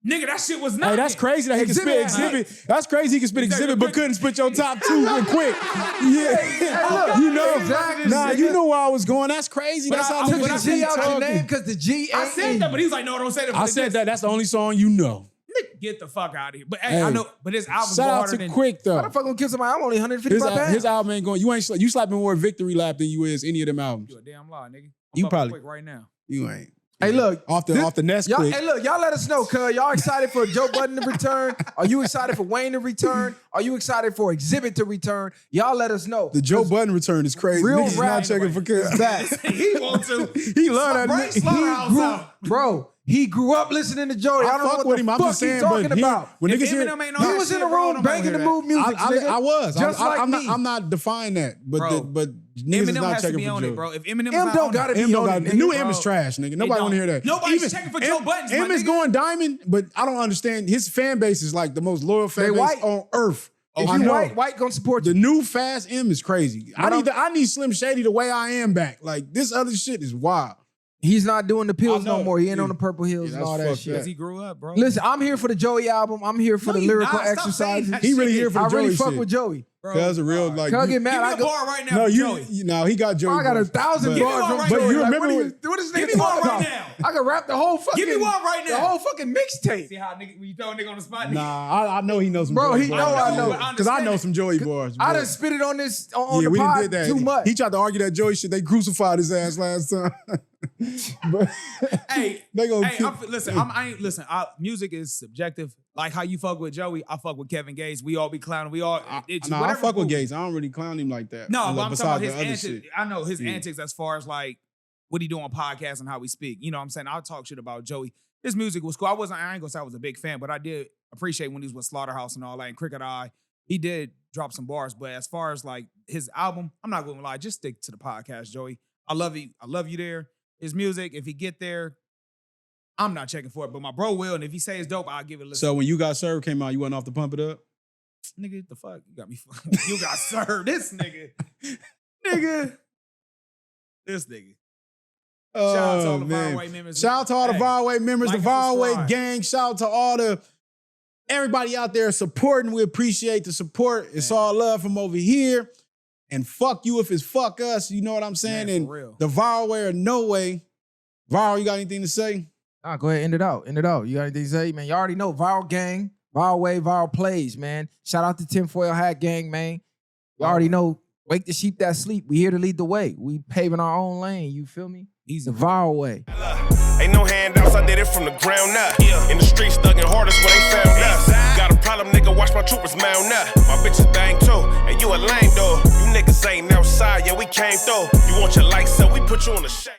Nigga, that shit was not. Hey, that's crazy that he can spit Exhibit- Exhibit. That's crazy he can spit Exactly. Exhibit, but couldn't spit your top 2 real quick. Yeah. You know, Exactly. nah, you know where I was going. That's crazy. But That's I how Took niggas when the I be G see out your talking. name because the G ain't I said in that, you. but he's like, no, don't say that. For I the said diss. that. That's the only song you know. Nigga, get the fuck out of here. But hey, Hey, I know. But his album's Shout out harder to than. Quick How though. the fuck gonna kill somebody? I'm only 155 pounds. His album ain't going. You slapping more victory lap than you is any of them albums. You a damn lie, nigga. You I'm probably- quick right now. You ain't. Hey, look. Off the nest Y'all, quick. hey, look, y'all let us know, cuz. Y'all excited for Joe Budden to return? Are you excited for Wayne to return? Are you excited for Exhibit to return? Y'all let us know. The Joe Budden return is crazy. Real Niggas rap not checking for kids. back. He want to. He love that Bring nigga. Slaughterhouse out. Bro, he grew up listening to Joe. I don't know fuck what with the him. I'm fuck just he saying, talking but about. when If niggas hear, Eminem ain't on He that was in shit, the bro, room nobody banging hear the that. move music, nigga. I was. Just like I'm me. not. I'm not defying that, but Bro. but niggas is Eminem not has to checking be for on Joe. it, bro. If Eminem M don't gotta M be don't on got it, new nigga. M is trash, nigga. Nobody don't. want to hear that. Nobody's checking for Joe Buttons, my M is nigga. going diamond, but I don't understand. His fan base is like the most loyal fan They base white. on earth. If I you know. white gonna support The you. new Fast M is crazy. But I need Slim Shady the way I am back. Like this other shit is wild. He's not doing the pills I know. no more. He ain't Yeah. on the purple hills Yeah, and all that's that fucked shit. up. Because he grew up, bro. Listen, I'm here for the Joey album. I'm here for No, the you lyrical not. Stop saying exercises. that He really shit. here for I the really Joey fuck shit. with Joey. Bro, Cuz a real like. Cuz get you- mad. Give me I a go, bar right now No, from you. Joey. No, he got Joey. I got 1,000 But- Give me bars one from right Joey. now. But you Like, remember what is this Give nigga me one talking right about? now. I can rap the whole fucking. Give me one right The now. whole fucking mixtape. See how nigga, when you throw a nigga on the spot? Nah, I know he knows some Bro, Joey he bars. know I know. Because I know some Joey bars. I bro. done spit it on this on Yeah, the we done pod did that. too much. He tried to argue that Joey shit. They crucified his ass last time. But Hey, they gonna hey, keep- listen. Music is subjective. Like how you fuck with Joey, I fuck with Kevin Gates. We all be clowning. We all. I whatever fuck with movie. Gates. I don't really clown him like that. No, but I'm talking about Besides the his other antics. shit. I know his Yeah. antics as far as like what he do on podcasts and how we speak. You know what I'm saying? I'll talk shit about Joey. His music was cool. I ain't gonna say I was a big fan, but I did appreciate when he was with Slaughterhouse and all that and Cricket Eye. He did drop some bars, but as far as like his album, I'm not gonna lie, just stick to the podcast, Joey. I love you. I love you there. His music, if he get there, I'm not checking for it, but my bro will. And if he say it's dope, I'll give it a listen. So when You Got Served came out, you went off to pump it up? Nigga, the fuck? You got me you got served. This nigga. Nigga. This nigga. Shout out to all the Viral members. Shout out to all the Hey, Viral members, like the and Viral subscribe. gang. Shout out to all the everybody out there supporting. We appreciate the support. It's all love from over here. And fuck you if it's fuck us. You know what I'm saying? Man, And for real. the Viral way or no way. Viral, you got anything to say? Nah, go ahead, end it out. End it out. You got anything to say, man? You already know Viral Gang, Viral Way, Viral Plays, man. Shout out to Tinfoil Hat Gang, man. You already know. Wake the sheep that sleep. We here to lead the way. We paving our own lane. You feel me? Easy. The Viral Way. Ain't no handouts, I did it from the ground up. In the streets, thugging hardest where they found us. Got a problem, nigga, watch my troopers mount up. My bitch a thing too, and you a lame though. You niggas ain't outside, yeah, we came through. You want your lights up, we put you on the shade.